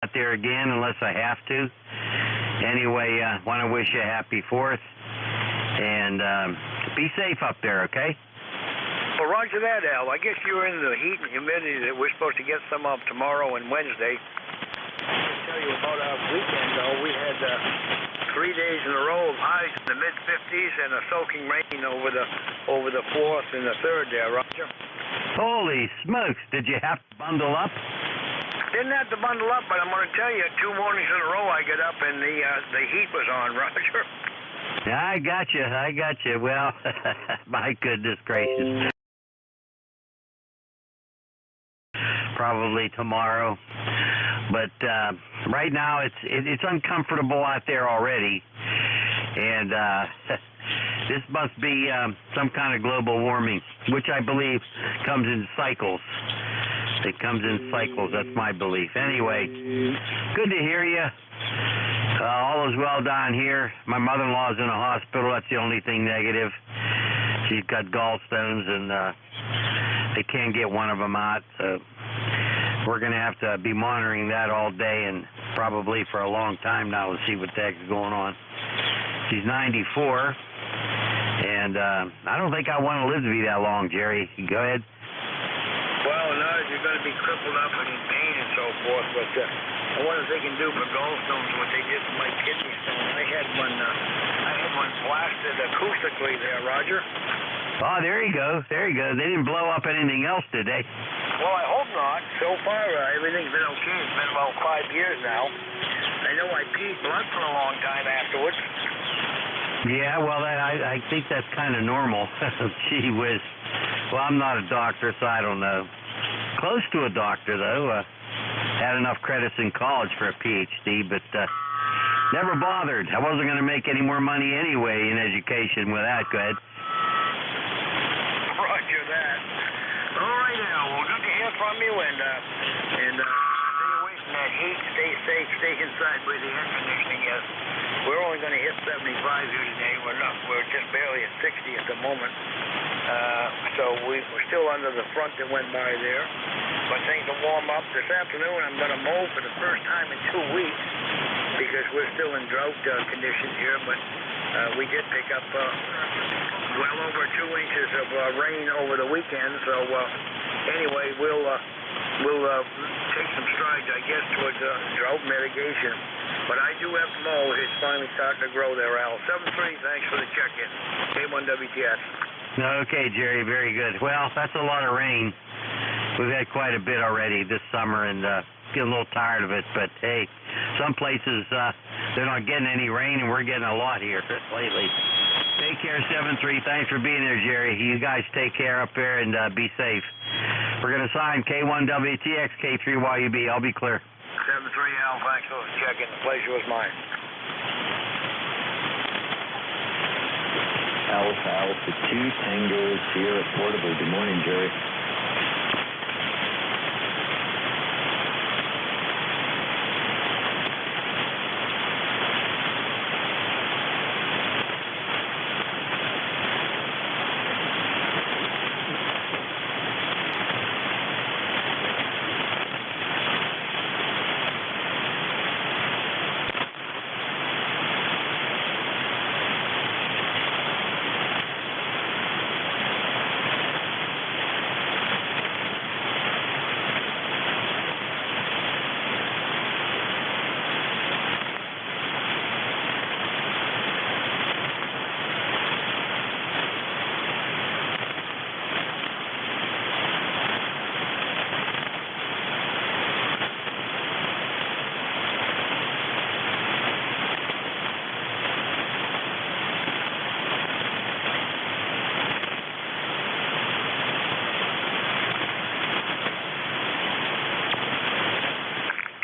out there again unless I have to. Anyway, want to wish you a happy 4th, and be safe up there, okay? Well, roger that, Al. I guess you were in the heat and humidity that we're supposed to get some of tomorrow and Wednesday. I'll tell you about our weekend, though. We had 3 days in a row of highs in the mid-50s and a soaking rain over the 4th and the 3rd there, Roger. Holy smokes! Did you have to bundle up? Didn't have to bundle up, but I'm going to tell you, 2 mornings in a row I get up and the heat was on, Roger. I got you. Well, my goodness gracious. Probably tomorrow, but right now it's uncomfortable out there already, and this must be some kind of global warming, which I believe comes in cycles. It comes in cycles, that's my belief. Anyway, good to hear you. All is well down here. My mother-in-law's in a hospital. That's the only thing negative. She's got gallstones, and they can't get one of them out. So we're going to have to be monitoring that all day and probably for a long time now to see what the heck's going on. She's 94, and I don't think I want to live to be that long, Jerry. Go ahead. Well, not if you're going to be crippled up and in pain and so forth, but I wonder if they can do for gallstones what they did for my kidney stone. I had one blasted acoustically there, Roger. Oh, there you go. They didn't blow up anything else, did they? Well, I hope not. So far, everything's been okay. It's been about 5 years now. I know I peed blood for a long time afterwards. Yeah, well, I think that's kind of normal. Gee whiz. Well, I'm not a doctor, so I don't know. Close to a doctor, though. Had enough credits in college for a PhD, but never bothered. I wasn't going to make any more money anyway in education with that. Go ahead. Roger that. All right, now. Well, good to hear from you, and stay away from that heat. Stay safe. Stay inside where the air conditioning is. We're only going to hit 75 here today. We're just barely at 60 at the moment. So we're still under the front that went by there. But things will warm up. This afternoon I'm going to mow for the first time in 2 weeks because we're still in drought conditions here. But we did pick up well over 2 inches of rain over the weekend. So anyway, we'll take some strides, I guess, towards drought mitigation. But I do have to mow. It's finally starting to grow there, Al. 7-3, thanks for the check-in. K1WTS. Okay, Jerry, very good. Well, that's a lot of rain. We've had quite a bit already this summer, and getting a little tired of it. But, hey, some places, they're not getting any rain, and we're getting a lot here lately. Take care, 7-3. Thanks for being there, Jerry. You guys take care up there and be safe. We're going to sign K1WTX, K3YUB. I'll be clear. 7-3, Al. Thanks for the check-in. The pleasure was mine. Alpha 2 Tango Sierra Portable. Good morning, Jerry.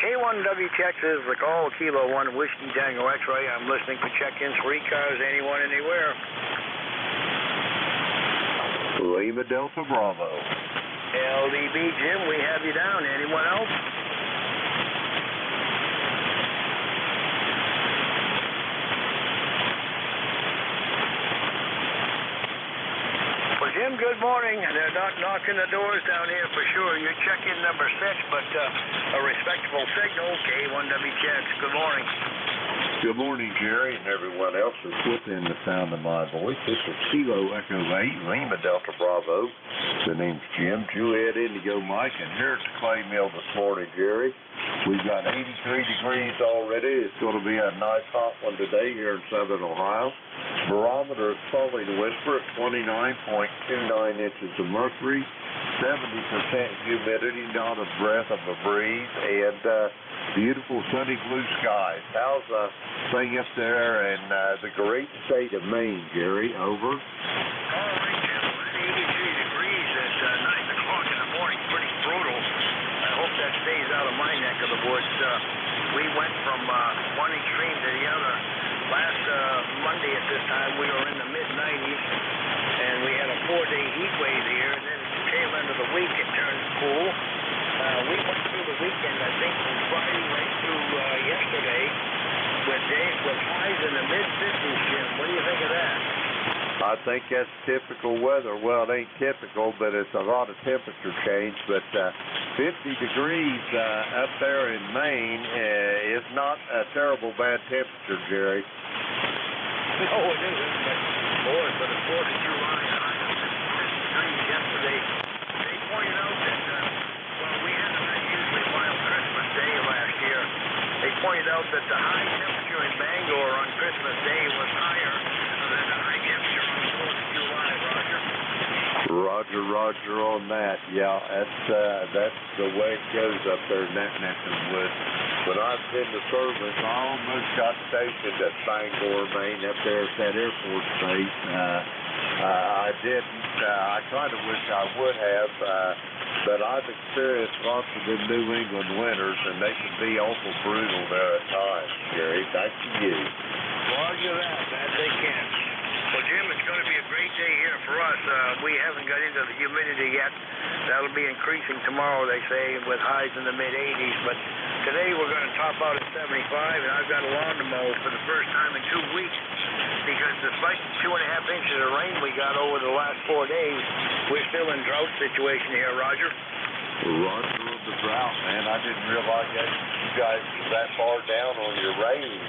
K1WTX is the call, Kilo 1, Whiskey Tango X-Ray. I'm listening for check-ins for ECARS, anyone, anywhere. Lima Delta Bravo. LDB, Jim, we have you down. Anyone else? Well, Jim, good morning. They're not knocking the doors down here for sure. You're check-in number 6, but a respectable signal. K1WCHEX, good morning. Good morning, Jerry, and everyone else is within the sound of my voice. This is Kilo Echo 8, Lima Delta Bravo. The name's Jim, Juliet Indigo Mike, and here at the clay mill this morning, Jerry. We've got 83 degrees already. It's going to be a nice hot one today here in southern Ohio. Barometer is slowly to whisper at 29.29 inches of mercury, 70% humidity, not a breath of a breeze, and beautiful sunny blue skies. How's the thing up there in the great state of Maine, Jerry? Over. All right, Jim. 83 degrees at 9 o'clock in the morning. Pretty brutal. I hope that stays out of my neck of the woods. We went from one extreme to the other. Last Monday at this time, we were in the mid-90s, and we had a 4-day heat wave here, and then at the tail end of the week, it turned cool. We went through the weekend, I think, from Friday right through yesterday, with highs in the mid-50s, Jim. What do you think of that? I think that's typical weather. Well, it ain't typical, but it's a lot of temperature change. But 50 degrees up there in Maine is not a terrible bad temperature, Jerry. No, it isn't. But boy, for the 4th of July, high of 50 degrees yesterday, they pointed out that, we had an unusually mild Christmas Day last year. They pointed out that the high temperature in Bangor on Christmas Day was higher than the high temperature on the 4th of July, Roger. Roger on that. Yeah, that's the way it goes up there in that neck of the woods. When I was in the service, I almost got stationed at Bangor, Maine, up there at that Air Force base. I didn't. I kind of wish I would have, but I've experienced lots of the New England winters, and they can be awful brutal there at times, Jerry. Back to you. Roger that they can. Well, Jim, it's going to be a great day here for us. We haven't got into the humidity yet. That'll be increasing tomorrow, they say, with highs in the mid-80s. But today we're going to top out at 75, and I've got a lawn to mow for the first time in 2 weeks. Because despite the 2.5 inches of rain we got over the last 4 days, we're still in drought situation here, Roger. Roger of the drought, man. I didn't realize that you guys were that far down on your rain.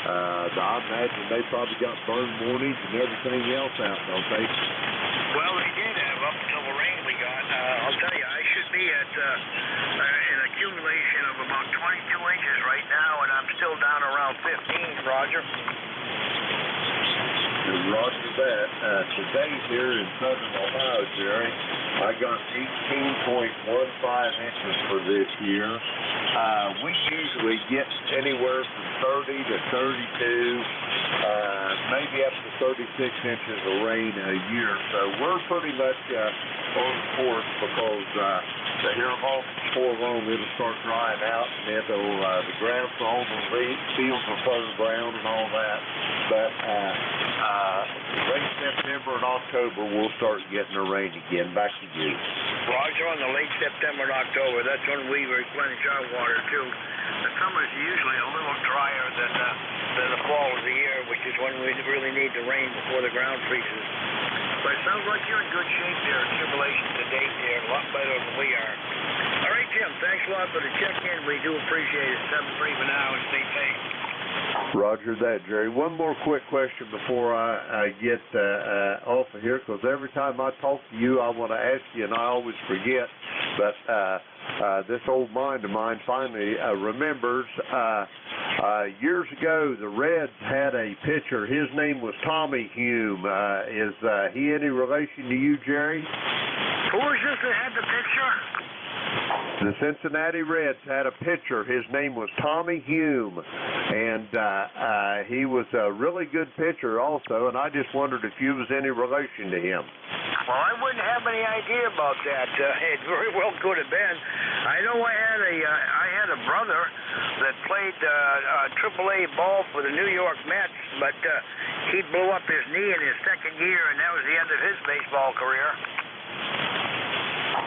I imagine they probably got burned mornings and everything else out, don't they? Well, they did have up until the rain we got. I'll tell you, I should be at an accumulation of about 22 inches right now, and I'm still down around 15, Roger. Roger that. Today here in southern Ohio, Jerry, I got 18.15 inches for this year. We usually get anywhere from 30 to 32, maybe up to 36 inches of rain a year. So we're pretty much on course because here before long it'll start drying out, and the ground's on the fields will turn brown and all that. But late September and October we'll start getting the rain again. Back to you. Roger, on the late September and October, that's when we replenish our water too. The summer's usually a little drier than the fall of the year, which is when we really need the rain before the ground freezes. But it sounds like you're in good shape there. Accumulation to date there, a lot better than we are. All right, Jim, thanks a lot for the check-in. We do appreciate it. 7-3 for now, and stay safe. Roger that, Jerry. One more quick question before I get off of here, because every time I talk to you, I want to ask you, and I always forget. But this old mind of mine finally remembers. Years ago, the Reds had a pitcher. His name was Tommy Hume. Is he any relation to you, Jerry? Who was this that had the picture? The Cincinnati Reds had a pitcher. His name was Tommy Hume, and he was a really good pitcher also, and I just wondered if you was any relation to him. Well, I wouldn't have any idea about that. It very well could have been. I know I had a brother that played AAA ball for the New York Mets, but he blew up his knee in his second year, and that was the end of his baseball career.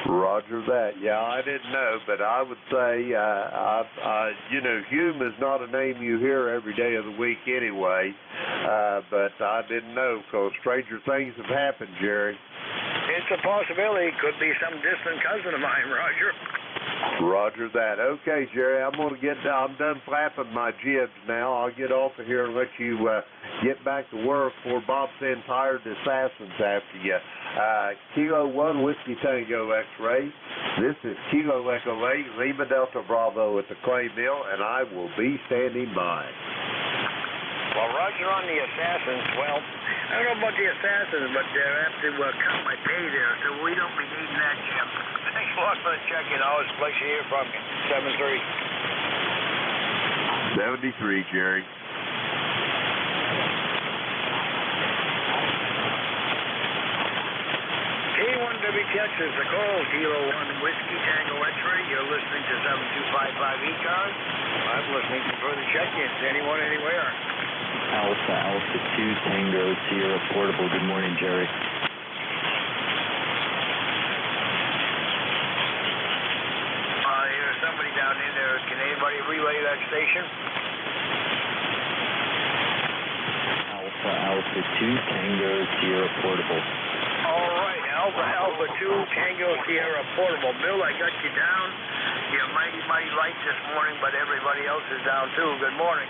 Roger that. Yeah, I didn't know, but I would say, Hume is not a name you hear every day of the week anyway, but I didn't know, because stranger things have happened, Jerry. It's a possibility. Could be some distant cousin of mine, Roger. Roger that. Okay, Jerry, I'm done flapping my jibs now. I'll get off of here and let you get back to work before Bob sends hired assassins after you. Kilo 1 Whiskey Tango X-Ray. This is Kilo Echo 8, Lima Delta Bravo at the clay mill, and I will be standing by. Well, Roger on the assassins. Well, I don't know about the assassins, but they're have to cut my pay there, so we don't be needing that, Jim. Thanks a lot for the check-in. Always a pleasure to hear from you. 73, Jerry. K1WTX is the call. Kilo 1 Whiskey Tango X-Ray. You're listening to 7255 ECARS. I'm listening to further check-ins. Anyone, anywhere. Alpha 2 Tango Sierra Portable. Good morning, Jerry. There's somebody down in there. Can anybody relay that station? Alpha 2 Tango Sierra Portable. All right, Alpha 2 Tango Sierra Portable. Bill, I got you down. You're mighty light this morning, but everybody else is down too. Good morning.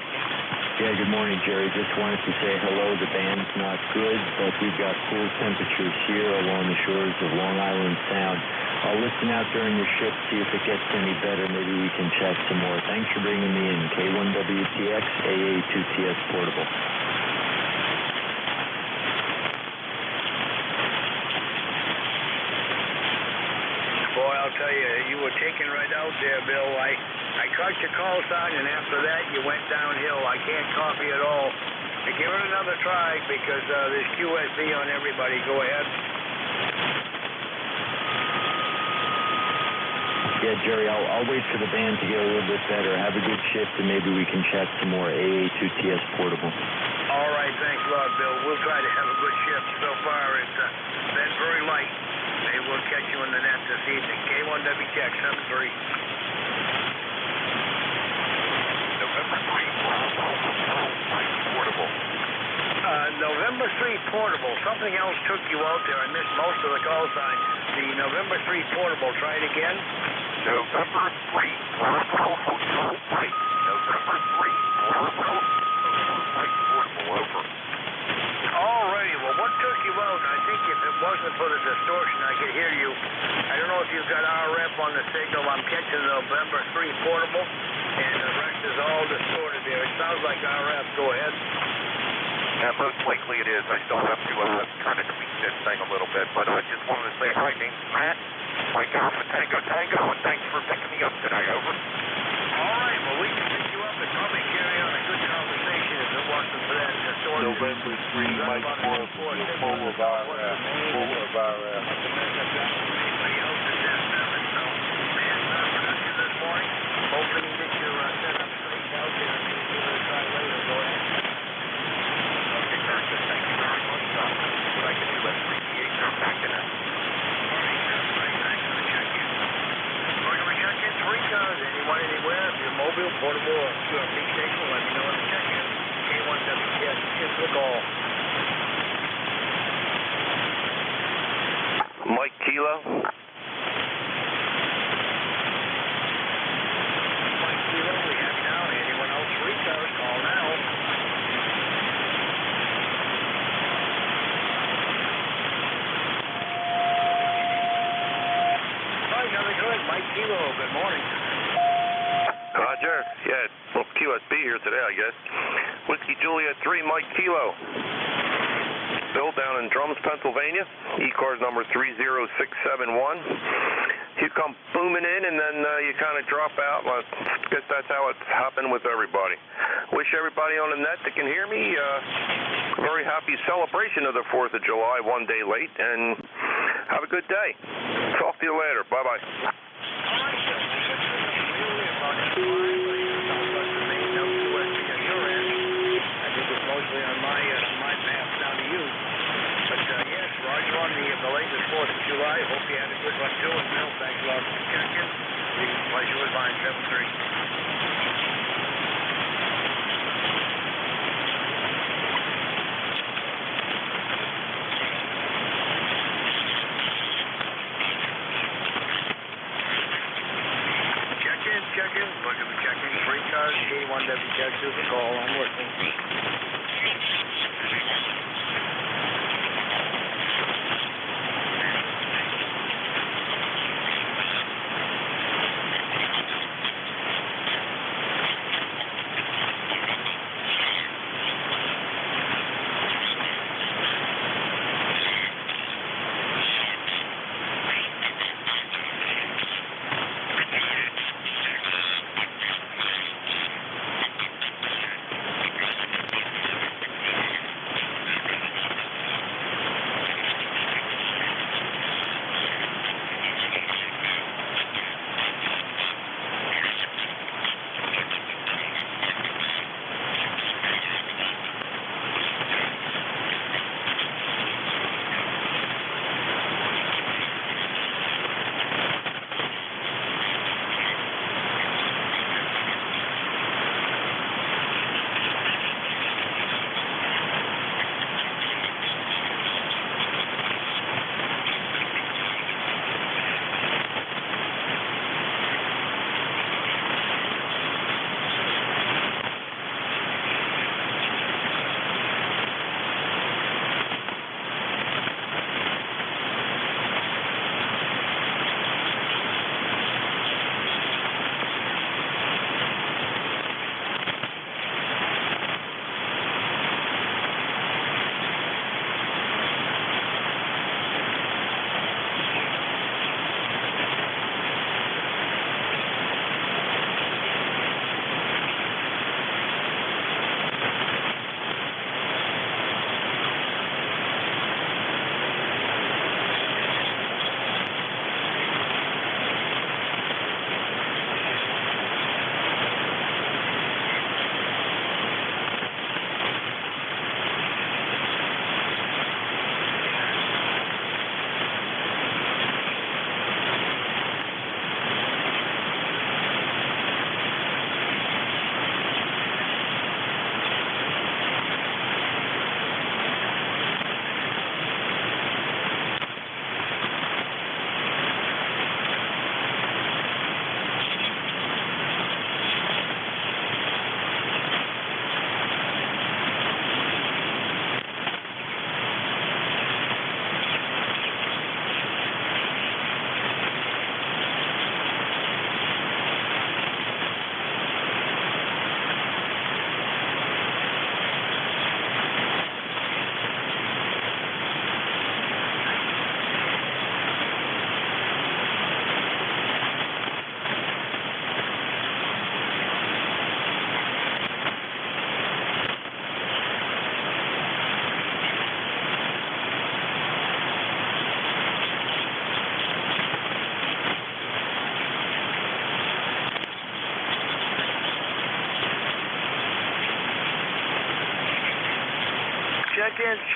Yeah, good morning, Jerry. Just wanted to say hello. The band's not good, but we've got cool temperatures here along the shores of Long Island Sound. I'll listen out during your shift, see if it gets any better. Maybe we can chat some more. Thanks for bringing me in. K1WTX, AA2TS Portable. Boy, I'll tell you, you were taken right out there, Bill. I caught your call sign, and after that, you went downhill. I can't copy at all. Give it another try, because there's QSB on everybody. Go ahead. Yeah, Jerry, I'll wait for the band to get a little bit better. Have a good shift, and maybe we can chat some more. AA2TS Portable. All right, thanks a lot, Bill. We'll try to have a good shift. So far, it's been very light. Maybe we'll catch you in the net this evening. K1WTX 73. November 3 Portable. November 3 Portable. Something else took you out there. I missed most of the call sign. The November 3 Portable. Try it again. November 3 Portable Hotel White. November 3 Portable over. All righty. Well, what took you out? I think if it wasn't for the distortion, I could hear you. I don't know if you've got RF on the signal. I'm catching the November 3 Portable, and the rest is all distorted there. It sounds like RF. Go ahead. Most likely it is. I still have to kind of tweak this thing a little bit, but I just wanted to say hi, name's Matt. Mike Alpha Tango, and thanks for picking me up today. Over. All right. Well, we can pick you up and probably carry on a good conversation if it wasn't for that distortion. November 3, Mike 4, full of RF. Full of RF. Anybody else is that seven, so man's not productive this morning. Hoping you get your setup straightened out there and give it a try later. Go ahead. Okay, Carson, thank you very much. What I can do, let's appreciate your back in it. All right, that's right. Thanks for the check-in. Regular check-in, 3 cars. Anyone, anywhere. If you're mobile, portable, or QRP station, let me know in the check-in. K1WTS is the call. Mike Kilo. Mike Kilo, we have you now. Anyone else? 3 cars, call now. Hi, nothing good. Mike Kilo, good morning. Roger. Yeah, well, QSB here today, I guess. Whiskey Juliet 3, Mike Kilo. Bill down in Drums, Pennsylvania. ECARS number 30671. You come booming in and then you kind of drop out. I guess that's how it's happened with everybody. Wish everybody on the net that can hear me a very happy celebration of the 4th of July, one day late, and have a good day. Talk to you later. Bye-bye. Mostly on my path down to you. But yes, Roger on the latest 4th of July. Hope you had a good one too. And Bill, thanks a lot for the check-in. The pleasure was mine, 7-3. K1WTX is a call. I'm listening.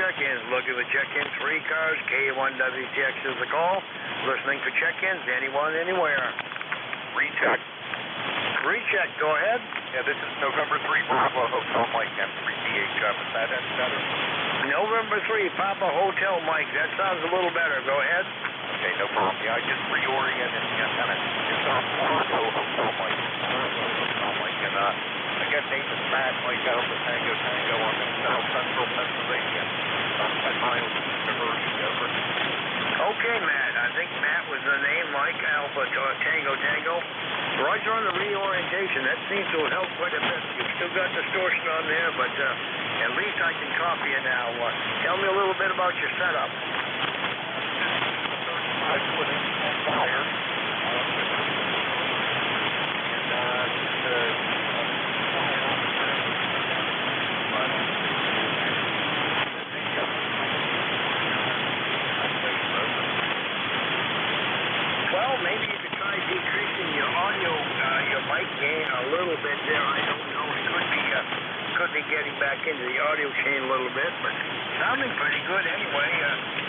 Check-ins. Looking for check-ins for ECARS. K1WTX is the call. Listening for check-ins. Anyone, anywhere. Recheck. Recheck. Go ahead. Yeah, this is November 3 Bravo Hotel Mike M3DH. Is that any better? November 3 Papa Hotel Mike. That sounds a little better. Go ahead. Okay, no problem. Yeah, I just reoriented the antenna. It's on Bravo Hotel Mike. Hotel Mike. And I guess Nathan Matt Mike Alpha Tango Tango on the South Central Pennsylvania. 10 miles east of Hershey. Over. Okay, Matt. I think Matt was the name. Mike Alpha Tango Tango. Roger on the reorientation. That seems to have helped quite a bit. You've still got distortion on there, but at least I can copy it now. Tell me a little bit about your setup. I put in a fire. Well, maybe you could try decreasing your audio, your mic gain a little bit there. I don't know. It could be getting back into the audio chain a little bit, but sounding pretty good anyway.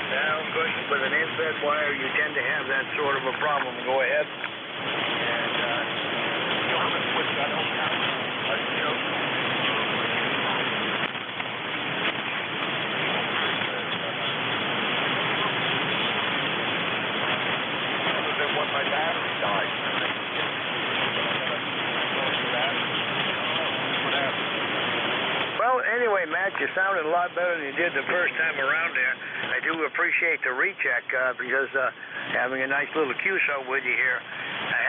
Now, of course, with an infrared wire, you tend to have that sort of a problem. Go ahead. And you haven't put that on now. When my battery died, Anyway, Matt, you sounded a lot better than you did the first time around there. I do appreciate the recheck because having a nice little QSO with you here.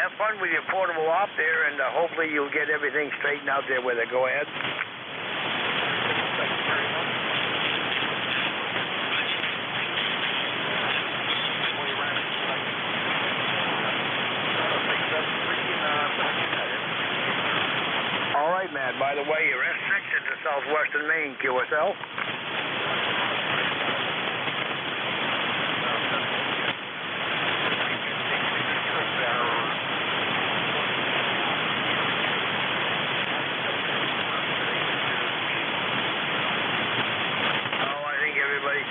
Have fun with your portable op there, and hopefully you'll get everything straightened out there with it. Go ahead. All right, Matt. By the way, you're S6 into Southwestern Maine, QSL.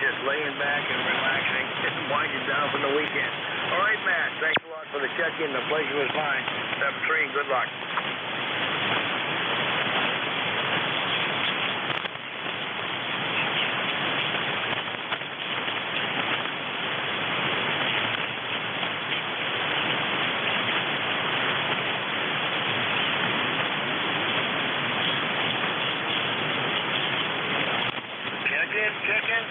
Just laying back and relaxing and winding down from the weekend. All right, Matt, thanks a lot for the check-in. The pleasure was mine. 7-3, and good luck. Check-in.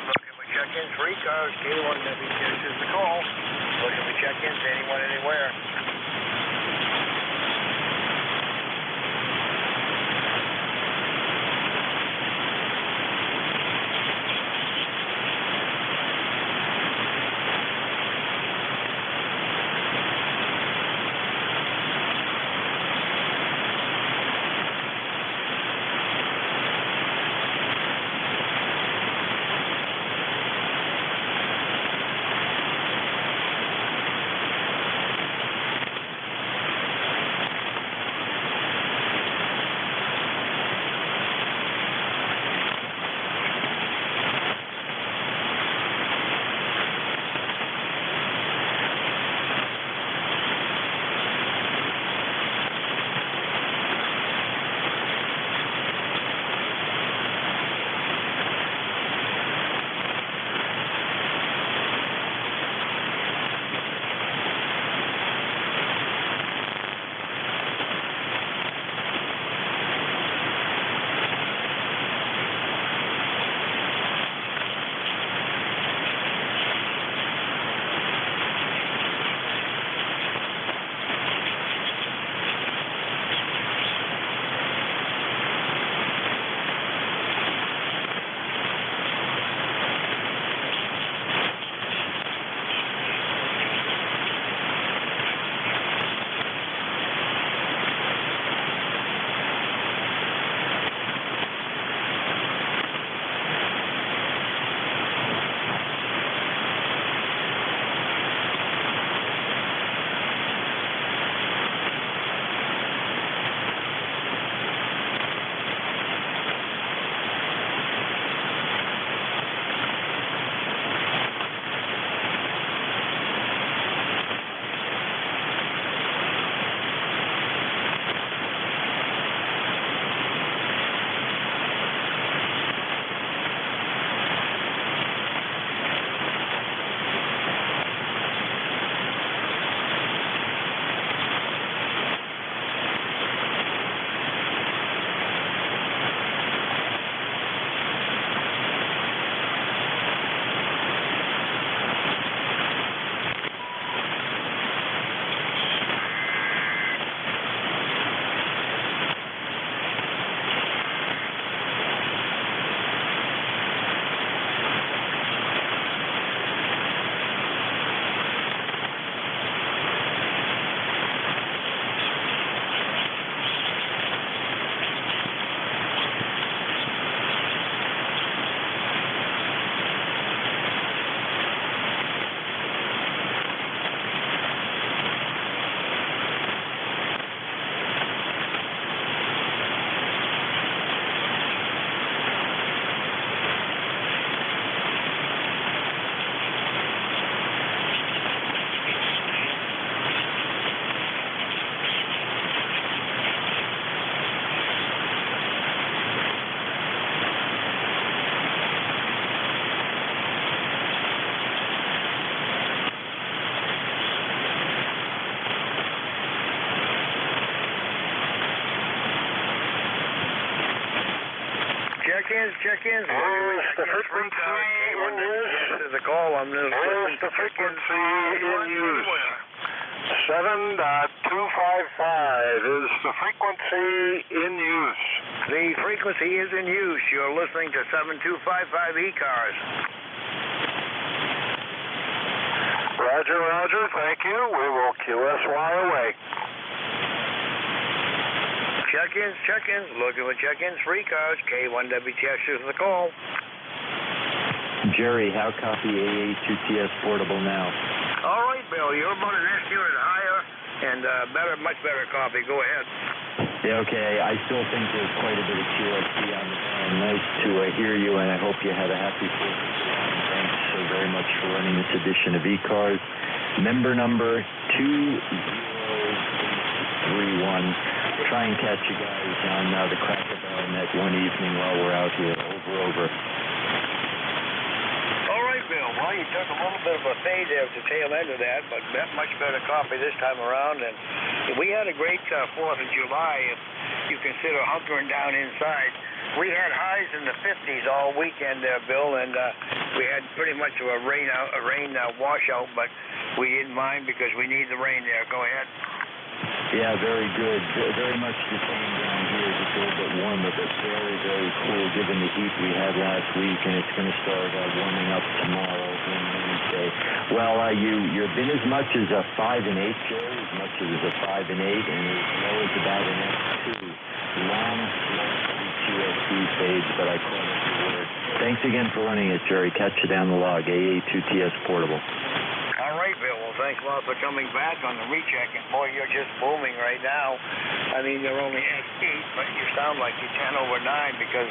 Check-in, 3 cars, K1WTX is the call. Looking for check-ins, anyone, anywhere. check-ins. Where's the frequency in use? This is a call. I'm going to Where's the frequency in use? 7.255 is the frequency in use. The frequency is in use. You're listening to 7255 ECARS. Roger, thank you. We will QSY away. Check-ins. Looking for check-ins for ECARS. K1WTX is the call. Jerry, how copy AA2TS portable now? All right, Bill. You're about an S unit higher and much better copy. Go ahead. Yeah, okay. I still think there's quite a bit of QSB on the phone. Nice to hear you, and I hope you had a happy 4th of July. Thanks so very much for running this edition of ECARS. Member number 2031. Try and catch you guys on the Cracker Barrel net one evening while we're out here. Over. All right, Bill. Well, you took a little bit of a fade there at the tail end of that, but much better copy this time around. And we had a great 4th of July if you consider hunkering down inside. We had highs in the 50s all weekend there, Bill, and we had pretty much of a rain washout, but we didn't mind because we need the rain there. Go ahead. Yeah, very good. Very much the same down here. Just a little bit warmer, but very, very cool given the heat we had last week, and it's going to start warming up tomorrow and Wednesday. Well, you've been as much as a 5 and 8, Jerry, as much as a 5 and 8, and as low as about an S2. Long QSB fades, but I call it the word. Thanks again for running it, Jerry. Catch you down the log. AA2TS portable. All right, Bill. Well, thanks a lot for coming back on the recheck. And boy, you're just booming right now. I mean, you're only S8, but you sound like you're 10 over 9 because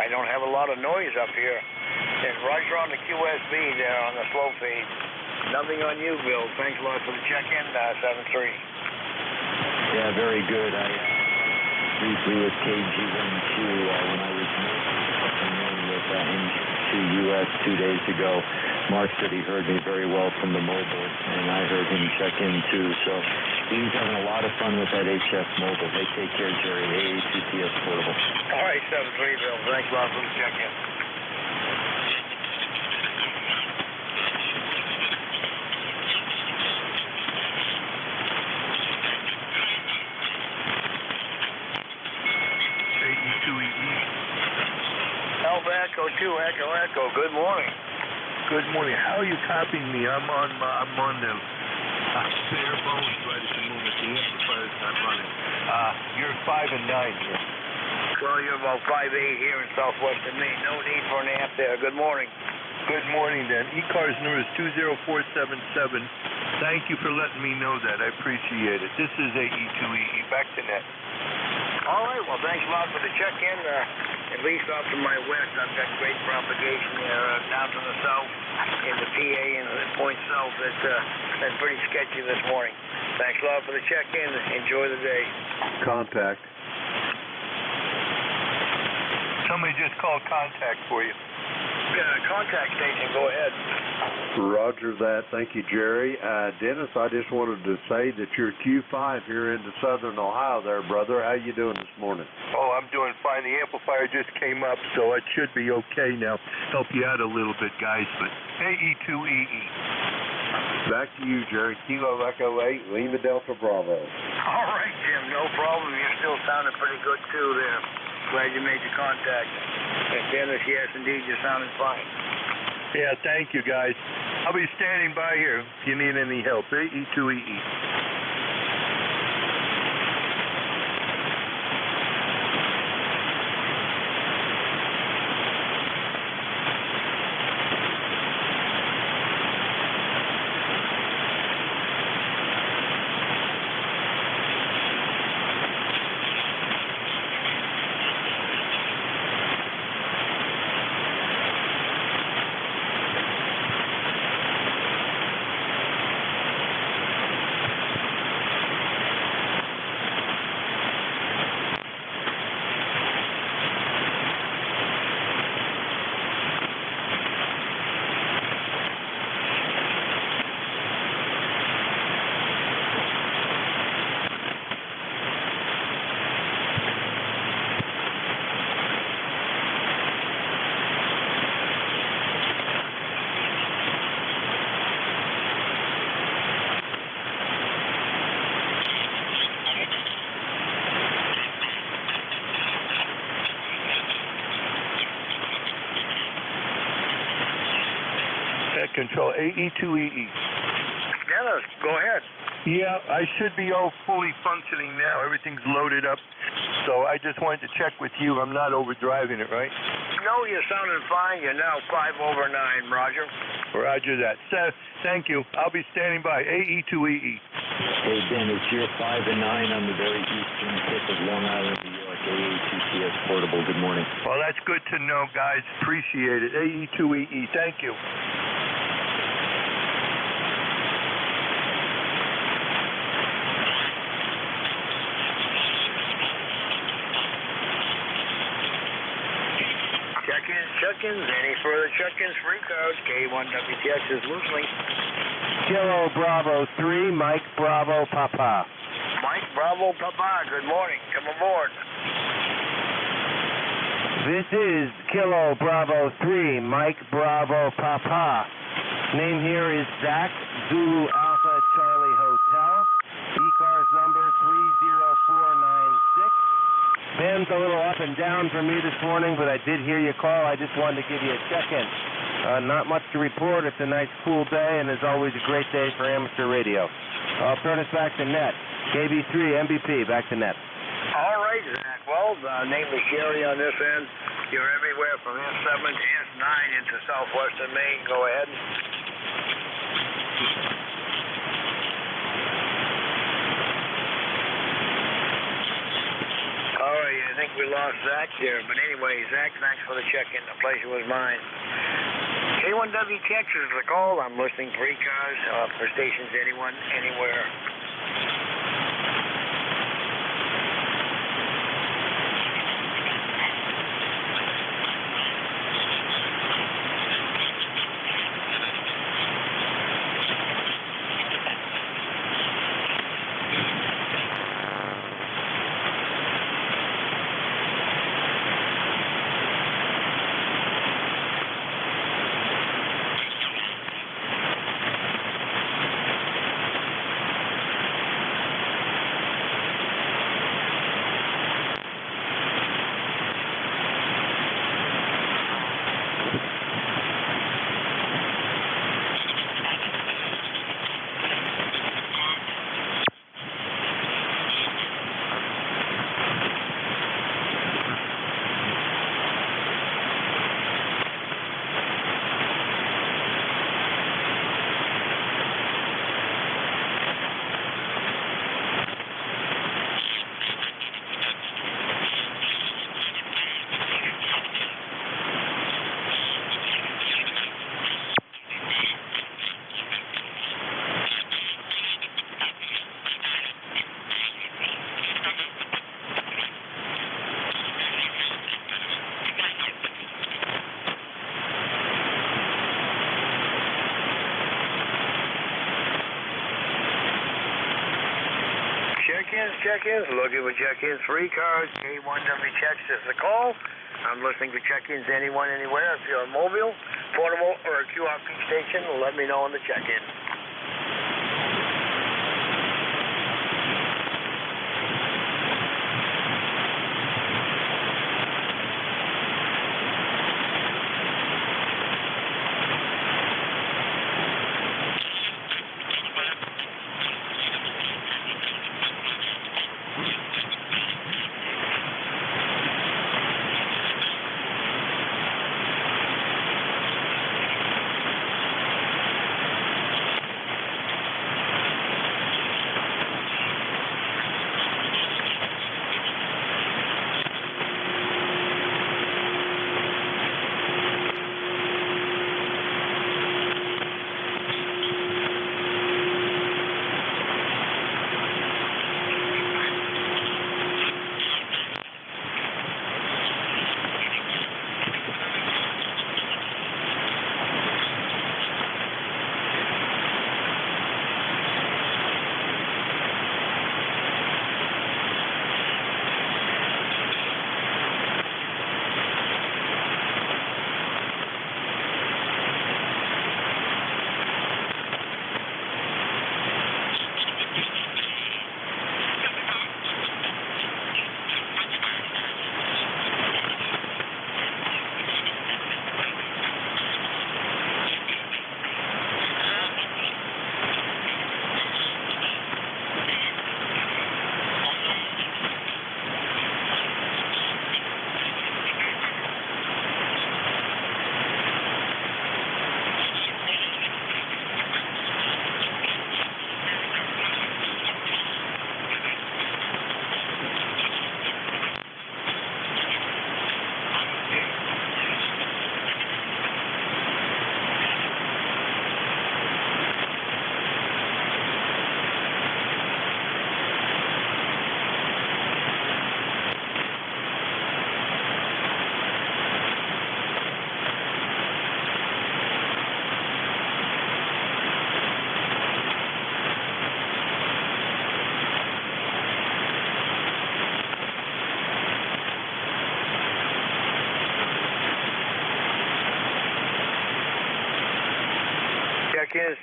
I don't have a lot of noise up here. And Roger on the QSB there on the slow fade. Nothing on you, Bill. Thanks a lot for the check-in, 7-3. Yeah, very good. I briefly with KG12 when I was with NJ2US 2 days ago. Mark said he heard me very well from the mobile, and I heard him check in too. So he's having a lot of fun with that HF mobile. They take care, Jerry. AA2TS portable. All right, 7-3, Bill. Thanks a lot for the check-in. Alpha Echo 2, Echo. Good morning. Good morning. How are you copying me? I'm on the bare bones right at the moment. The amplifier's not running. You're 5 and 9 here. Well, you're about 5'8" here in southwestern Maine. No need for an amp there. Good morning. Good morning, then. ECARS number is 20477. Thank you for letting me know that. I appreciate it. This is AE2EE. Back to net. All right. Well, thanks a lot for the check-in. At least off to my west, I've got great propagation there. Down to the south, in the PA and the point south, it's been pretty sketchy this morning. Thanks a lot for the check-in. Enjoy the day. Contact. Somebody just called contact for you. Contact station, go ahead. Roger that. Thank you, Jerry. Dennis, I just wanted to say that you're Q5 here into southern Ohio there, brother. How you doing this morning? Oh, I'm doing fine. The amplifier just came up, so it should be okay now. Help you out a little bit, guys, but AE2EE. Back to you, Jerry. Kilo Echo 8, Lima Delta Bravo. All right, Jim, no problem. You're still sounding pretty good, too, there. Glad you made the contact. And Dennis, yes, indeed, you're sounding fine. Yeah, thank you, guys. I'll be standing by here if you need any help. AE2EE. control, AE2EE. Dennis, go ahead. Yeah, I should be all fully functioning now. Everything's loaded up. So I just wanted to check with you. I'm not overdriving it, right? No, you're sounding fine. You're now 5/9, Roger. Roger that. So, thank you. I'll be standing by. AE2EE. Hey, Dennis, you're 5 and 9 on the very eastern tip of Long Island, New York, AE2CS Portable. Good morning. Well, that's good to know, guys. Appreciate it. AE2EE. Thank you. Check-ins. Any further check-ins? Free cards. K1WTX is loosely. Kilo Bravo 3, Mike Bravo Papa. Mike Bravo Papa, good morning. Come aboard. This is Kilo Bravo 3, Mike Bravo Papa. Name here is Zach, Zulu Alpha Charlie Hotel. ECARS number 30496. Band's a little up and down for me this morning, but I did hear you call. I just wanted to give you a check-in. Not much to report. It's a nice, cool day, and as always, a great day for amateur radio. I'll turn us back to net. KB3, MVP, back to net. All right, Zach. Well, name is Sherry on this end. You're everywhere from S7 to S9 into southwestern Maine. Go ahead. All right, I think we lost Zach there. But anyway, Zach, thanks for the check-in. The pleasure was mine. K1WTX is the call. I'm listening for ECARS for stations anyone, anywhere. Check-ins, looking for check-ins, free cards, K1WTX is the call. I'm listening for check-ins anyone, anywhere. If you're a mobile, portable, or a QRP station, let me know on the check-in.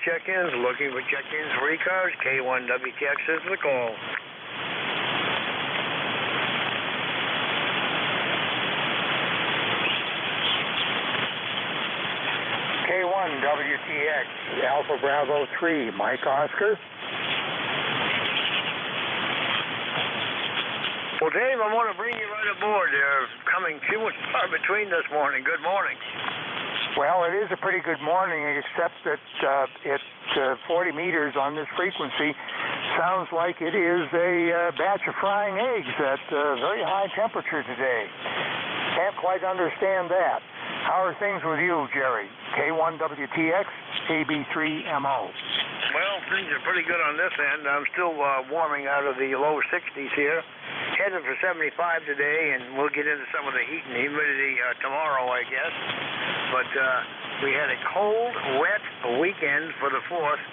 check-ins, looking for check-ins for ECARS. K1WTX is the call. K1WTX, Alpha Bravo 3, Mike Oscar. Well, Dave, I want to bring you right aboard. They're coming few and far between this morning. Good morning. Well, it is a pretty good morning, except that it's 40 meters on this frequency. Sounds like it is a batch of frying eggs at very high temperature today. Can't quite understand that. How are things with you, Jerry? K1WTX, AB3MO. Well, things are pretty good on this end. I'm still warming out of the low 60s here. Headed for 75 today, and we'll get into some of the heat and humidity tomorrow, I guess. But we had a cold, wet weekend for the 4th,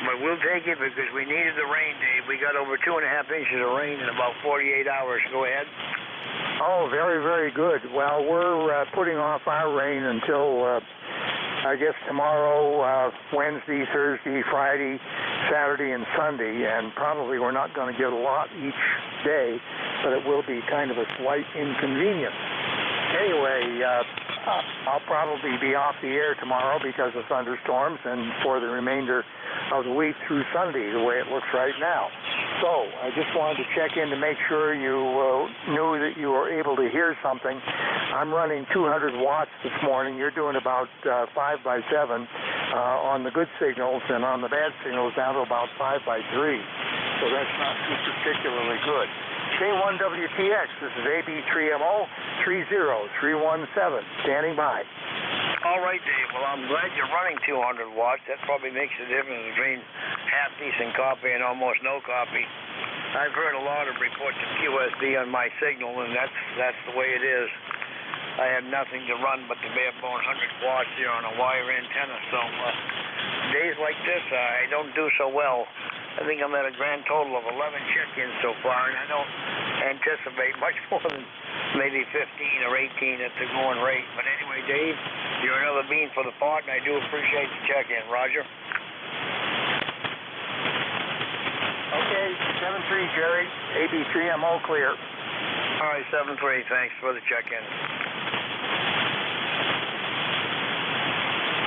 but we'll take it because we needed the rain, Dave. We got over 2.5 inches of rain in about 48 hours. Go ahead. Oh, very, very good. Well, we're putting off our rain until, I guess, tomorrow, Wednesday, Thursday, Friday, Saturday, and Sunday, and probably we're not going to get a lot each day, but it will be kind of a slight inconvenience. Anyway, I'll probably be off the air tomorrow because of thunderstorms and for the remainder of the week through Sunday, the way it looks right now. So I just wanted to check in to make sure you knew that you were able to hear something. I'm running 200 watts this morning. You're doing about 5x7 on the good signals, and on the bad signals down to about 5x3. So that's not too particularly good. K1WTX, this is AB3MO 30317, standing by. All right, Dave. Well, I'm glad you're running 200 watts. That probably makes the difference between half-decent copy and almost no copy. I've heard a lot of reports of QSD on my signal, and that's the way it is. I have nothing to run but the bare-bone 100 watts here on a wire antenna, so days like this, I don't do so well. I think I'm at a grand total of 11 check-ins so far, and I don't anticipate much more than maybe 15 or 18 at the going rate. But anyway, Dave, you're another bean for the pot, and I do appreciate the check-in. Roger. Okay, 7-3, Jerry. AB3MO clear. All right, 7-3. Thanks for the check-in.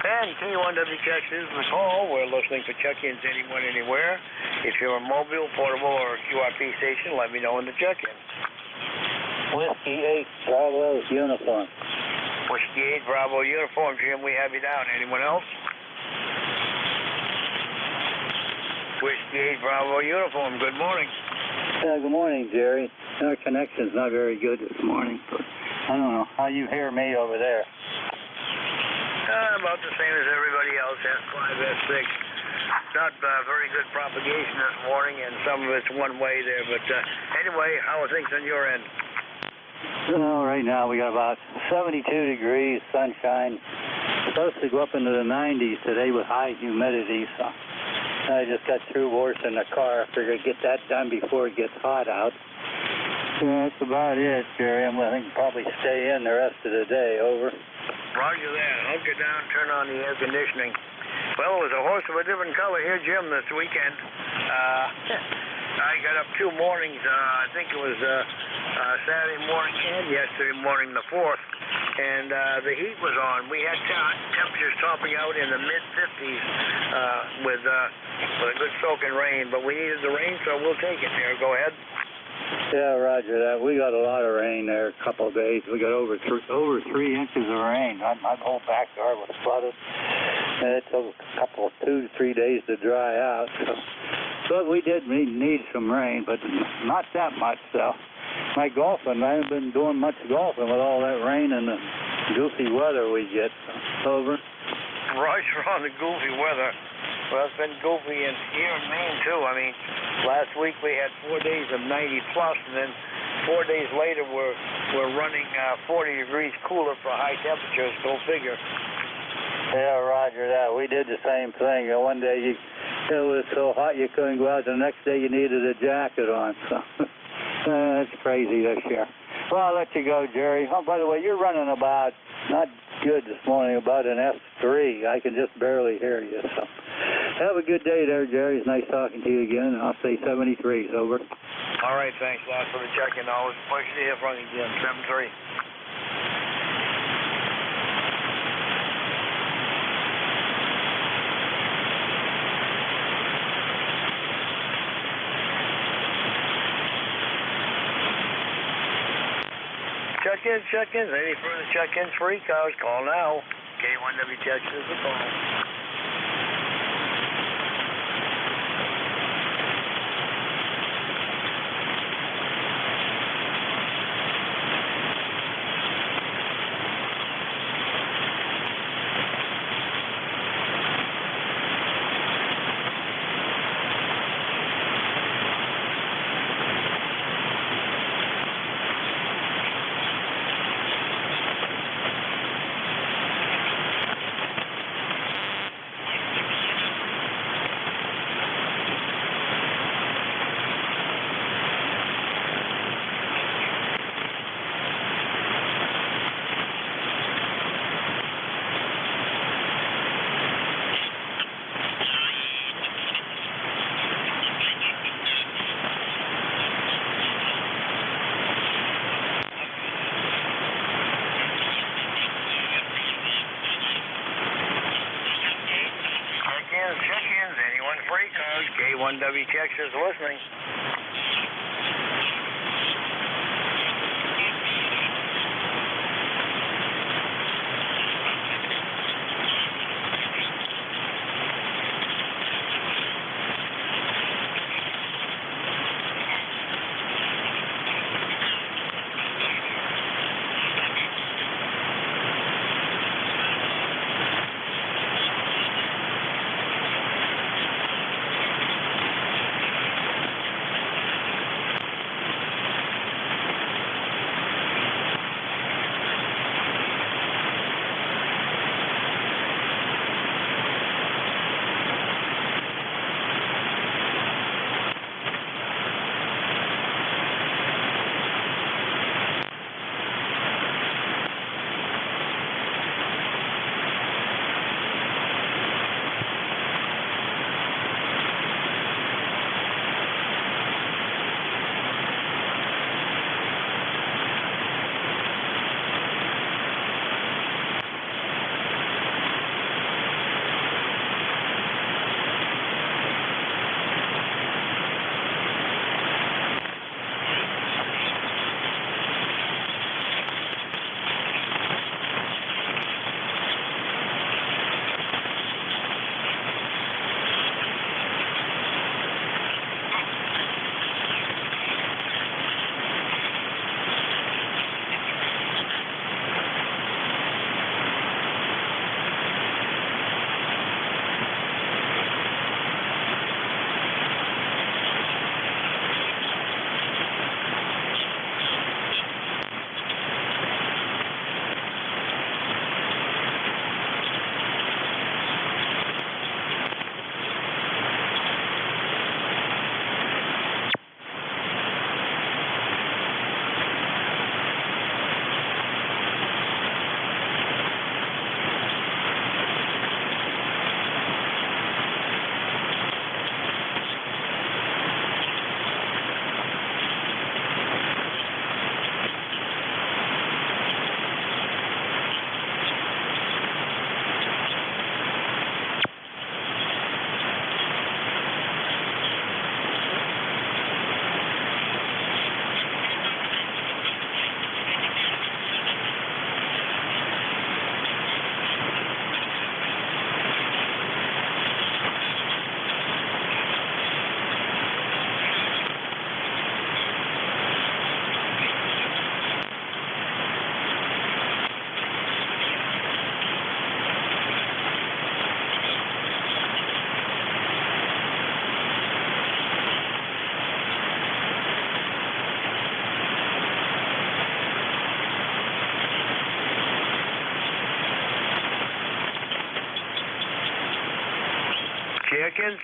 And K1WTX is the call. We're listening for check-ins anyone, anywhere. If you're a mobile, portable, or a QRP station, let me know in the check-in. Whiskey 8 Bravo Uniform. Whiskey 8 Bravo Uniform, Jim, we have you down. Anyone else? Whiskey 8 Bravo Uniform, good morning. Good morning, Jerry. Our connection's not very good this morning, but I don't know how you hear me over there. About the same as everybody else, S5, S6. Not very good propagation this morning, and some of it's one way there. But anyway, how are things on your end? Well, right now we got about 72 degrees, sunshine. Supposed to go up into the 90s today with high humidity, so I just got through washing the car. I figured I'd get that done before it gets hot out. Yeah, that's about it, Jerry. I'm going to probably stay in the rest of the day. Over. Roger that. Hunker down, turn on the air conditioning. Well, it was a horse of a different color here, Jim, this weekend. I got up 2 mornings. I think it was Saturday morning and yesterday morning, the 4th. And the heat was on. We had temperatures topping out in the mid-50s with a good soaking rain. But we needed the rain, so we'll take it there. Go ahead. Yeah, roger that. We got a lot of rain there a couple of days. We got over 3 inches of rain. My whole backyard was flooded. And it took a couple, 2 to 3 days to dry out. But we did need some rain, but not that much, though. My golfing, I haven't been doing much golfing with all that rain and the goofy weather we get. Over. Roger on the goofy weather. Well, it's been goofy here in Maine, too. I mean, last week we had 4 days of 90+, and then 4 days later we're running 40 degrees cooler for high temperatures. Go figure. Yeah, roger that. We did the same thing. One day it was so hot you couldn't go out. The next day you needed a jacket on. So that's crazy this year. Well, I'll let you go, Jerry. Oh, by the way, you're running about, not good this morning, about an F3. I can just barely hear you. So Have a good day there, Jerry. It's nice talking to you again. I'll say 73. Over. All right, thanks a lot for the check-in. Always a pleasure to hear from you, Jim. 7-3. Check-ins. Any further check-ins for ECARS, call now. K1WTX is the call. Check-ins. Anyone for ECARS, K1WTX is listening.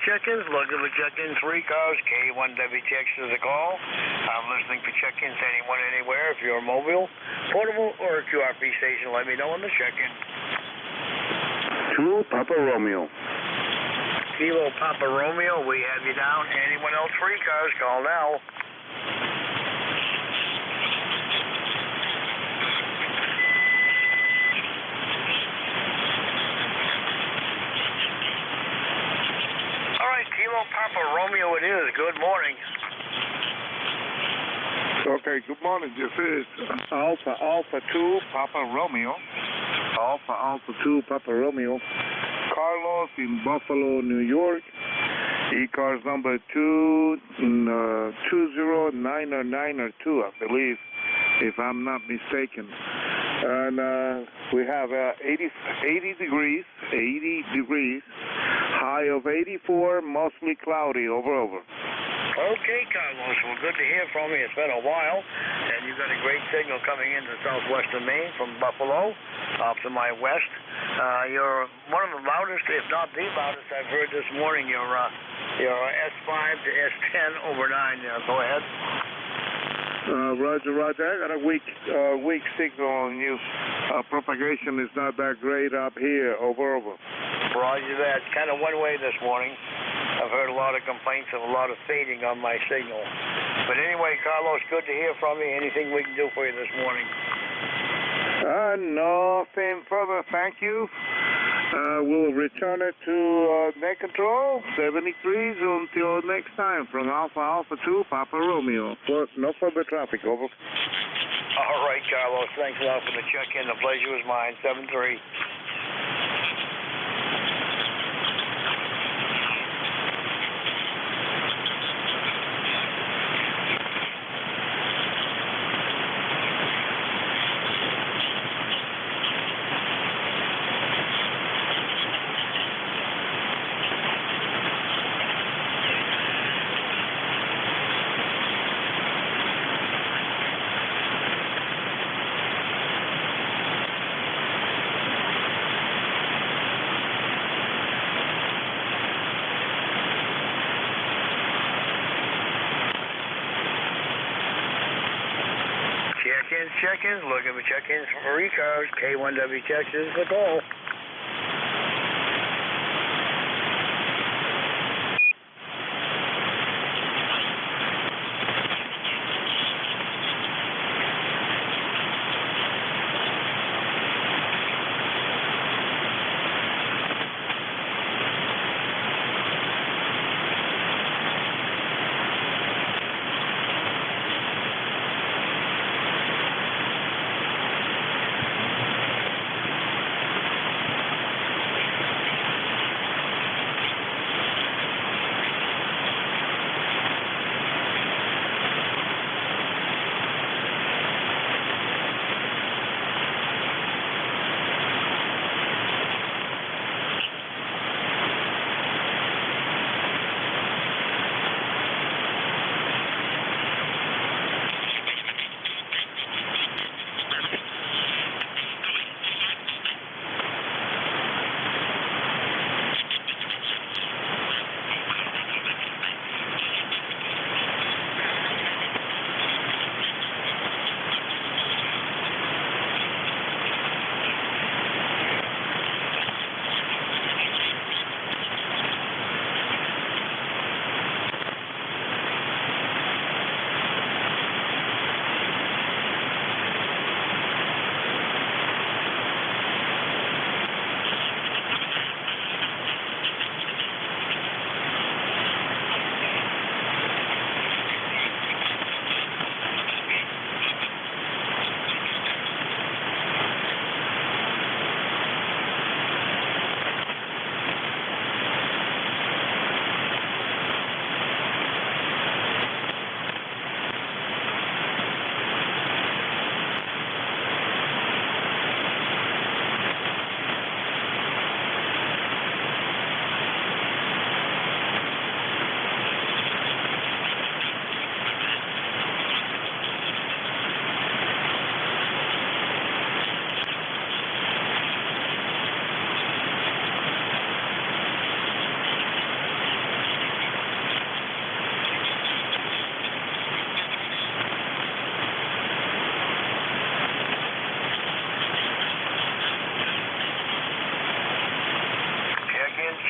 Check-ins, looking for check-ins for ECARS, K1WTX is a call. I'm listening for check-ins anyone, anywhere. If you're mobile, portable, or a QRP station, let me know on the check-in. 2 Papa Romeo. Kilo Papa Romeo, we have you down. Anyone else for ECARS, call now. All right, Kilo Papa Romeo it is. Good morning. Okay, good morning. This is Alpha 2 Papa Romeo. Alpha 2 Papa Romeo. Carlos in Buffalo, New York. ECARS number 20992, I believe, if I'm not mistaken. And we have 80 degrees, high of 84, mostly cloudy over. Okay, Carlos. Well, good to hear from you. It's been a while, and you've got a great signal coming into southwestern Maine from Buffalo off to my west. You're one of the loudest, if not the loudest, I've heard this morning. Your S5 to S10 over 9 there. Go ahead. Roger. I got a weak signal on you. Propagation is not that great up here. Over. Roger that. Kind of one way this morning. I've heard a lot of complaints of a lot of fading on my signal. But anyway, Carlos, good to hear from you. Anything we can do for you this morning? Nothing further, thank you. We'll return it to net control, 73s until next time from Alpha 2 Papa Romeo. No further traffic, over. All right, Carlos. Thanks a lot for the check-in. The pleasure was mine, 73. Check-ins, looking for check-ins for ECARS. K1W Texas, the call.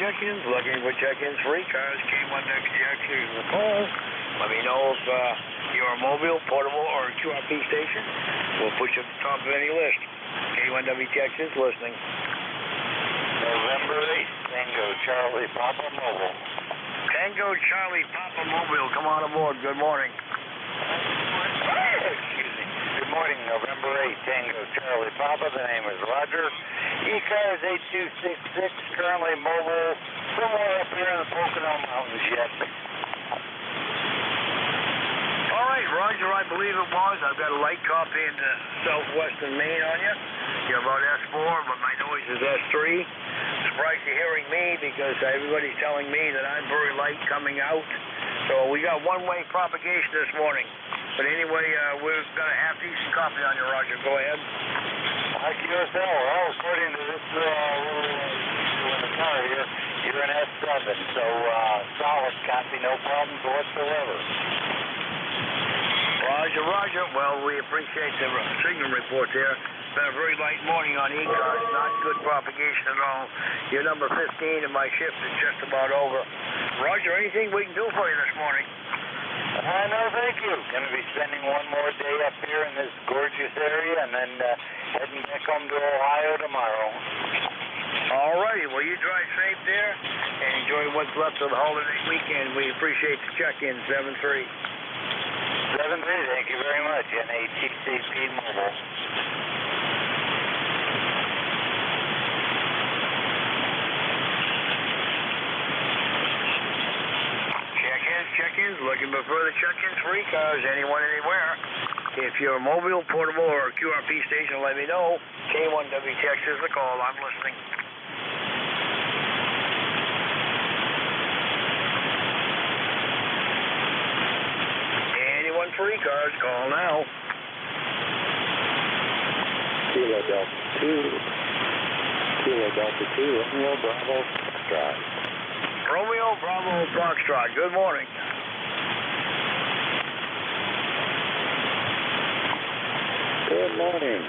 check-ins, looking for check-ins for ECARS. K1WTX, here's the call. Let me know if you're a mobile, portable, or QRP station. We'll put you at the top of any list. K1WTX is listening. November 8th, Tango Charlie Papa Mobile. Tango Charlie Papa Mobile, come on aboard. Good morning. Excuse me. Good morning, November 8th, Tango Charlie Papa. The name is Roger. ECARS 8266, currently mobile, somewhere up here in the Pocono Mountains yet. All right, Roger, I believe it was. I've got a light copy in southwestern Maine on you. You're about S4, but my noise is S3. Surprised you're hearing me because everybody's telling me that I'm very light coming out. So we got one-way propagation this morning. But anyway, we've got a half-decent copy on you, Roger. Go ahead. Like yourself, well, according to this little in the car here, you're an S7, so solid copy, no problems whatsoever. Roger, Roger. Well, we appreciate the signal report there. Been a very light morning on ECARS, not good propagation at all. You're number 15 and my shift is just about over. Roger, anything we can do for you this morning? No, thank you. Going to be spending one more day up here in this gorgeous area and then heading back home to Ohio tomorrow. All righty. Well, you drive safe there and enjoy what's left of the holiday weekend. We appreciate the check-in, 7-3. 7-3, thank you very much. NATCP Mobile. Check-ins, looking for further check-ins for ECARS, anyone, anywhere. If you're a mobile, portable, or QRP station, let me know. K1WTX is the call. I'm listening. Anyone for ECARS, call now. Kilo Delta 2, Romeo Bravo Foxtrot. Romeo Bravo Foxtrot, good morning. Good morning.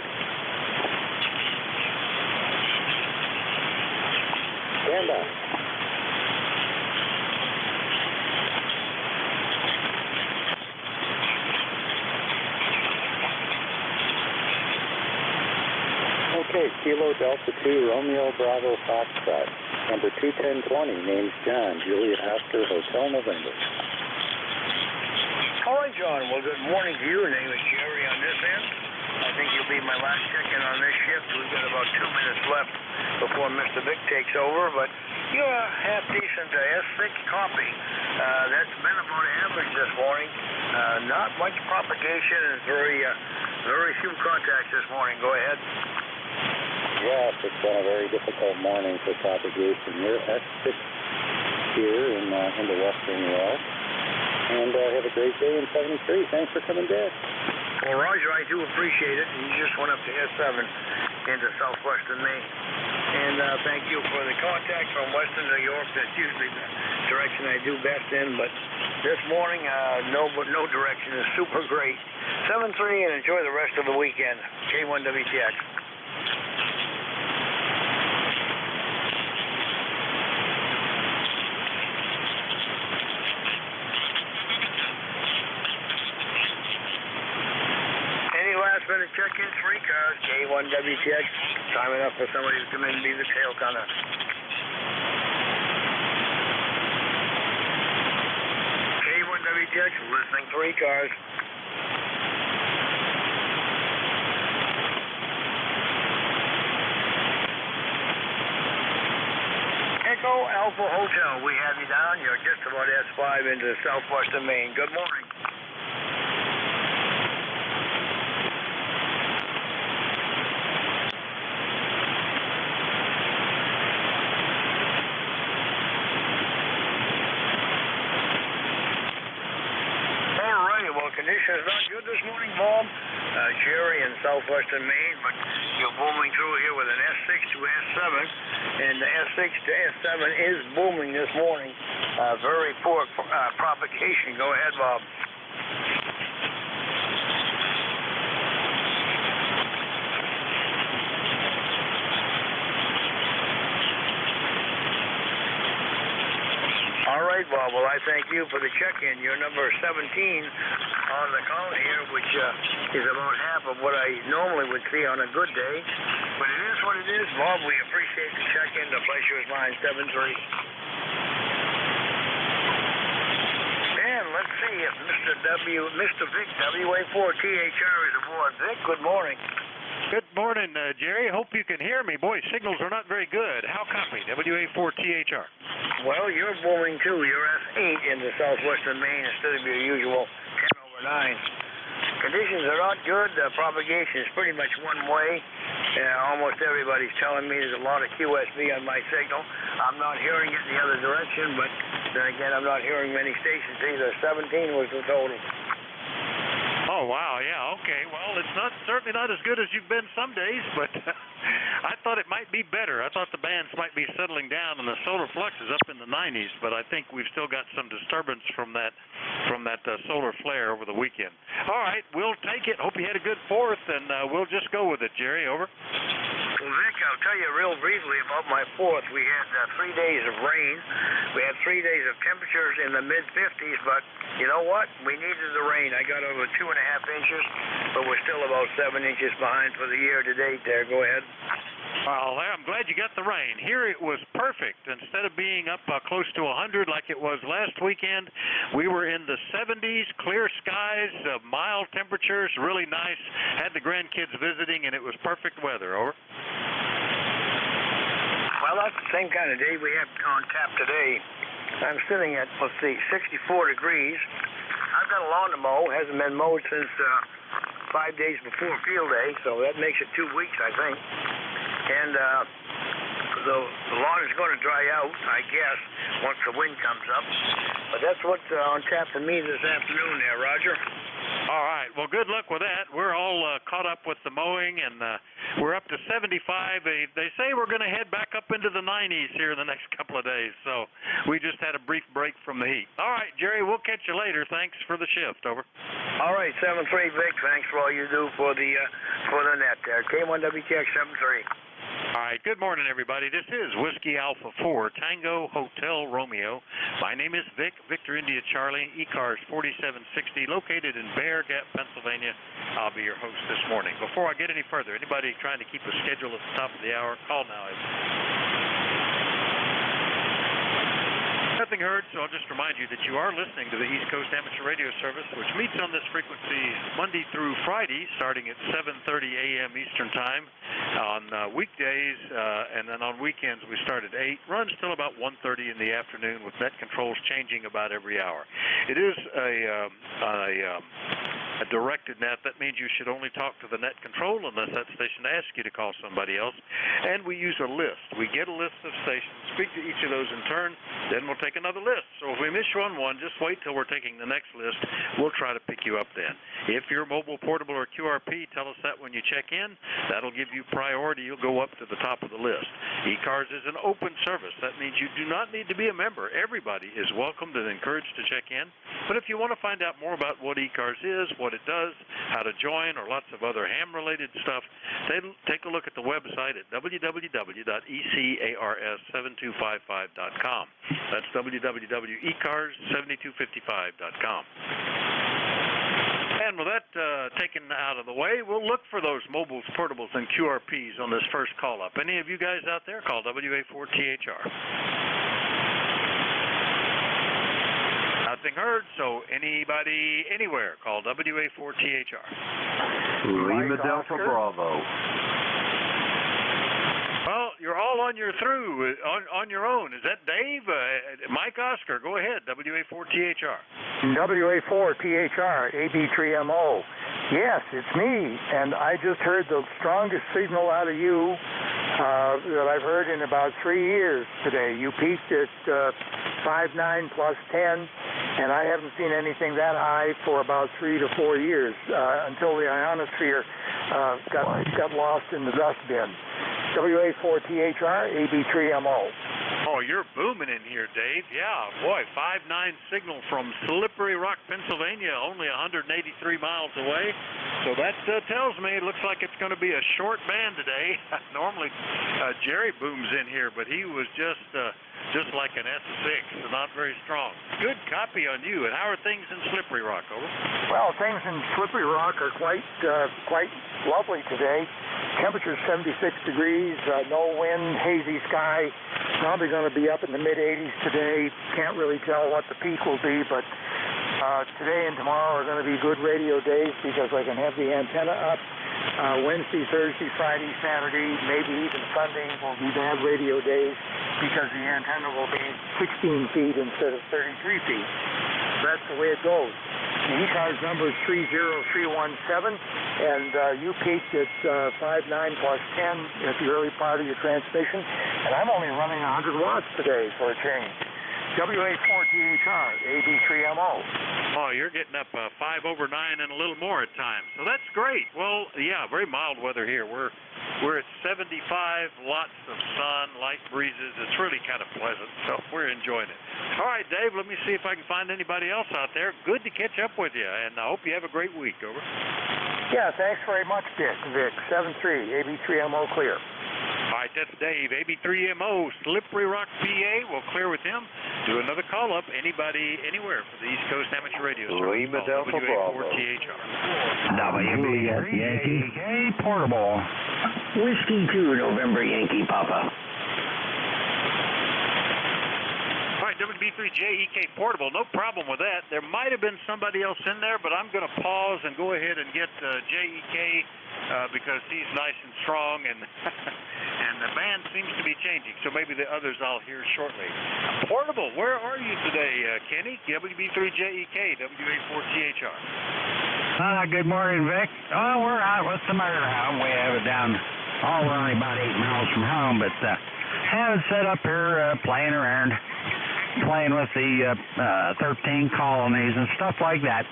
Stand by. Okay, Kilo Delta 2, Romeo Bravo Foxtrot. Number 21020, name's John, Juliet Oscar, Hotel November. All right, John. Well, good morning to you. Name is Jerry on this end. I think you'll be my last check-in on this shift. We've got about 2 minutes left before Mr. Vic takes over, but you're a half-decent S6 copy. That's been about average this morning. Not much propagation and very few contacts this morning. Go ahead. Yes, it's been a very difficult morning for propagation. You're S6 here in the western U.S. And have a great day in 73. Thanks for coming back. Well, Roger, I do appreciate it. You just went up to S7 into southwestern Maine. And thank you for the contact from western New York. That's usually the direction I do best in. But this morning, no direction is super great. 7-3 and enjoy the rest of the weekend. K1WTX. Last-minute check-ins for ECARS, K1WTX. Time enough for somebody to come in and be the tail gunner. K1WTX, listening for ECARS. Echo Alpha Hotel, we have you down. You're just about S5 into southwestern Maine. Good morning. Conditions not good this morning, Bob. Jerry in southwestern Maine, but you're booming through here with an S6 to S7, and the S6 to S7 is booming this morning. Very poor propagation. Go ahead, Bob. right, Bob. Well, I thank you for the check-in. You're number 17 on the count here, which is about half of what I normally would see on a good day. But it is what it is, Bob. We appreciate the check-in. The pleasure is mine, 7-3. And let's see if Mr. Vic, WA4THR is aboard. Vic, good morning. Good morning, Jerry. Hope you can hear me. Boy, signals are not very good. How copy? WA4THR. Well, you're booming too. You're F8 in the southwestern Maine instead of your usual 10/9. Conditions are not good. Propagation is pretty much one way. Almost everybody's telling me there's a lot of QSB on my signal. I'm not hearing it in the other direction, but then again, I'm not hearing many stations either. 17 was the total. Oh, wow, yeah, okay. Well, it's certainly not as good as you've been some days, but I thought it might be better. I thought the bands might be settling down, and the solar flux is up in the 90s, but I think we've still got some disturbance from that solar flare over the weekend. All right, we'll take it. Hope you had a good 4th, and we'll just go with it, Jerry. Over. Well, Vic, I'll tell you real briefly about my 4th. We had 3 days of rain. We had 3 days of temperatures in the mid-50s, but you know what? We needed the rain. I got over 2.5 inches, but we're still about 7 inches behind for the year to date there. Go ahead. Well, I'm glad you got the rain. Here it was perfect. Instead of being up close to 100 like it was last weekend, we were in the 70s, clear skies, mild temperatures, really nice. Had the grandkids visiting, and it was perfect weather. Over. Well, that's the same kind of day we have on tap today. I'm sitting at, 64 degrees. I've got a lawn to mow. Hasn't been mowed since 5 days before field day, so that makes it 2 weeks, I think. And the lawn is going to dry out, I guess, once the wind comes up. But that's what's on tap for me this afternoon there, Roger. All right. Well, good luck with that. We're all caught up with the mowing, and we're up to 75. They say we're going to head back up into the 90s here in the next couple of days, so we just had a brief break from the heat. All right, Jerry, we'll catch you later. Thanks for the shift. Over. All right, 7-3, Vic. Thanks for all you do for the net there. K1WTX 7-3. All right, good morning, everybody. This is Whiskey Alpha 4, Tango Hotel Romeo. My name is Vic, Victor India Charlie, ECARS 4760, located in Bear Gap, Pennsylvania. I'll be your host this morning. Before I get any further, anybody trying to keep a schedule at the top of the hour, call now. Nothing heard, so I'll just remind you that you are listening to the East Coast Amateur Radio Service, which meets on this frequency Monday through Friday, starting at 7:30 a.m. Eastern Time on weekdays, and then on weekends we start at 8, runs till about 1:30 in the afternoon with net controls changing about every hour. It is a directed net. That means you should only talk to the net control unless that station asks you to call somebody else. And we use a list. We get a list of stations, speak to each of those in turn, then we'll take another list. So if we miss you on one, just wait till we're taking the next list. We'll try to pick you up then. If you're mobile, portable, or QRP, tell us that when you check in. That'll give you priority. You'll go up to the top of the list. ECARS is an open service. That means you do not need to be a member. Everybody is welcomed and encouraged to check in. But if you want to find out more about what ECARS is, what it does, how to join, or lots of other ham-related stuff, take a look at the website at www.ECARS7255.com. That's www.ECARS7255.com. And with that taken out of the way, we'll look for those mobiles, portables, and QRPs on this first call-up. Any of you guys out there, call WA4THR. Nothing heard, so anybody anywhere, call WA4THR. Lima Delta Bravo. Well, you're all on your own. Is that Dave? Mike Oscar, go ahead, WA4THR. WA4THR, AB3MO. Yes, it's me, and I just heard the strongest signal out of you that I've heard in about 3 years today. You peaked at 5.9 plus 10, and I haven't seen anything that high for about 3 to 4 years until the ionosphere got lost in the dust bin. WA4THR, AB3MO. Oh, Oh, you're booming in here, Dave. Yeah, boy, 5.9 signal from Slippery Rock, Pennsylvania, only 183 miles away. So that tells me it looks like it's going to be a short band today. Normally, Jerry booms in here, but he was just like an S6, so not very strong. Good copy on you. And how are things in Slippery Rock, over? Well, things in Slippery Rock are quite lovely today. Temperature's 76 degrees, no wind, hazy sky. Probably going to be up in the mid-80s today. Can't really tell what the peak will be, but today and tomorrow are going to be good radio days because I can have the antenna up. Wednesday, Thursday, Friday, Saturday, maybe even Sunday will be bad radio days because the antenna will be 16 feet instead of 33 feet. That's the way it goes. The ECARS number is 30317, and you peaked at 5.9 plus 10 at the early part of your transmission, and I'm only running 100 watts today for a change. WA4THR, AB3MO. Oh, you're getting up 5 over 9 and a little more at times, so that's great. Well, yeah, very mild weather here. We're at 75, lots of sun, light breezes. It's really kind of pleasant, so we're enjoying it. All right, Dave, let me see if I can find anybody else out there. Good to catch up with you, and I hope you have a great week, over. Yeah, thanks very much, Vic. 7-3, AB3MO clear. All right, that's Dave, AB3MO, Slippery Rock, PA. We'll clear with him. Do another call-up. Anybody, anywhere for the East Coast Amateur Radio Service. Lima Delta Bravo. WA4THR. WB Yankee Portable. Whiskey 2, November Yankee Papa. All right, WB3JEK Portable, no problem with that. There might have been somebody else in there, but I'm going to pause and go ahead and get JEK because he's nice and strong, and and the band seems to be changing, so maybe the others I'll hear shortly. Portable, where are you today, Kenny? WB3JEK, WA4THR. Good morning, Vic. Oh, we're out with the murder home. We have it down. Oh, we're only about 8 miles from home, but have it set up here playing around, playing with the 13 colonies and stuff like that.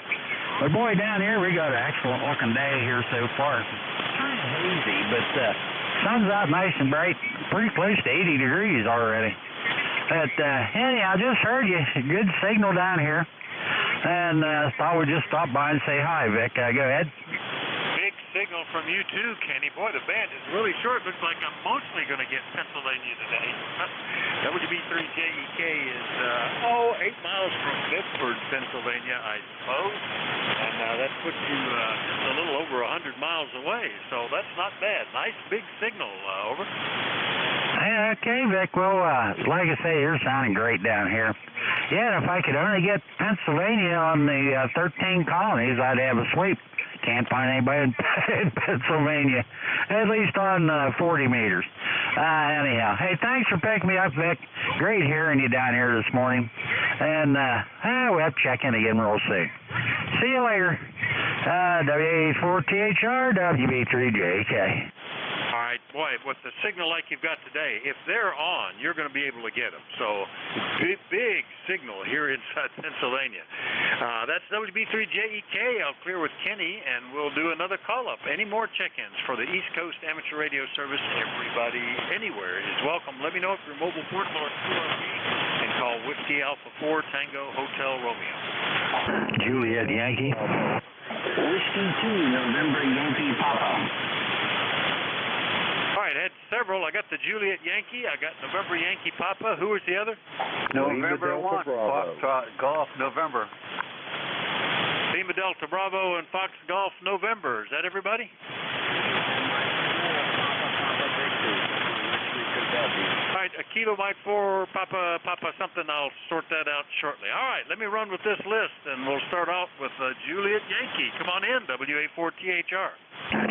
But boy, down here we got an excellent looking day here so far. It's kind of hazy, but sun's out nice and bright, pretty close to 80 degrees already. But anyhow, I just heard you, good signal down here, and thought we'd just stop by and say hi, Vic. Go ahead. Big signal from you too, Kenny. Boy, the band is really short. Looks like I'm mostly going to get Pennsylvania today. WB3JEK is 8 miles from Bedford, Pennsylvania, I suppose, and that puts you just a little over 100 miles away. So that's not bad. Nice big signal. Over. Okay, Vic. Well, like I say, you're sounding great down here. Yeah, if I could only get Pennsylvania on the 13 colonies, I'd have a sweep. Can't find anybody in Pennsylvania, at least on 40 meters. Anyhow, hey, thanks for picking me up, Vic. Great hearing you down here this morning. And we'll check in again real soon. See you later. WA4THR, WB3JK. All right, boy, with the signal like you've got today, if they're on, you're going to be able to get them. So, big signal here inside Pennsylvania. That's WB3JEK. I'll clear with Kenny, and we'll do another call-up. Any more check-ins for the East Coast Amateur Radio Service? Everybody anywhere is welcome. Let me know if you're mobile portable or QRV, and call Whiskey Alpha 4 Tango Hotel Romeo. Juliet Yankee. Whiskey 2, November Yankee Papa. All right, I had several. I got the Juliet Yankee. I got November Yankee Papa. Who was the other? November 1, Foxtrot Golf November. Lima Delta Bravo and Fox Golf November. Is that everybody? All right, a Kilo Mike 4, Papa something. I'll sort that out shortly. All right, let me run with this list, and we'll start off with Juliet Yankee. Come on in, WA4THR.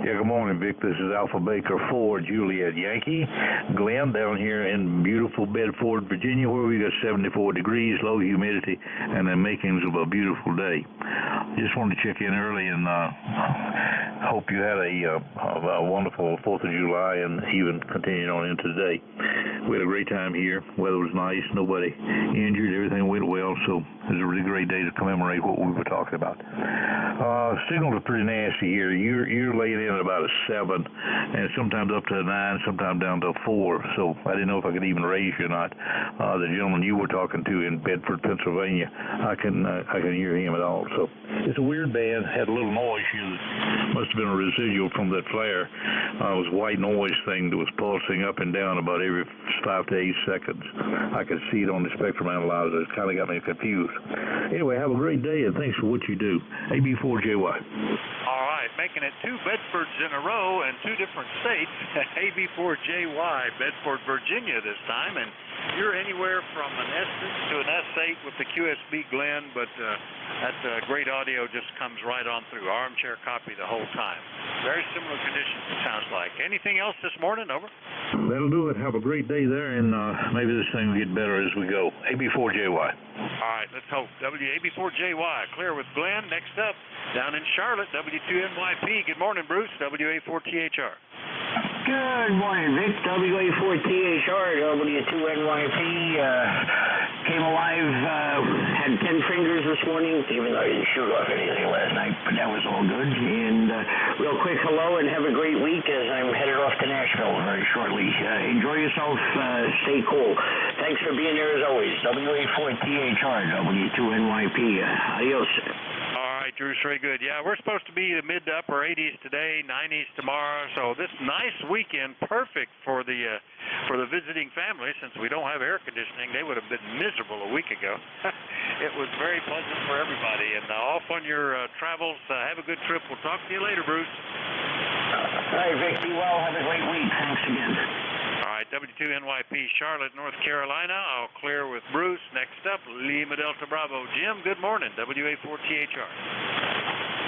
Yeah, good morning, Vic. This is Alpha Baker 4, Juliet Yankee. Glenn down here in beautiful Bedford, Virginia, where we got 74 degrees, low humidity, and the makings of a beautiful day. Just wanted to check in early and hope you had a wonderful 4th of July and even continuing on into today. We had a great time here. Weather was nice. Nobody injured. Everything went well, so it was a really great day to commemorate what we were talking about. Signals are pretty nasty here. You're laying in in at about a 7, and sometimes up to a 9, sometimes down to a 4. So I didn't know if I could even raise you or not. The gentleman you were talking to in Bedford, Pennsylvania, I can hear him at all. So it's a weird band. Had a little noise here that must have been a residual from that flare. It was a white noise thing that was pulsing up and down about every 5 to 8 seconds. I could see it on the spectrum analyzer. It kind of got me confused. Anyway, have a great day, and thanks for what you do. AB4JY. All right, making it 2 Bedfords in a row in 2 different states. AB4JY, Bedford, Virginia this time, and you're anywhere from an S6 to an S8 with the QSB Glenn, but that great audio just comes right on through. Armchair copy the whole time. Very similar conditions, it sounds like. Anything else this morning? Over. That'll do it. Have a great day there, and maybe this thing will get better as we go. AB4JY. All right, let's hope. WAB4JY, clear with Glenn. Next up, down in Charlotte, W2NYP. Good morning, Bruce. WA4THR. Good morning, Vic. WA4THR, W2NYP. Came alive, had 10 fingers this morning, even though I didn't shoot off anything last night, but that was all good. And real quick hello and have a great week as I'm headed off to Nashville very shortly. Enjoy yourself, stay cool. Thanks for being there as always. WA4THR, W2NYP. Adios. All right, Drew, very good. Yeah, we're supposed to be the mid to upper 80s today, 90s tomorrow. So this nice weekend, perfect for the visiting family. Since we don't have air conditioning, they would have been miserable a week ago. It was very pleasant for everybody. And off on your travels. Have a good trip. We'll talk to you later, Bruce. All right, Vic. Be well. Have a great week. Thanks again. All right, W2NYP, Charlotte, North Carolina. I'll clear with Bruce. Next up, Lima Delta Bravo. Jim, good morning. WA4THR.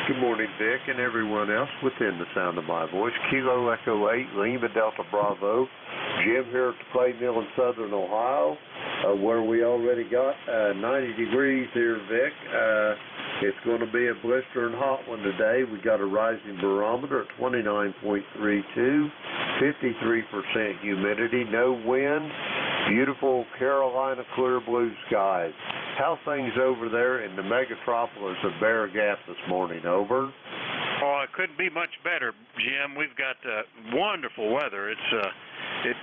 Good morning, Vic, and everyone else within the sound of my voice. Kilo Echo 8, Lima Delta Bravo. Jim here at the Clay Mill in southern Ohio, where we already got 90 degrees here, Vic. It's going to be a blistering hot one today. We got a rising barometer at 29.32, 53% humidity, no wind, beautiful Carolina clear blue skies. How things over there in the megatropolis of Bear Gap this morning? Over. Oh, it couldn't be much better, Jim. We've got wonderful weather. It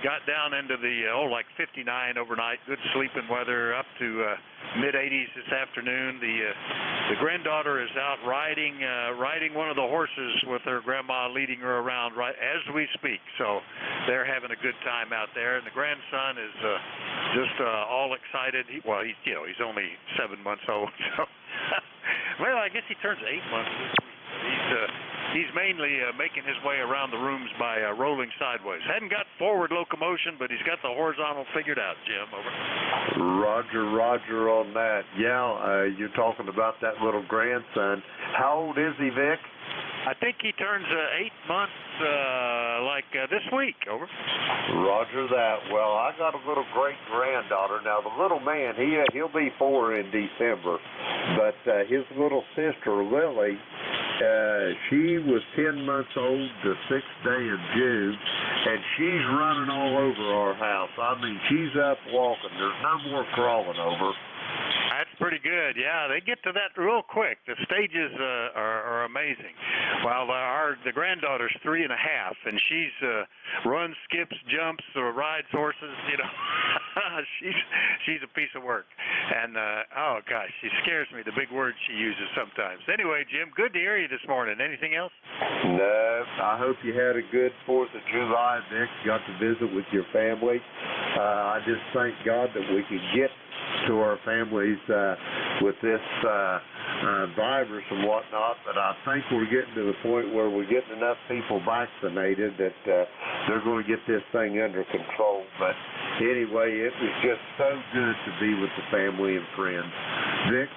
got down into the like 59 overnight. Good sleeping weather, up to mid-80s this afternoon. The granddaughter is out riding one of the horses with her grandma leading her around right as we speak. So they're having a good time out there. And the grandson is just all excited. He's only 7 months old. So well, I guess he turns 8 months this week. He's mainly making his way around the rooms by rolling sideways. Hadn't got forward locomotion, but he's got the horizontal figured out, Jim. Over. Roger on that. Yeah, you're talking about that little grandson. How old is he, Vic? I think he turns 8 months this week. Over. Roger that. Well, I got a little great-granddaughter. Now, the little man, he'll be 4 in December, but his little sister, Lily, she was 10 months old the 6th day of June, and she's running all over our house. I mean, she's up walking. There's no more crawling over. That's pretty good. Yeah, they get to that real quick. The stages are amazing. Well, the granddaughter's 3 1/2, and she's runs, skips, jumps, rides horses. You know, she's a piece of work. And oh gosh, she scares me. The big words she uses sometimes. Anyway, Jim, good to hear you this morning. Anything else? No. I hope you had a good 4th of July, Vic. Got to visit with your family. I just thank God that we could get to our families with this virus and whatnot, but I think we're getting to the point where we're getting enough people vaccinated that they're going to get this thing under control. But anyway, it was just so good to be with the family and friends. Vic,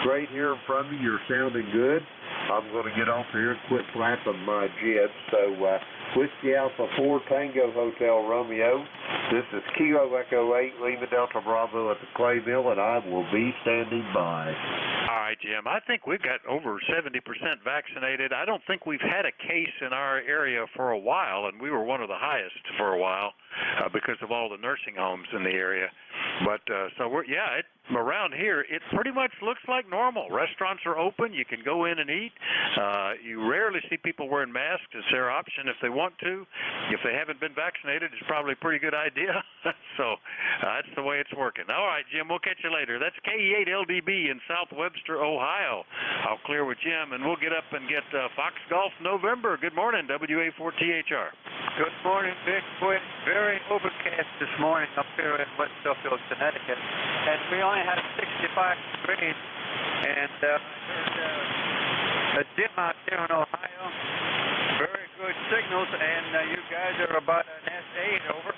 great hearing from you. You're sounding good. I'm going to get off here and quit flapping my jib. So, Whiskey Alpha 4 Tango Hotel Romeo. This is Kilo Echo 8 Lima Delta Bravo at the Clay Mill, and I will be standing by. All right, Jim. I think we've got over 70% vaccinated. I don't think we've had a case in our area for a while, and we were one of the highest for a while because of all the nursing homes in the area. But so around here, it pretty much looks like normal. Restaurants are open. You can go in and eat. You rarely see people wearing masks. It's their option if they want to. If they haven't been vaccinated, it's probably a pretty good idea. So that's the way it's working. All right, Jim, we'll catch you later. That's KE8LDB in South Webster, Ohio. I'll clear with Jim, and we'll get up and get Fox Golf November. Good morning, WA4THR. Good morning, Vic. Very overcast this morning up here in West Suffield, Connecticut. And we only had 65 degrees. And I heard a dim out there in Ohio. Very good signals. And you guys are about an S8 over.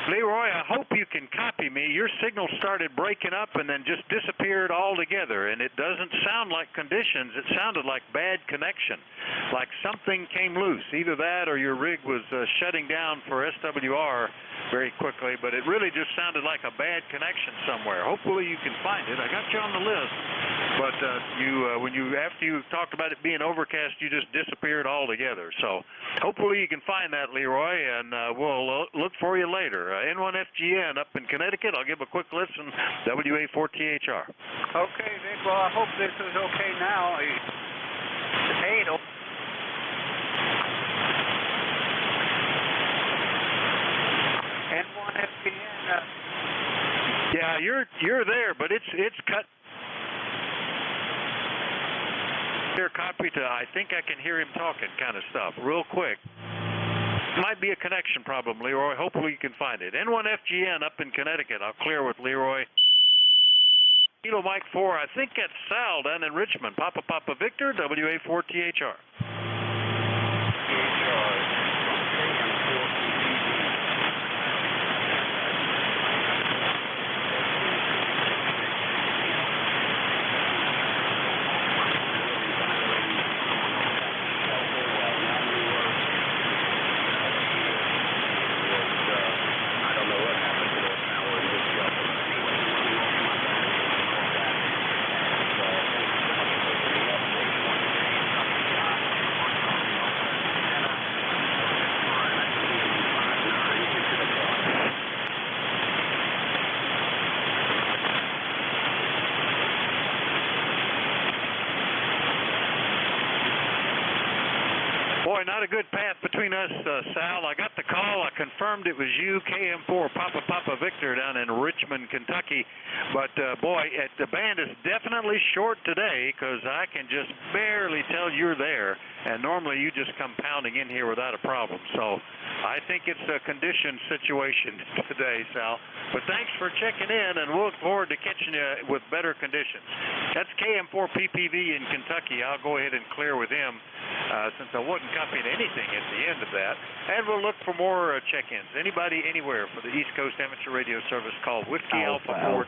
Leroy, I hope you can copy me. Your signal started breaking up and then just disappeared altogether, and it doesn't sound like conditions. It sounded like bad connection, like something came loose. Either that or your rig was shutting down for SWR very quickly, but it really just sounded like a bad connection somewhere. Hopefully you can find it. I got you on the list, but after you talked about it being overcast, you just disappeared altogether. So hopefully you can find that, Leroy, and we'll look for you later. N1FGN up in Connecticut. I'll give a quick listen. WA4THR. Okay, Vic. Well, I hope this is okay now. N1FGN. Yeah, you're there, but it's cut. Here, copy to. I think I can hear him talking, kind of stuff, real quick. Might be a connection problem, Leroy. Hopefully you can find it. N1FGN up in Connecticut. I'll clear with Leroy. Kilo Mike 4, I think that's Sal down in Richmond. Papa Victor, WA4THR. Boy, not a good path between us, Sal. I got the call. I confirmed it was you, KM4, Papa Victor down in Richmond, Kentucky. But, boy, the band is definitely short today because I can just barely tell you're there. And normally you just come pounding in here without a problem. So I think it's a condition situation today, Sal. But thanks for checking in, and we'll look forward to catching you with better conditions. That's KM4 PPV in Kentucky. I'll go ahead and clear with him since I wasn't copying anything at the end of that. And we'll look for more check-ins. Anybody, anywhere for the East Coast Amateur Radio Service, call Whiskey Alpha 4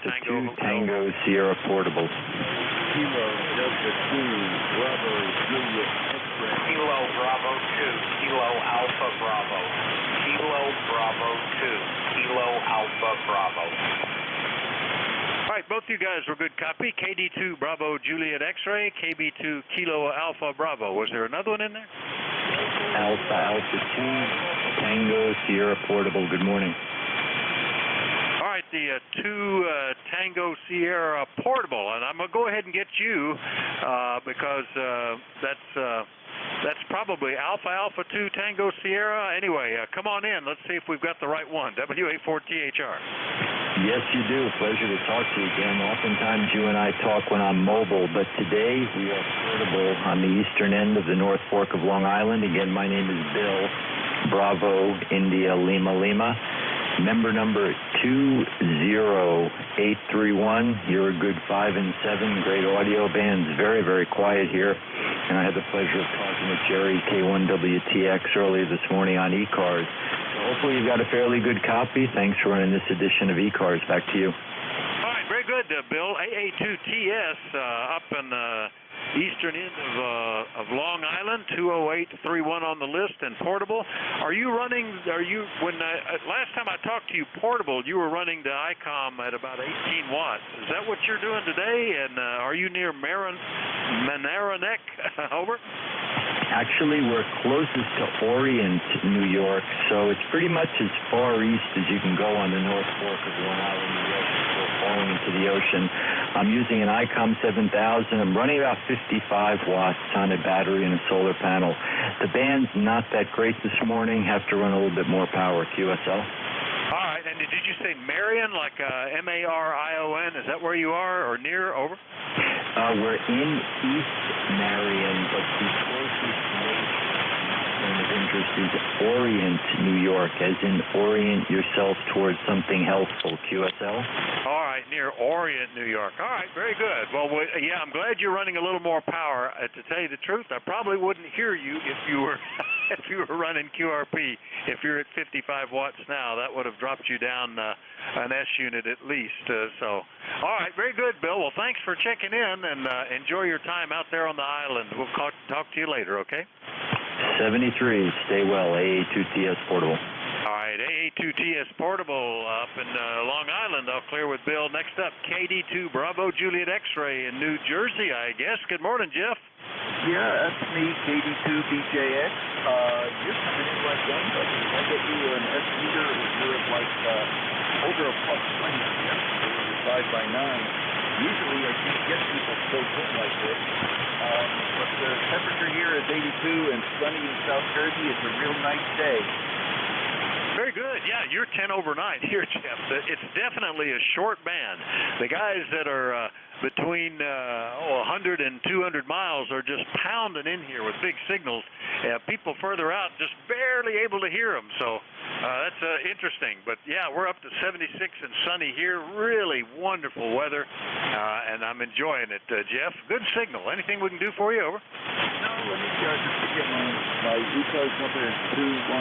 Tango Sierra Portable. Kilo Delta 2 Bravo Juliet X-ray. Kilo Bravo 2, Kilo Alpha Bravo. Kilo Bravo 2, Kilo Alpha Bravo. All right, both you guys were good copy. KD2 Bravo Juliet X-ray, KB2 Kilo Alpha Bravo. Was there another one in there? Alpha 2 Tango Sierra Portable. Good morning. All right, the 2 Tango Sierra Portable, and I'm going to go ahead and get you because that's probably Alpha 2 Tango Sierra. Anyway, come on in. Let's see if we've got the right one. WA4THR. Yes, you do. Pleasure to talk to you again. Oftentimes you and I talk when I'm mobile, but today we are portable on the eastern end of the North Fork of Long Island. Again, my name is Bill, Bravo, India, Lima, Lima. Member number 20831. You're a good 5 and 7. Great audio bands. Very, very quiet here. And I had the pleasure of talking with Jerry, K1WTX, earlier this morning on ECARS. So hopefully you've got a fairly good copy. Thanks for running this edition of ECARS. Back to you. All right, very good, Bill. AA2TS up in eastern end of Long Island, 20831 on the list, and portable. Are you running? Last time I talked to you, portable, you were running the ICOM at about 18 watts. Is that what you're doing today? And are you near Mamaroneck? Over. Actually, we're closest to Orient, New York, so it's pretty much as far east as you can go on the North Fork of Long Island, New York, before falling into the ocean. I'm using an ICOM 7000. I'm running about 55 watts on a battery and a solar panel. The band's not that great this morning. Have to run a little bit more power, QSL. All right, and did you say Marion, like Marion? Is that where you are, or near? Over. We're in East Marion, but the closest point of interest is Orient, New York, as in orient yourself towards something healthful, QSL. All right, near Orient, New York. All right, very good. Well, yeah, I'm glad you're running a little more power. To tell you the truth, I probably wouldn't hear you if you were if you were running QRP. If you're at 55 watts now, that would have dropped you down an S unit at least. All right, very good, Bill. Well, thanks for checking in, and enjoy your time out there on the island. We'll talk to you later, okay? 73, stay well, AA2TS Portable. All right, AA2TS Portable up in Long Island. I'll clear with Bill. Next up, KD2 Bravo Juliet X-Ray in New Jersey, I guess. Good morning, Jeff. Yeah, that's me, KD2BJX. You're coming in like gangbusters. I get you an S-meter, you're at like over a plus 20. You're 5x9. Usually I can't get people so good like this. But the temperature here is 82 and sunny in South Jersey. It's a real nice day. Very good. Yeah, you're 10 over 9 here, Jeff. It's definitely a short band. The guys that are between 100 and 200 miles are just pounding in here with big signals. People further out just barely able to hear them. So that's interesting. But yeah, we're up to 76 and sunny here. Really wonderful weather, and I'm enjoying it, Jeff. Good signal. Anything we can do for you? Over. No, let me just get my ECARS number is 21100,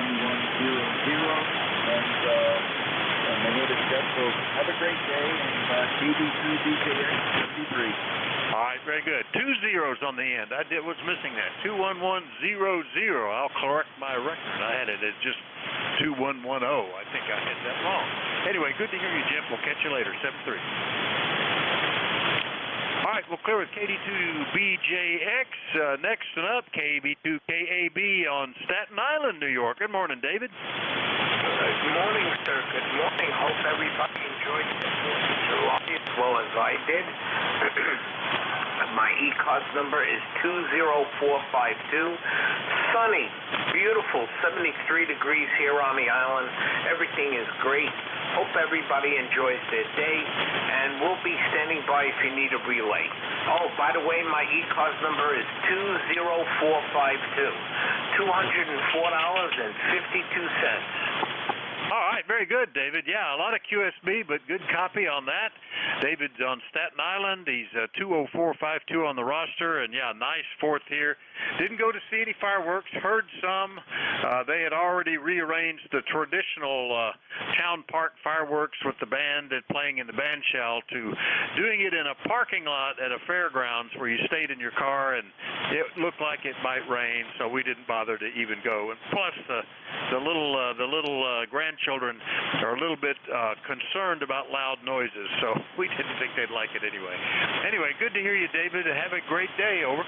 and my name is Jeff. So have a great day, and KD2BJX 53. All right, very good. 2 zeros on the end. I was missing that. 21100. I'll correct my record. I had it as just 2110. I think I had that wrong. Anyway, good to hear you, Jeff. We'll catch you later. 7-3. All right, we'll clear with KD2BJX. Next up, KB2KAB on Staten Island, New York. Good morning, David. Good morning, sir. Good morning. Hope everybody enjoyed July as well as I did. My ECARS number is 20452. Sunny, beautiful, 73 degrees here on the island. Everything is great. Hope everybody enjoys their day, and we'll be standing by if you need a relay. Oh, by the way, my ECARS number is 20452. $204.52. All right, very good, David. Yeah, a lot of QSB, but good copy on that. David's on Staten Island. He's 20452 on the roster, and yeah, nice fourth here. Didn't go to see any fireworks, heard some. They had already rearranged the traditional town park fireworks with the band and playing in the band shell to doing it in a parking lot at a fairgrounds where you stayed in your car, and it looked like it might rain, so we didn't bother to even go. And plus, the little grandchildren are a little bit concerned about loud noises, so we didn't think they'd like it anyway. Anyway, good to hear you, David. Have a great day. Over.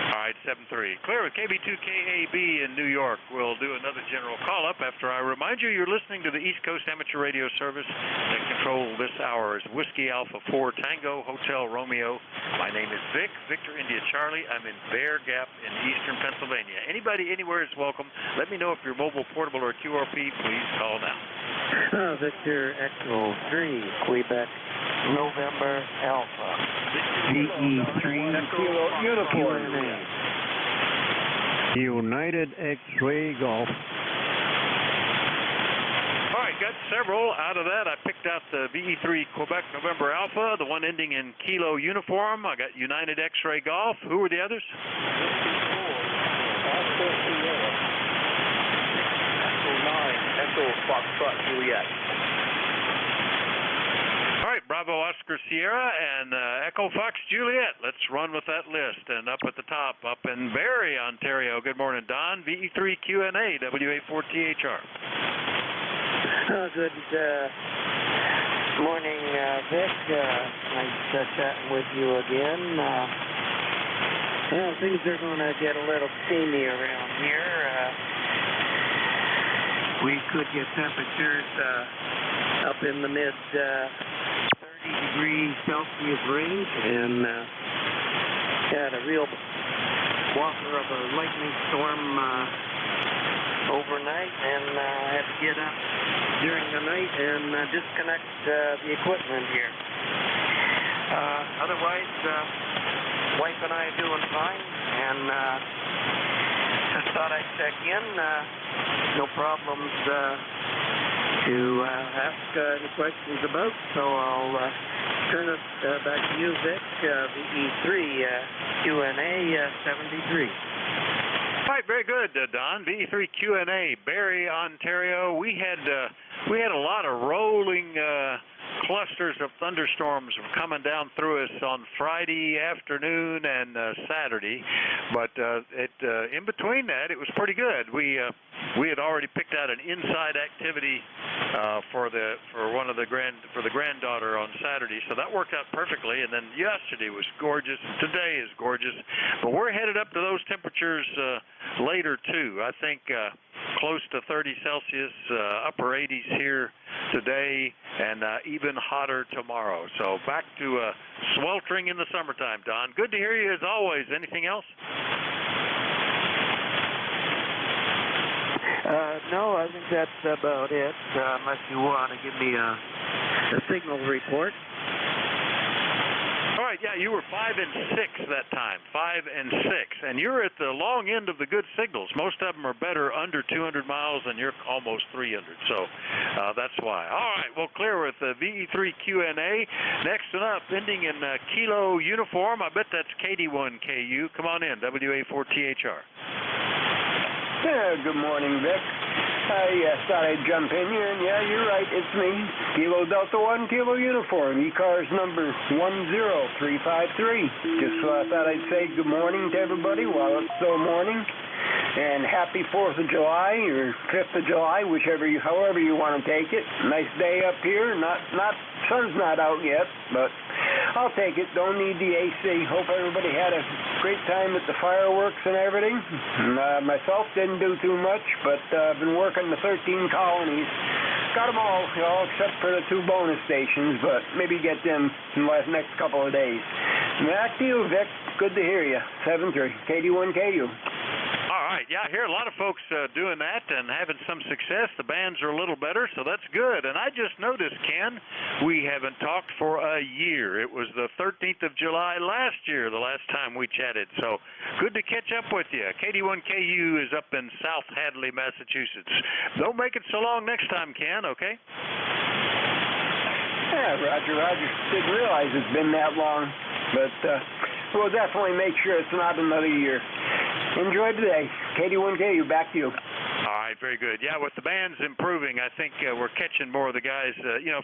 All right, 7-3. Clear with KB2KAB in New York. We'll do another general call-up after I remind you you're listening to the East Coast Amateur Radio Service. And control this hour is Whiskey Alpha 4 Tango Hotel Romeo. My name is Vic, Victor India Charlie. I'm in Bear Gap in eastern Pennsylvania. Anybody anywhere is welcome. Let me know if you're mobile, portable, or QRP. Please call now. Victor Echo 3, Quebec, November Alpha. VE3 Kilo Uniform. United X-Ray Golf. All right, got several. Out of that, I picked out the VE3 Quebec November Alpha, the one ending in Kilo Uniform. I got United X-Ray Golf. Who were the others? Echo 9, Echo Foxtrot Juliet. All right, Bravo Oscar Sierra and Echo Fox Juliet. Let's run with that list. And up at the top, up in Barrie, Ontario. Good morning, Don. VE3QNA, WA4THR. Good morning, Vic. Nice chatting with you again. Well, things are going to get a little steamy around here. We could get temperatures up in the mid 30-degree Celsius range, and had a real whopper of a lightning storm overnight, and had to get up during the night and disconnect the equipment here. Otherwise, wife and I are doing fine, and just thought I'd check in. No problems to ask any questions about, so I'll turn it back to you, Vic. VE3QNA 73. All right, very good, Don. VE3QNA, Barrie, Ontario. We had a lot of rolling clusters of thunderstorms coming down through us on Friday afternoon and Saturday, but in between that, it was pretty good. We had already picked out an inside activity for the granddaughter on Saturday, so that worked out perfectly. And then yesterday was gorgeous. Today is gorgeous, but we're headed up to those temperatures later too. I think close to 30 Celsius, upper 80s here today, and even hotter tomorrow. So back to sweltering in the summertime, Don. Good to hear you as always. Anything else? No, I think that's about it, unless you want to give me a signal report. All right, yeah, you were 5 and 6 that time, 5 and 6, and you're at the long end of the good signals. Most of them are better under 200 miles, and you're almost 300, so that's why. All right, well, clear with VE3QNA. Next one up, ending in Kilo Uniform. I bet that's KD1KU. Come on in, WA4THR. Yeah, good morning, Vic. I thought I'd jump in here, and yeah, you're right, it's me. Kilo Delta 1, Kilo Uniform, ECARS number 10353. Just thought I'd say good morning to everybody while it's still morning, and happy 4th of July, or 5th of July, however you want to take it. Nice day up here, sun's not out yet, but I'll take it. Don't need the AC. Hope everybody had a great time at the fireworks and everything. Myself didn't do too much, but I've been working the 13 colonies. Got them all except for the 2 bonus stations, but maybe get them in the next couple of days. Back to you, Vic. Good to hear you. 7-3, KD1KU. All right, yeah, I hear a lot of folks doing that and having some success. The bands are a little better, so that's good. And I just noticed, Ken, we haven't talked for a year. It was the 13th of July last year, the last time we chatted. So good to catch up with you. KD1KU is up in South Hadley, Massachusetts. Don't make it so long next time, Ken, okay? Yeah, Roger. Didn't realize it's been that long, but we'll definitely make sure it's not another year. Enjoy today. KD1KU, back to you. All right, very good. Yeah, with the bands improving, I think we're catching more of the guys.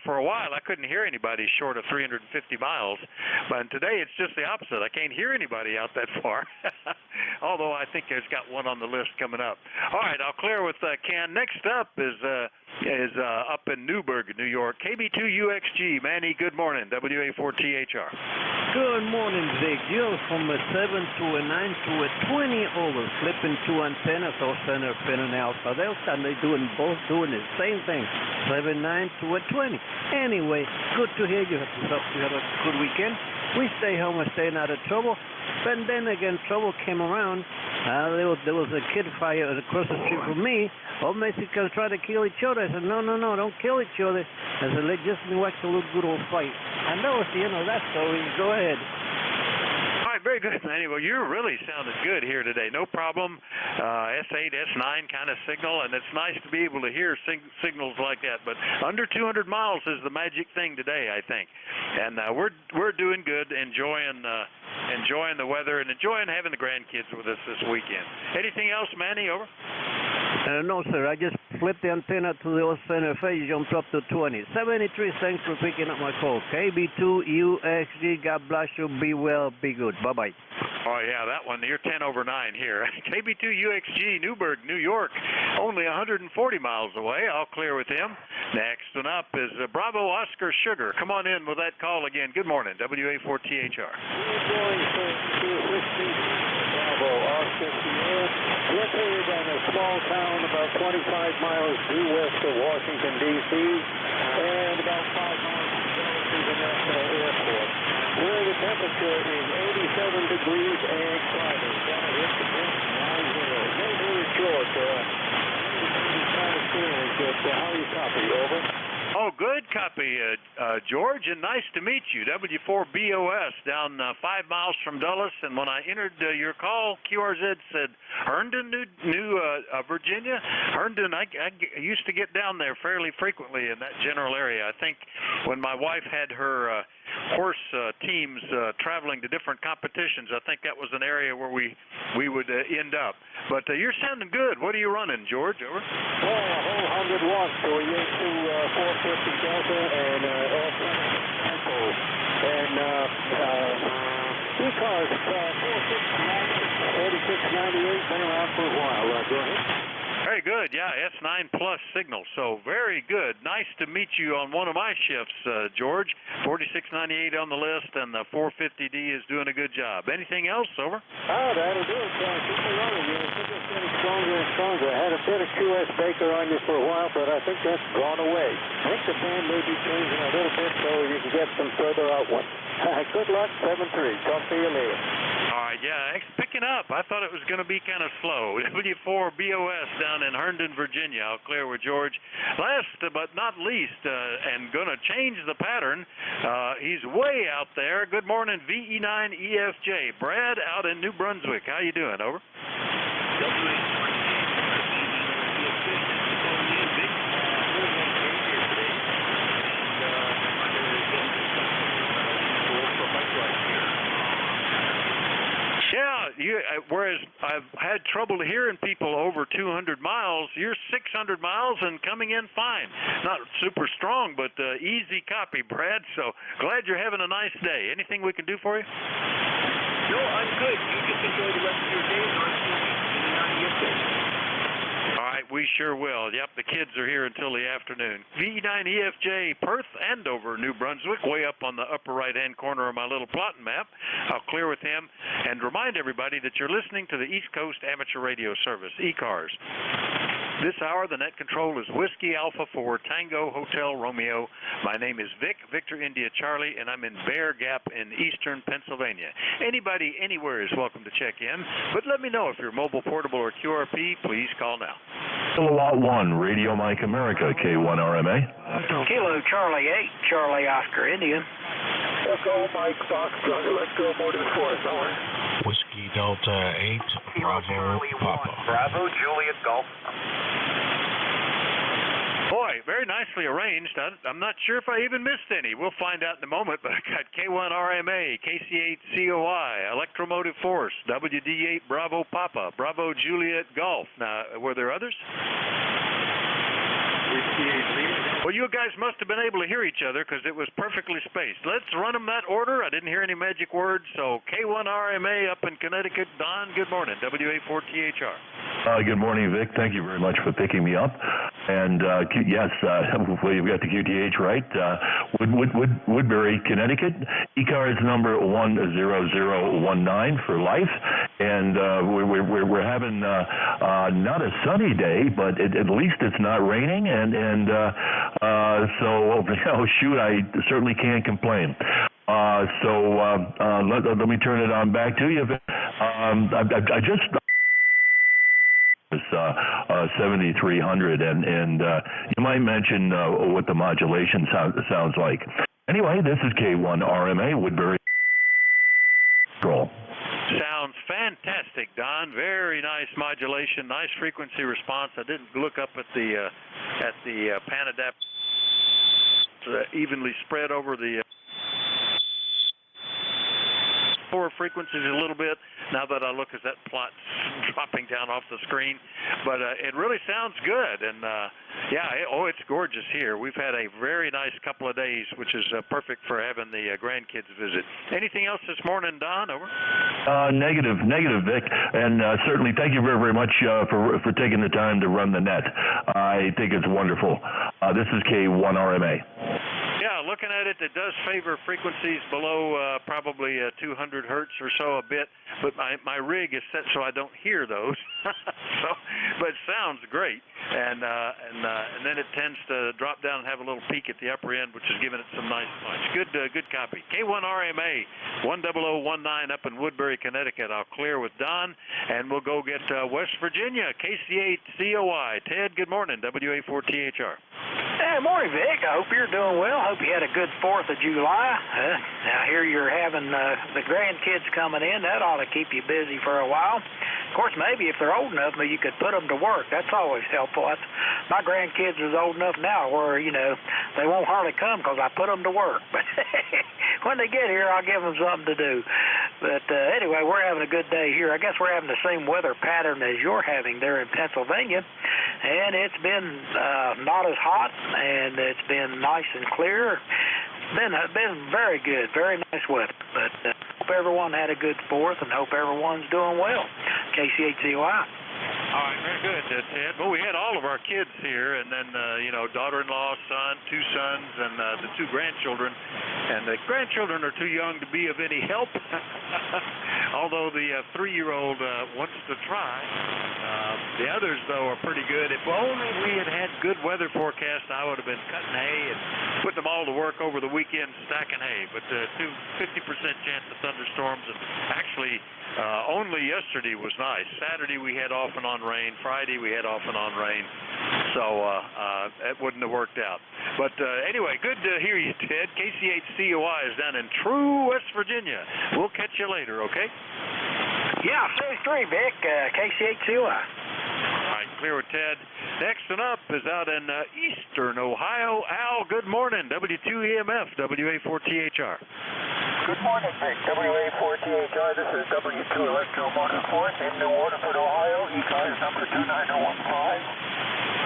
For a while, I couldn't hear anybody short of 350 miles, but today it's just the opposite. I can't hear anybody out that far, although I think there's got one on the list coming up. All right, I'll clear with Ken. Next up is up in Newburgh, New York. KB2UXG. Manny, good morning. WA4THR. Good morning, Vic. You're from a 7 to a 9 to a 20 over, flipping 2 antennas, all center, pin, and alpha delta, and they're both doing the same thing, 7, 9 to a 20. Anyway, good to hear you. Hope you had a good weekend. We stay home and staying out of trouble. But then again, trouble came around. There was a kid fire across the street from me. All Mexicans try to kill each other. I said, no, don't kill each other. I said, let's just watch a little good old fight. And that was the end of that story. Go ahead. All right, very good, Manny. Well, you're really sounding good here today. No problem. S8, S9 kind of signal, and it's nice to be able to hear signals like that. But under 200 miles is the magic thing today, I think. And we're doing good, enjoying the weather and enjoying having the grandkids with us this weekend. Anything else, Manny? Over. No, sir. I just flipped the antenna to the off center phase, jumped up to 20. 73, thanks for picking up my call. KB2UXG, God bless you. Be well, be good. Bye-bye. Oh, yeah, that one. You're 10 over 9 here. KB2UXG, Newburgh, New York, only 140 miles away. I'll clear with him. Next one up is Bravo Oscar Sugar. Come on in with that call again. Good morning, WA4THR. Good morning, sir. Bravo Oscar Sierra. Located in a small town about 25 miles due west of Washington, D.C., and about 5 miles from International Airport, where the temperature is 87 degrees and climbing. Gonna hit the pitch 9-0. Very short. How you copy? Over. Oh, good copy, George, and nice to meet you. W4BOS down 5 miles from Dulles, and when I entered your call, QRZ said Herndon, New Virginia. Herndon, I used to get down there fairly frequently in that general area. I think when my wife had her horse teams traveling to different competitions, I think that was an area where we would end up. But you're sounding good. What are you running, George? Over. Well, a whole 100 watts, so we get to 450 Delta and L7 and ECARS 4698, been around for a while. Go ahead. Very good. Yeah, S9 plus signal. So very good. Nice to meet you on one of my shifts, George. 4698 on the list, and the 450D is doing a good job. Anything else? Over. Oh, that'll do it. Keep me running. You're getting stronger and stronger. I had a bit of QS Baker on you for a while, but I think that's gone away. I think the band may be changing a little bit so you can get some further out one. Good luck, 7-3. Talk to you later. All right, yeah, it's picking up. I thought it was going to be kind of slow. W4BOS down in Herndon, Virginia. I'll clear with George. Last but not least, and going to change the pattern, he's way out there. Good morning, VE9EFJ. Brad out in New Brunswick. How you doing? Over. Yeah, whereas I've had trouble hearing people over 200 miles, you're 600 miles and coming in fine. Not super strong, but easy copy, Brad. So glad you're having a nice day. Anything we can do for you? No, I'm good. You just enjoy the rest of your day. All right, we sure will. Yep, the kids are here until the afternoon. V9EFJ, Perth, Andover, New Brunswick, way up on the upper right-hand corner of my little plotting map. I'll clear with him and remind everybody that you're listening to the East Coast Amateur Radio Service, ECARS. This hour, the net control is Whiskey Alpha 4 Tango Hotel Romeo. My name is Vic, Victor India Charlie, and I'm in Bear Gap in eastern Pennsylvania. Anybody anywhere is welcome to check in, but let me know if you're mobile, portable, or QRP. Please call now. Kilowatt 1, Radio Mike America, K1RMA. Kilo Charlie 8, Charlie Oscar Indian. Echo Mike Foxtrot, let's go more than 4 hours. Whiskey Delta 8, Bravo Papa. Bravo Juliet Golf. Boy, very nicely arranged. I'm not sure if I even missed any. We'll find out in a moment, but I got K1RMA, KC8COI, Electromotive Force, WD8 Bravo Papa, Bravo Juliet Golf. Now, were there others? Well, you guys must have been able to hear each other because it was perfectly spaced. Let's run them that order. I didn't hear any magic words. So K1RMA up in Connecticut. Don, good morning. WA4THR. Good morning, Vic. Thank you very much for picking me up. And yes, well, you've got the QTH right. Woodbury, Connecticut. ECARS number 10019 for life. And we're having not a sunny day, but at least it's not raining. And so, shoot, I certainly can't complain. Let me turn it on back to you. I just 7300, and you might mention what the modulation sounds like. Anyway, this is K1RMA Woodbury. Control. Sounds fantastic, Don. Very nice modulation, nice frequency response. I didn't look up at the Panadapt evenly spread over the for frequencies a little bit now that I look as that plot's dropping down off the screen. But it really sounds good. And, it's gorgeous here. We've had a very nice couple of days, which is perfect for having the grandkids visit. Anything else this morning, Don? Over? Negative, Vic. And certainly thank you very, very much for taking the time to run the net. I think it's wonderful. This is K1RMA. Yeah, looking at it, it does favor frequencies below probably 200 hertz or so a bit, but my rig is set so I don't hear those. But it sounds great, and then it tends to drop down and have a little peak at the upper end, which is giving it some nice punch. Good copy. K1RMA 10019 up in Woodbury, Connecticut. I'll clear with Don, and we'll go get West Virginia KC8COI. Ted, good morning. WA4THR. Hey, morning, Vic. I hope you're doing well. Hope you had a good 4th of July. I hear you're having the grandkids coming in. That ought to keep you busy for a while. Of course, maybe if they're old enough, you could put them to work. That's always helpful. My grandkids is old enough now where, they won't hardly come because I put them to work. But when they get here, I'll give them something to do. But anyway, we're having a good day here. I guess we're having the same weather pattern as you're having there in Pennsylvania. And it's been not as hot, and it's been nice and clear. Been very good, very nice weather. But hope everyone had a good 4th, and hope everyone's doing well. KC8COI. All right, very good, Ted. Well, we had all of our kids here, and then, daughter-in-law, son, 2 sons, and the 2 grandchildren. And the grandchildren are too young to be of any help, although the 3-year-old wants to try. The others, though, are pretty good. If only we had had good weather forecast, I would have been cutting hay and putting them all to work over the weekend stacking hay. But 50% chance of thunderstorms, and actually only yesterday was nice. Saturday we had off and on rain. Friday we had off and on rain. So it wouldn't have worked out. But anyway, good to hear you, Ted. KC8COI is down in true West Virginia. We'll catch you later, okay? Yeah, 73, Vic. KC8COI. All right, clear with Ted. Next one up is out in eastern Ohio. Al, good morning. W2EMF, WA4THR. Good morning, Vic. WA4THR. This is W2 Electromotive Force in New Waterford, Ohio. ECARS number 29015.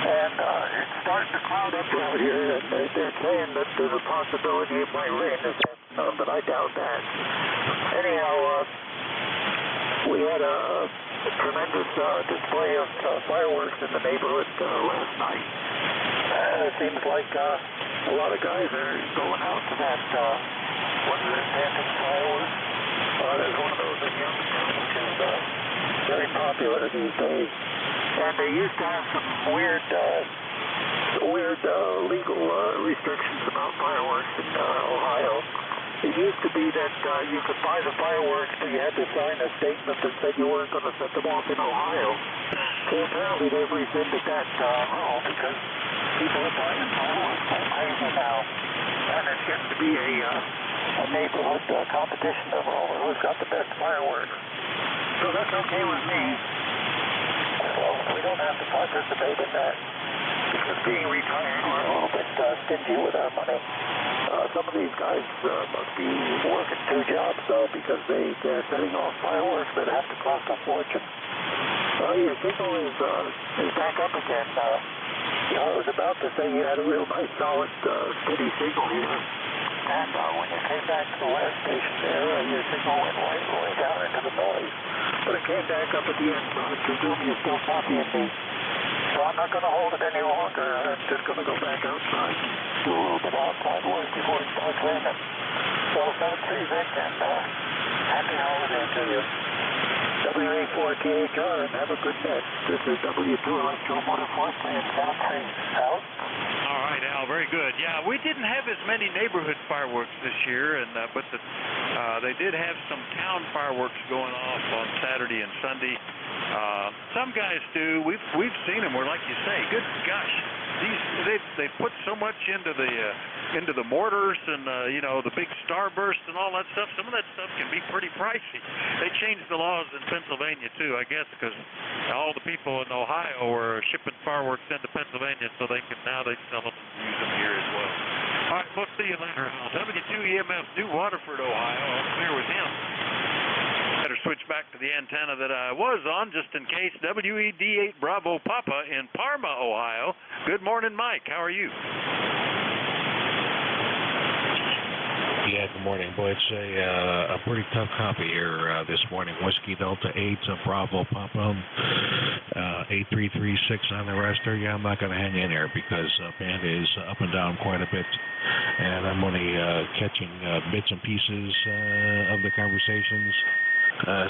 And it's starting to cloud up out here, and they're saying that there's a possibility it might rain this afternoon, but I doubt that. Anyhow, we had a tremendous display of fireworks in the neighborhood last night. It seems like a lot of guys are going out to that, dancing fireworks. There's one of those in Youngstown, which is very popular these days. And they used to have some weird legal restrictions about fireworks in Ohio. It used to be that you could buy the fireworks, but you had to sign a statement that said you weren't going to set them off in Ohio. So apparently they've rescinded that rule because people are buying fireworks like crazy now. And it's getting to be a neighborhood competition of who's got the best fireworks. So that's okay with me. We don't have to participate in that because being retired, we're a little bit stingy with our money. Some of these guys must be working 2 jobs, though, because they're setting off fireworks that have to cost a fortune. Your signal is back up again. I was about to say you had a real nice, solid, steady signal here. And when you came back to the last station there, your signal went way down into the noise. But it came back up at the end, so I presume you're still copying me. So I'm not going to hold it any longer. I'm just going to go back outside, do a little bit of outside work before it starts raining. So thanks, Vic, and happy holiday to you. WA4THR, and have a good net. This is W2 Electromotive Force in South Street. Out. All right, Al, very good. Yeah, we didn't have as many neighborhood fireworks this year, and but they did have some town fireworks going off on Saturday and Sunday. Some guys do. We've seen them. Where, like you say, good gosh, they put so much into the mortars and the big starburst and all that stuff. Some of that stuff can be pretty pricey. They changed the laws in Pennsylvania too, I guess, because all the people in Ohio were shipping fireworks into Pennsylvania, so they sell them and use them here as well. All right, we'll see you later. W2EMF, New Waterford, Ohio. I'm clear with him. better switch back to the antenna that I was on just in case. WED8 Bravo Papa in Parma, Ohio. Good morning, Mike. How are you? Yeah, good morning. Boy, it's a pretty tough copy here this morning. Whiskey Delta 8, Bravo Papa, 8336 on the raster. Yeah, I'm not going to hang in there because band is up and down quite a bit, and I'm only catching bits and pieces of the conversations.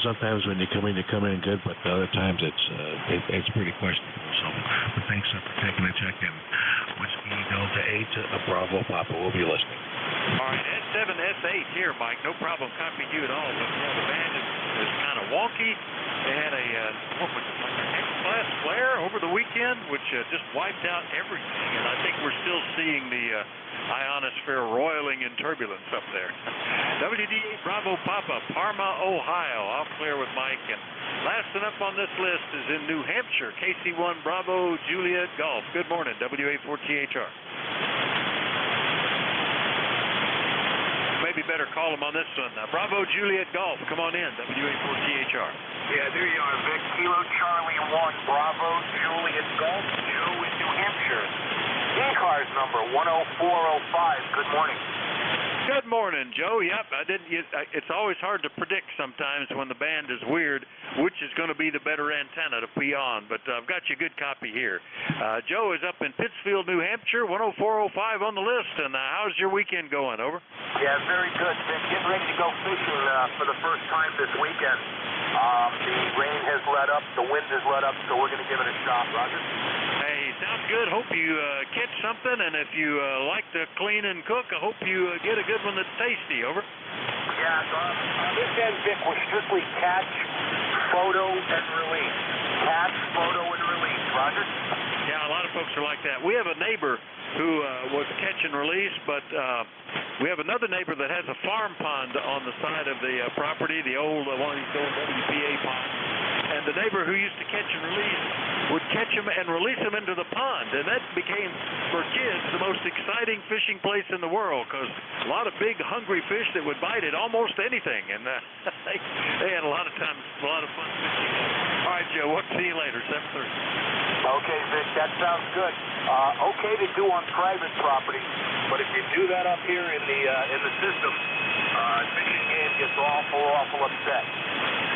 Sometimes when you come in good, but other times it's pretty questionable. So, but thanks for taking a check-in. Whiskey Delta 8, Bravo Papa. We'll be listening. All right, S7, S8 here, Mike. No problem copying you at all. But yeah, the band is kind of wonky. They had a X-class flare over the weekend, which just wiped out everything. And I think we're still seeing the ionosphere roiling in turbulence up there. WD8 Bravo Papa, Parma, Ohio. I'll clear with Mike. And last one up on this list is in New Hampshire, KC1 Bravo Juliet Golf. Good morning, WA4THR. Maybe better call him on this one. Bravo Juliet Golf, come on in, WA4THR. Yeah, there you are, Vic. Kilo Charlie 1, Bravo Juliet Golf, Joe in New Hampshire. ECARS number 10405. Good morning. Good morning, Joe. Yep, it's always hard to predict sometimes when the band is weird which is going to be the better antenna to be on, but I've got you a good copy here. Joe is up in Pittsfield, New Hampshire, 10405 on the list, and how's your weekend going? Over. Yeah, very good. Been getting ready to go fishing for the first time this weekend. The rain has let up, the wind has let up, so we're going to give it a shot. Roger? Hey, sounds good. Hope you catch something, and if you like to clean and cook, I hope you get a good one that's tasty. Over. Yeah, on this end, Vic, we're strictly catch, photo, and release. Catch, photo, and release. Roger? Yeah, a lot of folks are like that. We have a neighbor who was catch and release, but we have another neighbor that has a farm pond on the side of the property, the old one of these old WPA ponds. And the neighbor who used to catch and release would catch them and release them into the pond. And that became, for kids, the most exciting fishing place in the world because a lot of big, hungry fish that would bite at almost anything. And they had a lot of times, a lot of fun fishing. All right, Joe, we'll see you later, 7:30. Okay, Vic, that sounds good. Okay to do on private property, but if you do that up here in the system, fishing game gets awful upset.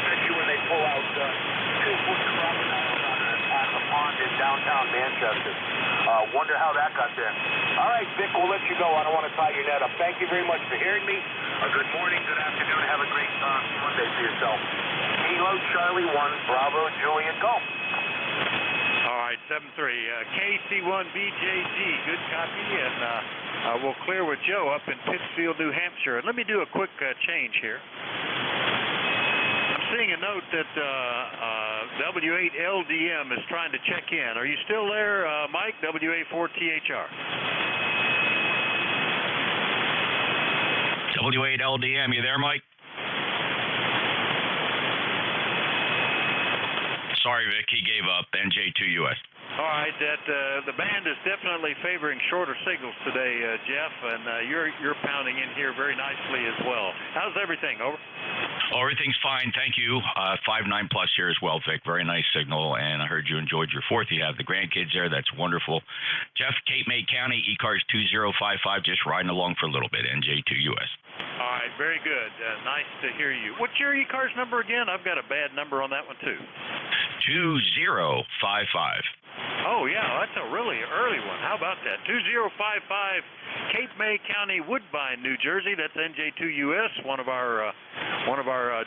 Especially when they pull out 2 foot crocodiles on the pond in downtown Manchester. Wonder how that got there. All right, Vic, we'll let you go. I don't want to tie your net up. Thank you very much for hearing me. Good morning, good afternoon. Have a great Monday for yourself. Kilo Charlie 1, Bravo Juliet Golf. All right, 7-3. KC1BJG, good copy, and we'll clear with Joe up in Pittsfield, New Hampshire. And let me do a quick change here. I'm seeing a note that W8LDM is trying to check in. Are you still there, Mike, WA4THR? W8LDM, you there, Mike? Sorry, Vic, he gave up. NJ2US. All right, the band is definitely favoring shorter signals today, Jeff, and you're pounding in here very nicely as well. How's everything? Over. Oh, everything's fine, thank you. 5.9 plus here as well, Vic. Very nice signal, and I heard you enjoyed your 4th. You have the grandkids there. That's wonderful. Jeff, Cape May County, ECARS 2055, just riding along for a little bit. NJ2US. All right, very good. Nice to hear you. What's your ECARS number again? I've got a bad number on that one, too. 2055. Oh, yeah, that's a really early one. How about that? 2055, Cape May County, Woodbine, New Jersey. That's NJ2US, one of our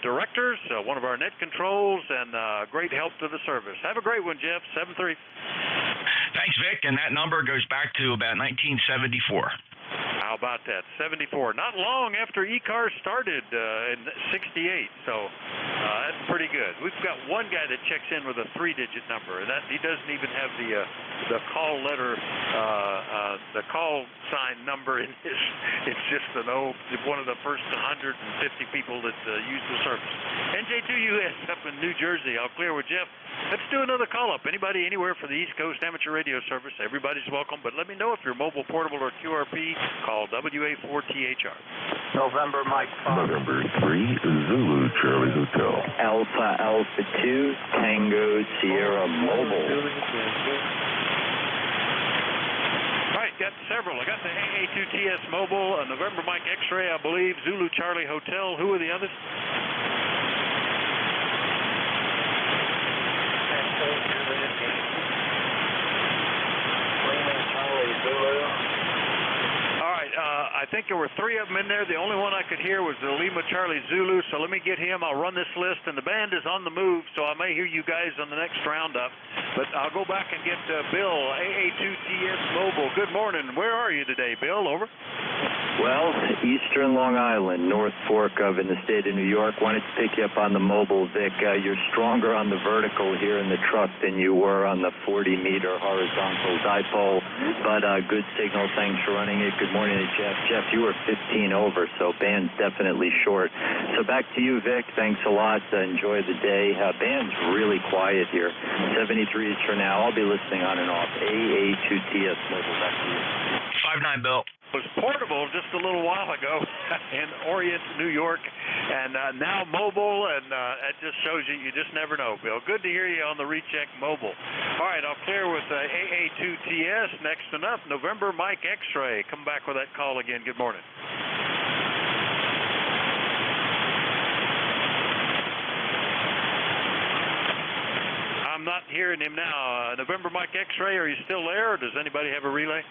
directors, one of our net controls, and great help to the service. Have a great one, Jeff. 7-3. Thanks, Vic. And that number goes back to about 1974. How about that? 74. Not long after ECARS started in 68, so that's pretty good. We've got one guy that checks in with a 3-digit number, and that he doesn't even have the call letter, the call sign number in his. It's just one of the first 150 people that use the service. NJ2US up in New Jersey. I'll clear with Jeff. Let's do another call-up. Anybody anywhere for the East Coast Amateur Radio Service, everybody's welcome, but let me know if you're mobile, portable, or QRP. Call WA4THR. November Mike Fox. November 3, Zulu Charlie Hotel. Alpha 2, Tango Sierra Mobile. All right, got several. I got the AA2TS Mobile, November Mike X-Ray, I believe, Zulu Charlie Hotel. Who are the others? All right, I think there were 3 of them in there. The only one I could hear was the Lima Charlie Zulu, so let me get him. I'll run this list, and the band is on the move, so I may hear you guys on the next roundup. But I'll go back and get Bill, AA2TS Mobile. Good morning. Where are you today, Bill? Over. Well, Eastern Long Island, North Fork of in the state of New York. Wanted to pick you up on the mobile, Vic. You're stronger on the vertical here in the truck than you were on the 40-meter horizontal dipole, but good signal. Thanks for running it. Good morning to Jeff. Jeff, you were 15 over, so band's definitely short. So back to you, Vic. Thanks a lot. Enjoy the day. Band's really quiet here. 73s for now. I'll be listening on and off. AA2TS Mobile. Back to you. 5-9, Bill. Was portable just a little while ago in Orient, New York, and now mobile, and that just shows you just never know, Bill. Good to hear you on the Recheck Mobile. All right, I'll clear with AA2TS. Next and up, November Mike X-Ray. Come back with that call again. Good morning. I'm not hearing him now. November Mike X-Ray, are you still there, or does anybody have a relay?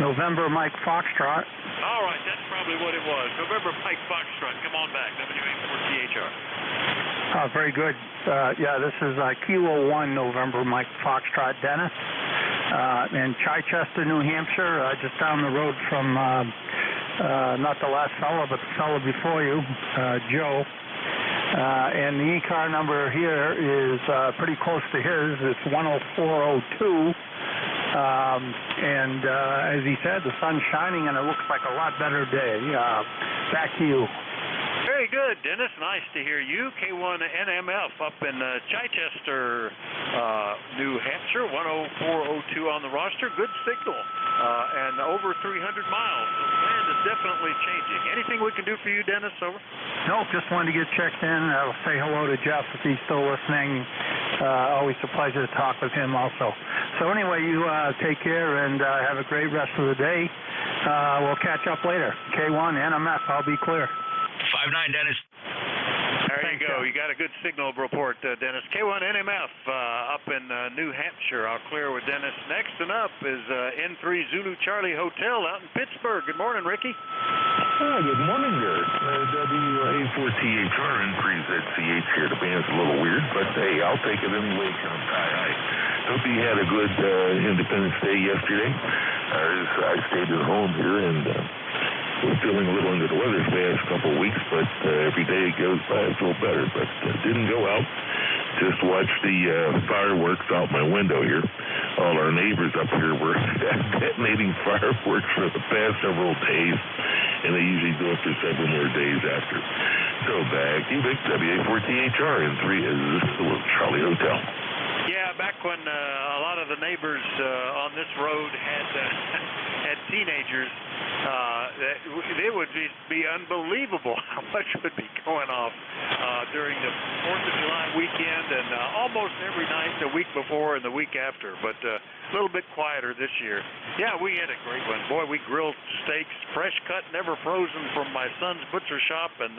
November Mike Foxtrot. All right, that's probably what it was. November Mike Foxtrot. Come on back, WA4THR. Very good. Yeah, this is Kilo 1 November Mike Foxtrot, Dennis, in Chichester, New Hampshire, just down the road from, not the last fellow, but the fellow before you, Joe. And the ECAR number here is pretty close to his. It's 10402. And as he said, the sun's shining and it looks like a lot better day. Back to you. Very good, Dennis. Nice to hear you. K1NMF up in Chichester, New Hampshire, 10402 on the roster. Good signal, and over 300 miles. So the land is definitely changing. Anything we can do for you, Dennis? Over. Nope, just wanted to get checked in. I'll say hello to Jeff if he's still listening. Always a pleasure to talk with him also. So anyway, you take care and have a great rest of the day. We'll catch up later. K1NMF, I'll be clear. 5-9, Dennis. There you go. You got a good signal report, Dennis. K1NMF up in New Hampshire. I'll clear with Dennis. Next and up is N3 Zulu Charlie Hotel out in Pittsburgh. Good morning, Ricky. Good morning, Gert. WA4THR N3ZCH here. The band's a little weird, but hey, I'll take it anyway. I hope you had a good Independence Day yesterday. I stayed at home here and we're feeling a little under the weather the past couple of weeks, but every day it goes by, I feel better. But didn't go out. Just watched the fireworks out my window here. All our neighbors up here were detonating fireworks for the past several days, and they usually do it for several more days after. So back to Vic, WA4THR, and 3 is Charlie Hotel. Yeah, back when a lot of the neighbors on this road had teenagers, it would be unbelievable how much would be going off during the 4th of July weekend and almost every night the week before and the week after, but a little bit quieter this year. Yeah, we had a great one. Boy, we grilled steaks, fresh cut, never frozen from my son's butcher shop, and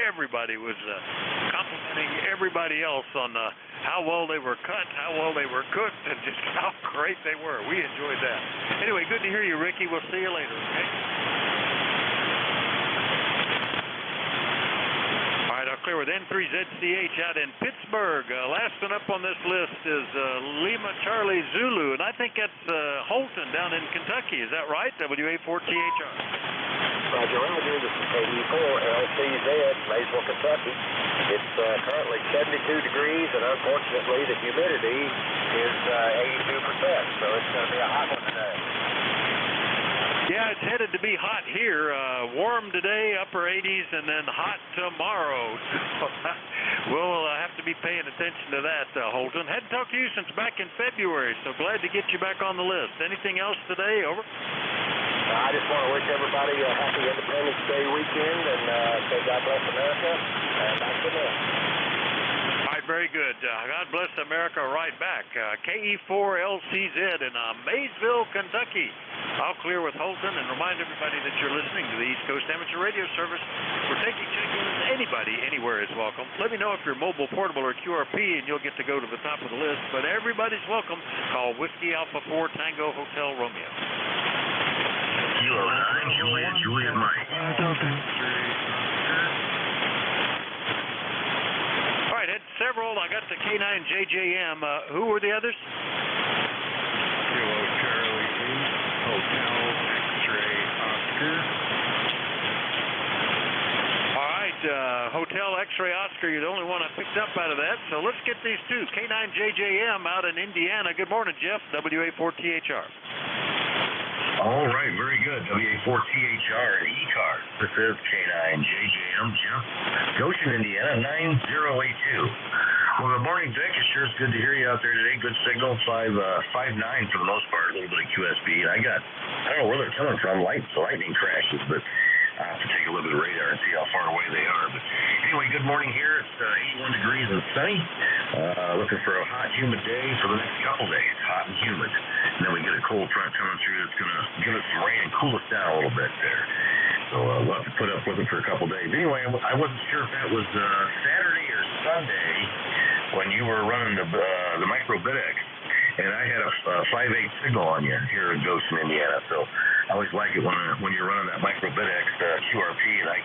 everybody was complimenting everybody else on how well they were cut, how well they were cooked, and just how great they were. We enjoyed that. Anyway, good to hear you, Ricky. We'll see you later, okay? All right, I'll clear with N3ZCH out in Pittsburgh. Last one up on this list is Lima Charlie Zulu, and I think that's Holton down in Kentucky. Is that right? WA4THR. Roger, this is KD4LCZ, Maysville, Kentucky. It's currently 72 degrees, and unfortunately the humidity is 82%, so it's going to be a hot one today. Yeah, it's headed to be hot here. Warm today, upper 80s, and then hot tomorrow. So we'll have to to be paying attention to that, Holton. Hadn't talked to you since back in February, so glad to get you back on the list. Anything else today? Over. I just want to wish everybody a happy Independence Day weekend and say God bless America. And back to the All right, very good. God bless America right back. KE4LCZ in Maysville, Kentucky. All clear with Holton, and remind everybody that you're listening to the East Coast Amateur Radio Service. We're taking check-ins. Anybody, anywhere is welcome. Let me know if you're mobile, portable, or QRP, and you'll get to go to the top of the list. But everybody's welcome. Call Whiskey Alpha 4 Tango Hotel Romeo. Kilo 9, Juliet Mike. All right, had several. I got the K9JJM. Who were the others? Kilo Charlie 8, Hotel X-Ray Oscar. All right, Hotel X-Ray Oscar, you're the only one I picked up out of that. So let's get these two. K9JJM out in Indiana. Good morning, Jeff. WA4THR. All right, very good. WA4THR and ECARS. This is K9JJM, Jeff. Goshen, Indiana, 9082. Well, good morning, Vic. It sure is good to hear you out there today. Good signal, 5.9 for the most part, a little bit of QSB. And I don't know where they're coming from, lightning crashes, but I have to take a little bit of radar and see how far away they are. But anyway, good morning here. It's 81 degrees and sunny. Looking for a hot, humid day for the next couple days. Hot and humid. And then we get a cold front coming through that's going to give us some rain and cool us down a little bit there. So we'll have to put up with it for a couple days. Anyway, I wasn't sure if that was Saturday or Sunday when you were running the micro BitX. And I had a 5.8 signal on you here in Goshen, Indiana. So I always like it when you're running that micro BitX QRP, and I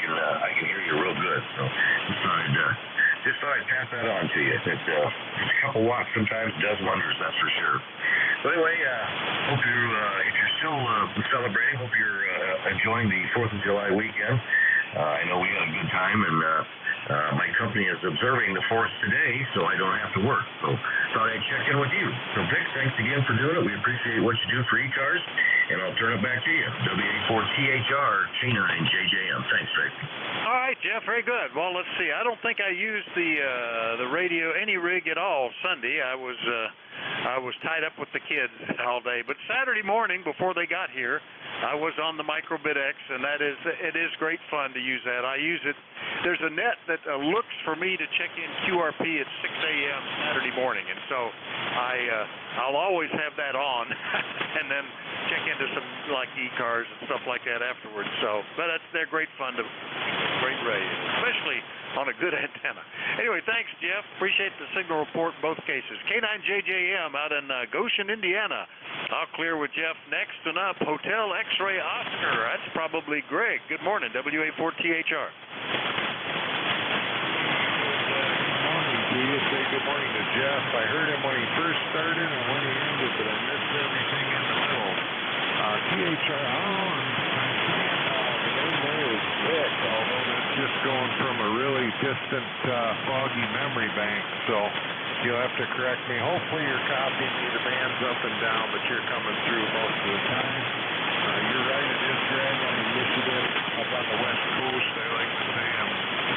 can hear you real good. So just thought I'd pass that on to you. Just a couple watts sometimes does wonders, that's for sure. So anyway, hope if you're still celebrating, hope you're enjoying the 4th of July weekend. I know we had a good time, and my company is observing the 4th today, so I don't have to work. So thought I'd check in with you. So Vic, thanks again for doing it. We appreciate what you do for ECARS, and I'll turn it back to you. WA4THR, K9JJM. Thanks, Vic. All right, Jeff, very good. Well, let's see. I don't think I used the radio, any rig at all Sunday. I was tied up with the kids all day. But Saturday morning, before they got here, I was on the micro BitX, and it is great fun to use that. I use it. There's a net that looks for me to check in QRP at 6 a.m. Saturday morning, and so I'll always have that on, and then check into some like ECARS and stuff like that afterwards. So, but they're great fun to great radio, especially on a good antenna. Anyway, thanks, Jeff. Appreciate the signal report in both cases. K9JJM out in Goshen, Indiana. I'll clear with Jeff next and up. Hotel X-Ray Oscar. That's probably Greg. Good morning, WA4THR. Say good morning to Jeff. I heard him when he first started and when he ended, but I missed everything in the middle. THR, the name there is Vic, although that's just going from a really distant, foggy memory bank, so you'll have to correct me. Hopefully you're copying me the bands up and down, but you're coming through most of the time. You're right, it is Greg on the Michigan, up on the west coast. I like to say I'm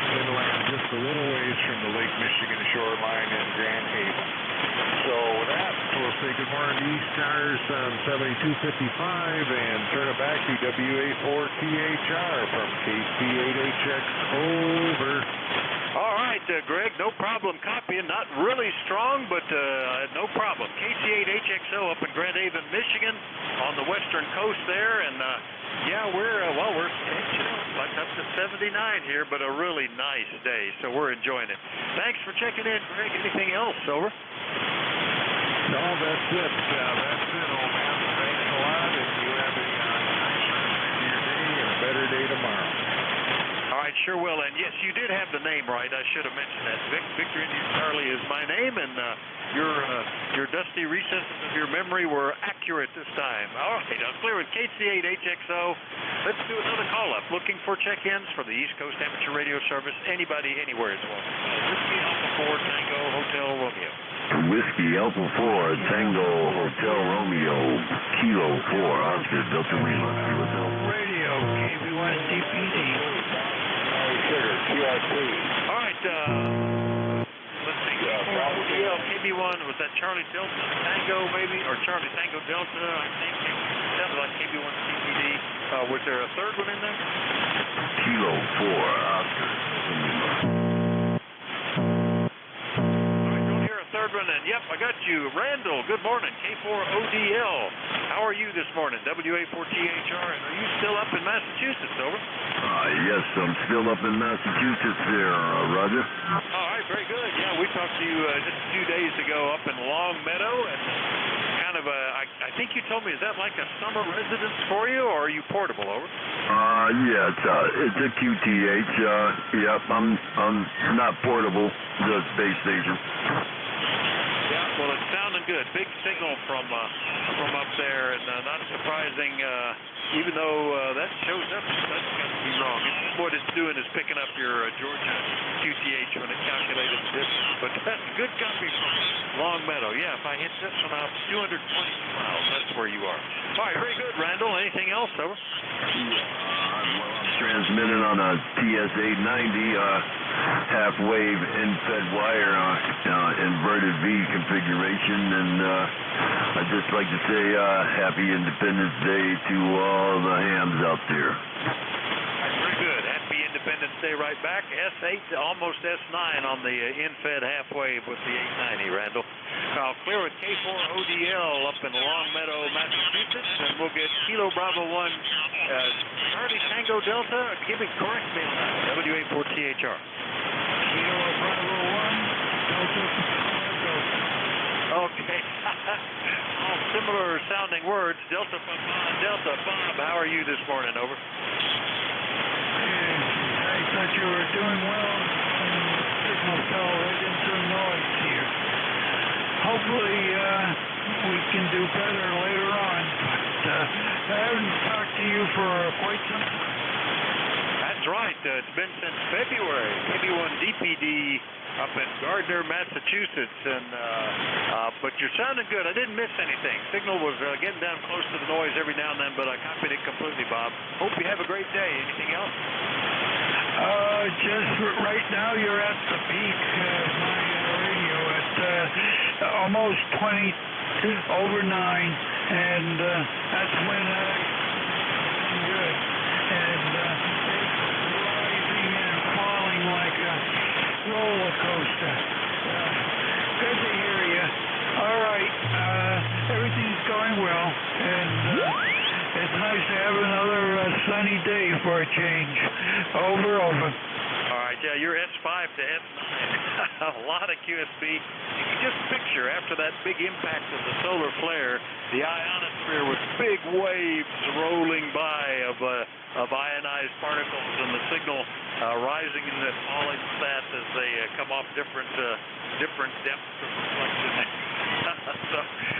inland just a little ways from the Lake Michigan shoreline in Grand Haven. So with that, we'll say good morning to ECARS on 7255 and turn it back to WA4THR from KC8HX. Over. All right, Greg, no problem copying. Not really strong, but no problem. KC8HXO up in Grand Haven, Michigan, on the western coast there, and yeah, we're like up to 79 here, but a really nice day, so we're enjoying it. Thanks for checking in, Greg. Anything else? Over. No, that's it. That's it, old man. Thanks a lot, and you have a nice rest of your day and a better day tomorrow. All right, sure will. And yes, you did have the name right. I should have mentioned that. Victor Indian Charlie is my name, and your dusty recesses of your memory were accurate this time. All right, I'll clear with KC8HXO. Let's do another call-up. Looking for check-ins for the East Coast Amateur Radio Service. Anybody, anywhere is welcome. Whiskey Alpha 4 Tango Hotel Romeo. Whiskey Alpha 4 Tango Hotel Romeo. Kilo 4 Oscar Delta Lima. Radio KV1 DPD. All right, let's see. ODL, KB1, was that Charlie Delta Tango maybe, or Charlie Tango Delta, I think. Sounded like KB1 CPD. Was there a third one in there? Kilo 4, Oscar. Third one, and yep, I got you. Randall, good morning. K4ODL. How are you this morning? WA4THR, and are you still up in Massachusetts, over? Yes, I'm still up in Massachusetts there, Roger. All right, very good. Yeah, we talked to you just a few days ago up in Long Meadow, and kind of I think you told me, is that like a summer residence for you, or are you portable, over? Yeah, it's a QTH. Yep, I'm not portable, just base station. Yeah, well, it's sounding good. Big signal from up there, and not surprising. Even though that shows up, that's got to be wrong. What it's doing is picking up your Georgia QTH when it calculated the distance. But that's a good copy from Long Meadow. Yeah, if I hit this one out, 220 miles. That's where you are. All right, very good, Randall. Anything else, over? Transmitted on a TS890 half-wave in-fed wire inverted V configuration, and I'd just like to say Happy Independence Day to all the hams out there. Very good. Happy Independence Day right back. S8 to almost S9 on the in-fed half-wave with the 890, Randall. I'll clear with K4ODL up in Long Meadow, Massachusetts, and we'll get Kilo Bravo 1, Charlie Tango Delta. Correct me on that. WA4THR. Kilo Bravo 1, Delta Delta. Okay. All similar sounding words. Delta Papa, Delta Bob. How are you this morning, over? I thought you were doing well, and the signal fell right into the noise here. Hopefully, we can do better later on, but I haven't talked to you for quite some time. That's right. It's been since February. KB1 DPD up in Gardner, Massachusetts, and but you're sounding good. I didn't miss anything. Signal was getting down close to the noise every now and then, but I copied it completely, Bob. Hope you have a great day. Anything else? Just right now, you're at the peak of my radio at almost 20 over 9, and that's when I'm good. And it's rising and falling like a roller coaster. Good to hear you. All right, everything's going well, and it's nice to have another sunny day for a change. Over. All right, yeah, you're S5 to S9. A lot of QSB. You can just picture after that big impact of the solar flare, the ionosphere with big waves rolling by of ionized particles, and the signal rising and then falling with that as they come off different depths of reflection.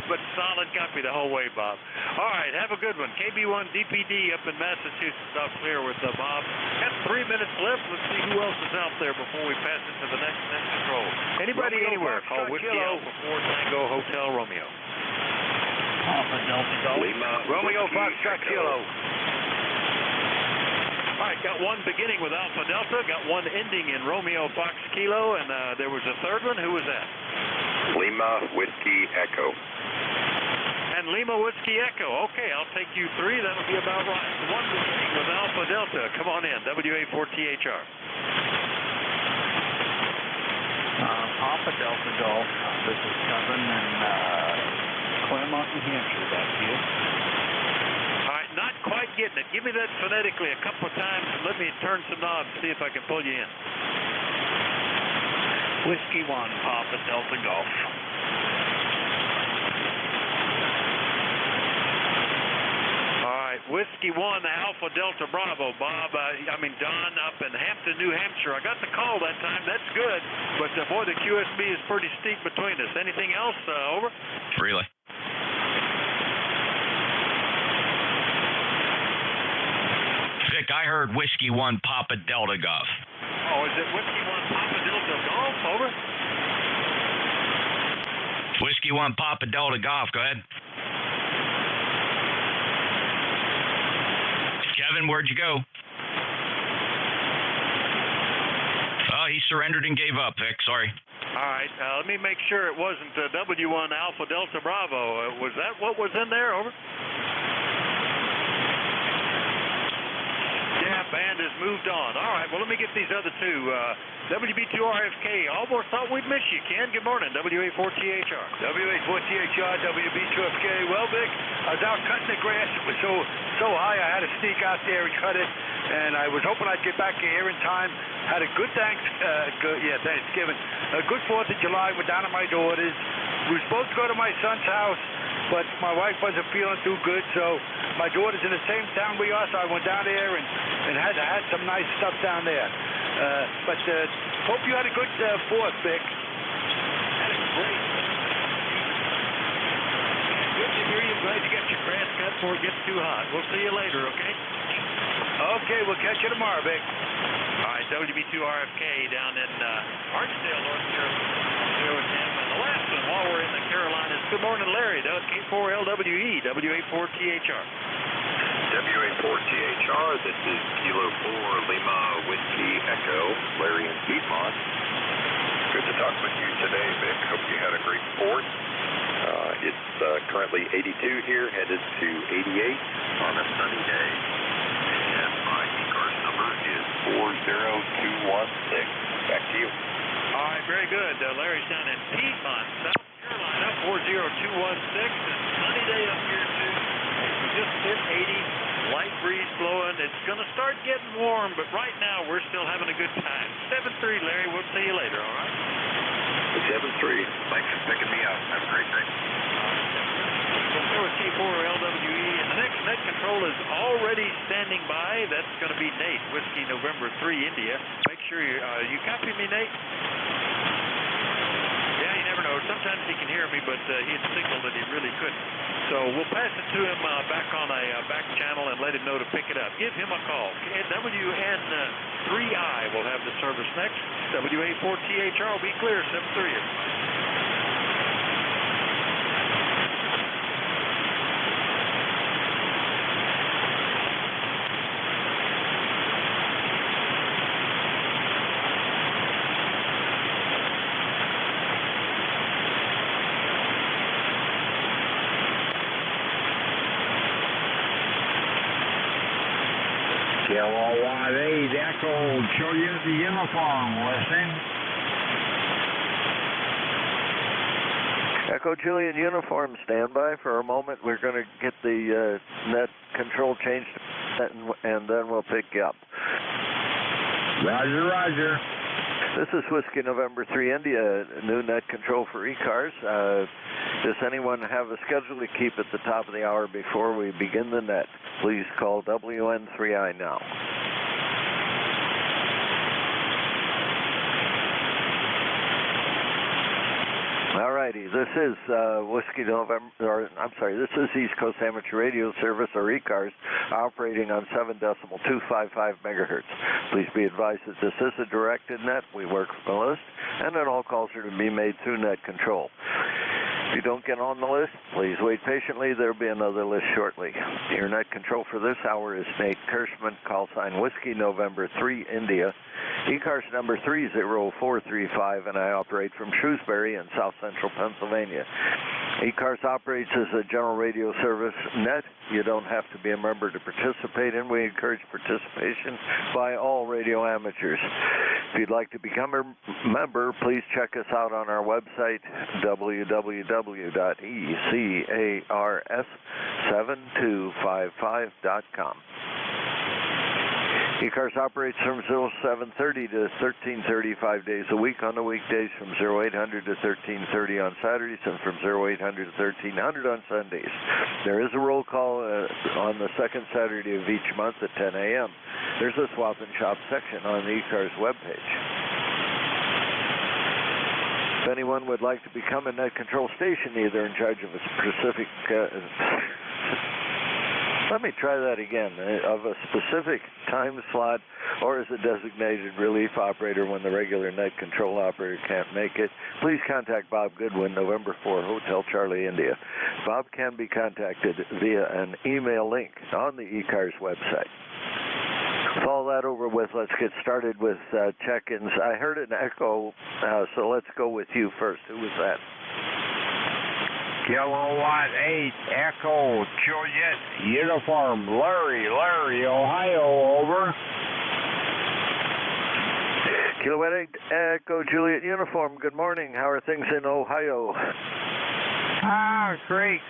But solid copy the whole way, Bob. All right, have a good one. KB1 DPD up in Massachusetts. I'll clear with Bob. Got 3 minutes left. Let's see who else is out there before we pass it to the next net control. Anybody anywhere? Call Whiskey Alpha 4 Tango Hotel Romeo. Alpha Delta Golf. Romeo Foxtrot Kilo. All right, got one beginning with Alpha Delta, got one ending in Romeo Fox Kilo, and there was a third one. Who was that? Lima Whiskey Echo. And Lima Whiskey Echo. Okay, I'll take you 3. That'll be about right. One beginning with Alpha Delta. Come on in, WA4THR. Alpha Delta Golf. This is Kevin in Claremont, New Hampshire. Back to you. All right, not quite getting it. Give me that phonetically a couple of times and let me turn some knobs, see if I can pull you in. Whiskey 1, Papa Delta Golf. All right, Whiskey 1, Alpha Delta Bravo, Bob. Don up in Hampton, New Hampshire. I got the call that time. That's good. But, boy, the QSB is pretty steep between us. Anything else? Over? Really? Vic, I heard Whiskey 1, Papa Delta Golf. Oh, is it Whiskey 1, Papa Delta Golf? Over? Whiskey 1, Papa Delta Golf. Go ahead. Kevin, where'd you go? Oh, he's surrendered and gave up, Vic. Sorry. All right. Let me make sure it wasn't W1 Alpha Delta Bravo. Was that what was in there? Over. Yeah, band has moved on. All right, well, let me get these other two. WB2RFK, almost thought we'd miss you, Ken. Good morning, WA4THR. WA4THR, WB2FK. Well, Vic, I was out cutting the grass. It was so high, I had to sneak out there and cut it. And I was hoping I'd get back here in time. Had a good Thanksgiving. A good 4th of July. We're down at my daughter's. We were supposed to go to my son's house, but my wife wasn't feeling too good, so my daughter's in the same town we are, so I went down there and had some nice stuff down there. But hope you had a good 4th, Vic. Had a great. Good to hear you. Glad you got your grass cut before it gets too hot. We'll see you later, okay? Okay, we'll catch you tomorrow, Vic. All right, WB2RFK down in Archdale, North Carolina. And the last one, while we're in the Carolinas, good morning, Larry, K4LWE, WA4THR. WA4THR, this is Kilo 4 Lima Whiskey Echo, Larry in Piedmont. Good to talk with you today, Vic. Hope you had a great 4th. It's currently 82 here, headed to 88 on a sunny day. And my ECARS number is 40216. Back to you. All right, very good. Larry's down in Piedmont, South Carolina, 40216. And sunny day up here, too. We just hit 80, light breeze blowing. It's going to start getting warm, but right now we're still having a good time. 7-3, Larry. We'll see you later, all right? 7-3. Thanks for picking me up. Have a great day. We'll with K4LWE, and the next net control is already standing by. That's going to be Nate, Whiskey November 3 India. Make sure you copy me, Nate. Yeah, you never know. Sometimes he can hear me, but he had signaled that he really couldn't. So we'll pass it to him back on a back channel and let him know to pick it up. Give him a call. WN3I will have the service next. WA4THR will be clear, 7-3. KLOY8 Echo, show you the uniform, listen. Echo Julian uniform, stand by for a moment. We're going to get the net control changed, and then we'll pick you up. Roger, roger. This is Whiskey November 3 India, new net control for ECARS. Does anyone have a schedule to keep at the top of the hour before we begin the net? Please call WN3I now. All righty, this is Whiskey November, this is East Coast Amateur Radio Service, or ECARS, operating on 7.255 megahertz. Please be advised that this is a directed net. We work from a list, and that all calls are to be made through net control. If you don't get on the list, please wait patiently. There will be another list shortly. Your net control for this hour is Nate Kirschman, call sign Whiskey November 3 India. ECARS number 30435, and I operate from Shrewsbury in south central Pennsylvania. ECARS operates as a general radio service net. You don't have to be a member to participate, and we encourage participation by all radio amateurs. If you'd like to become a member, please check us out on our website, www.ecars7255.com. ECARS operates from 0730 to 1335 days a week on the weekdays, from 0800 to 1330 on Saturdays, and from 0800 to 1300 on Sundays. There is a roll call on the second Saturday of each month at 10 a.m. There's a swap and shop section on the ECARS webpage. If anyone would like to become a net control station, either in charge of a specific... Let me try that again. Of a specific time slot, or as a designated relief operator when the regular net control operator can't make it, please contact Bob Goodwin, November 4, Hotel Charlie, India. Bob can be contacted via an email link on the ECARS website. With all that over with, let's get started with check-ins. I heard an echo, so let's go with you first. Who was that? Kilowatt 8, Echo, Juliet, Uniform, Larry, Ohio, over. Kilowatt 8, Echo, Juliet, Uniform, good morning. How are things in Ohio? Great.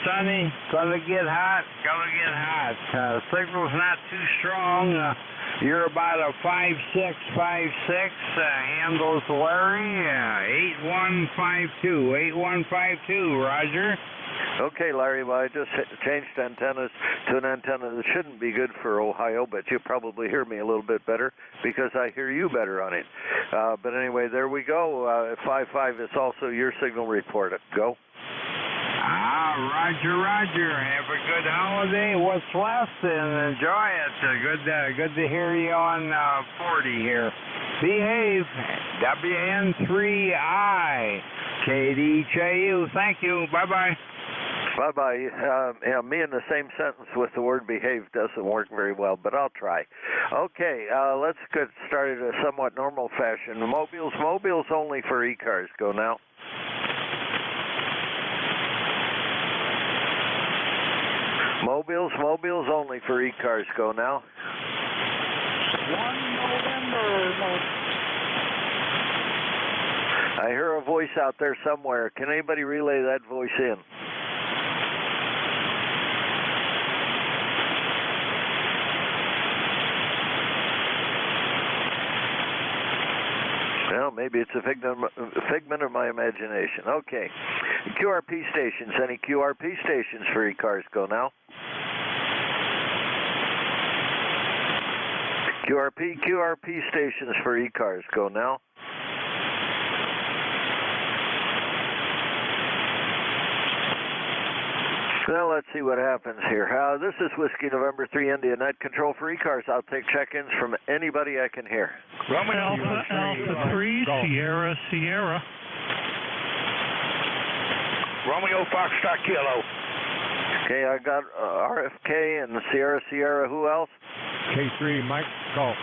Sunny, gonna get hot. Signal's not too strong. You're about a 5.6, handles Larry, 8152, Roger. Okay, Larry, well, I just changed antennas to an antenna that shouldn't be good for Ohio, but you probably hear me a little bit better because I hear you better on it. But anyway, there we go. 5.5 is also your signal report. Go. Roger. Have a good holiday. What's left, and enjoy it. Good to hear you on 40 here. Behave. WN3I. KDJU. Thank you. Bye-bye. Bye-bye. Me in the same sentence with the word behave doesn't work very well, but I'll try. Okay, let's get started in a somewhat normal fashion. Mobiles only for ECARS. Go now. Mobiles only for ECARS. Go now. 1 November. I hear a voice out there somewhere. Can anybody relay that voice in? Well, maybe it's a figment of my imagination. Okay. QRP stations. Any QRP stations for ECARS? Go now. QRP stations for ECARS. Go now. Well, let's see what happens here. This is Whiskey November 3 India Net Control for ECARS. I'll take check-ins from anybody I can hear. Alpha 3, Sierra. Romeo Foxtrot Kilo. Okay, I got RFK and Sierra. Who else? K3, Mike Golf.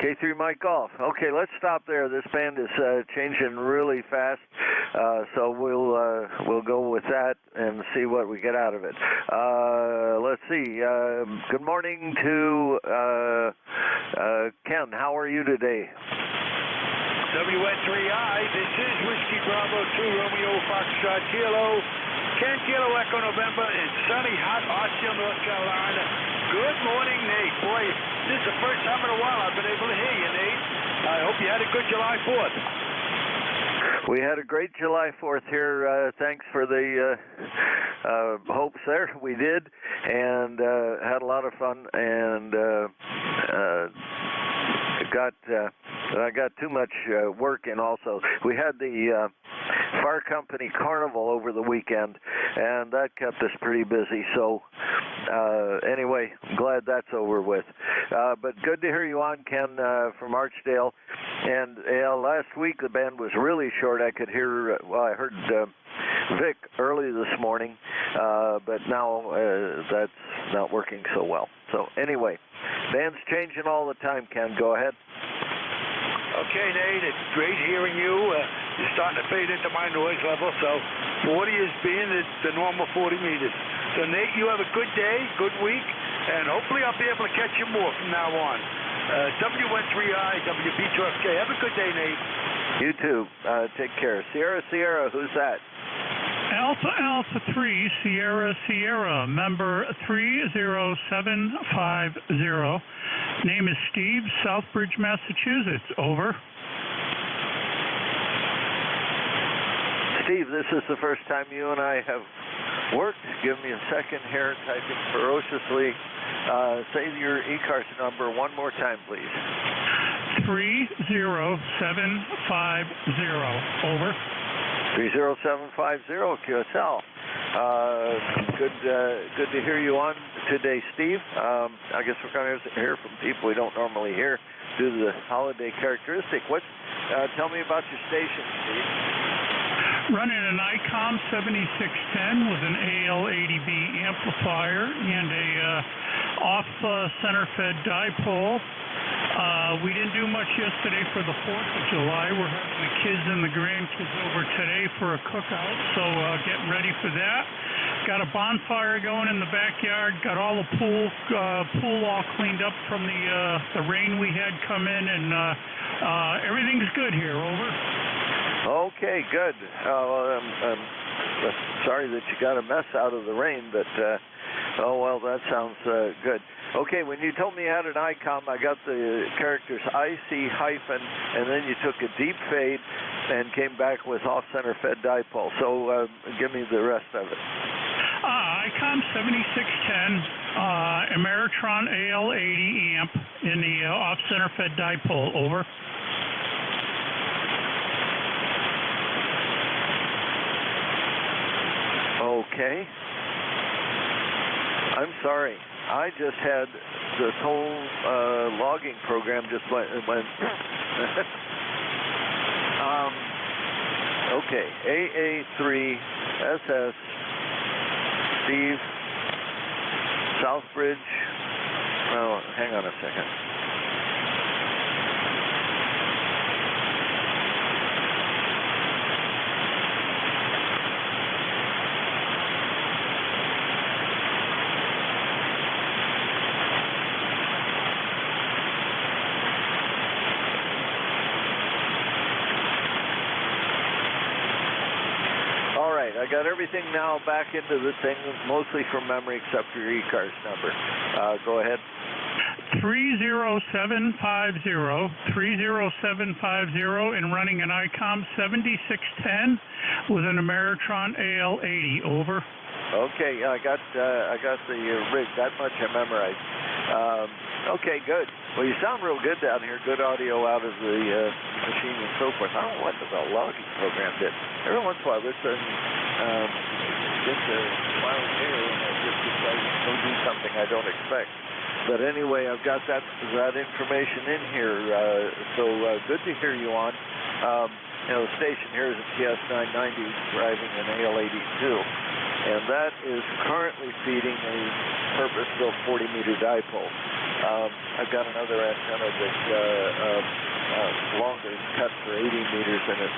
K3 Mike Golf. Okay, let's stop there. This band is changing really fast, so we'll go with that and see what we get out of it. Let's see. Good morning to Ken. How are you today? WN3I, this is Whiskey Bravo 2 Romeo Foxtrot Kilo, Ken Kilo Echo November in sunny, hot Osceola, North Carolina. Good morning, Nate. Boy, this is the first time in a while I've been able to hear you, Nate. I hope you had a good July 4th. We had a great July 4th here. Thanks for the hopes there. We did, and had a lot of fun, and I got too much work in also. We had the Fire Company Carnival over the weekend, and that kept us pretty busy. So anyway, I'm glad that's over with. But good to hear you on, Ken, from Archdale. And last week the band was really short. I could hear, I heard Vic early this morning, but now that's not working so well. So anyway, band's changing all the time, Ken. Go ahead. Okay, Nate, it's great hearing you. You're starting to fade into my noise level, so 40 is being the normal 40 meters. So, Nate, you have a good day, good week, and hopefully I'll be able to catch you more from now on. WN3I, WB2FK. Have a good day, Nate. You too. Take care. Sierra, who's that? Alpha 3, Sierra, member 30750. Name is Steve, Southbridge, Massachusetts. Over. Steve, this is the first time you and I have worked. Give me a second here, typing ferociously. Say your ECARS number one more time, please. 30750. Over. 30750 QSL. Good to hear you on today, Steve. I guess we're going to hear from people we don't normally hear due to the holiday characteristic. Tell me about your station, Steve. Running an ICOM 7610 with an AL80B amplifier and a off-center-fed dipole. We didn't do much yesterday for the 4th of July. We're having the kids and the grandkids over today for a cookout, so getting ready for that. Got a bonfire going in the backyard. Got all the pool all cleaned up from the rain we had come in, and everything's good here. Over. Okay, good. I'm sorry that you got a mess out of the rain, but oh well, that sounds good. Okay, when you told me you had an ICOM, I got the characters IC hyphen, and then you took a deep fade and came back with off-center fed dipole. So give me the rest of it. ICOM 7610, Ameritron AL80 amp in the off-center fed dipole. Over. Okay. I'm sorry. I just had this whole logging program just went okay. AA3SS Steve Southbridge. Oh, hang on a second. I got everything now back into the thing, mostly from memory except for your ECARS number. Go ahead. 30750 and running an ICOM 7610 with an Ameritron AL80. Over. Okay, I got the rig. That much I memorized. Okay, good. Well, you sound real good down here. Good audio out of the machine and so forth. I don't know what the logging program did. Every once in a while, this gets a smile here, and it just decides to go do something I don't expect. But anyway, I've got that information in here. So good to hear you on. The station here is a TS990 driving an AL82, and that is currently feeding a purpose-built 40-meter dipole. I've got another antenna that's longer, cut for 80 meters, and it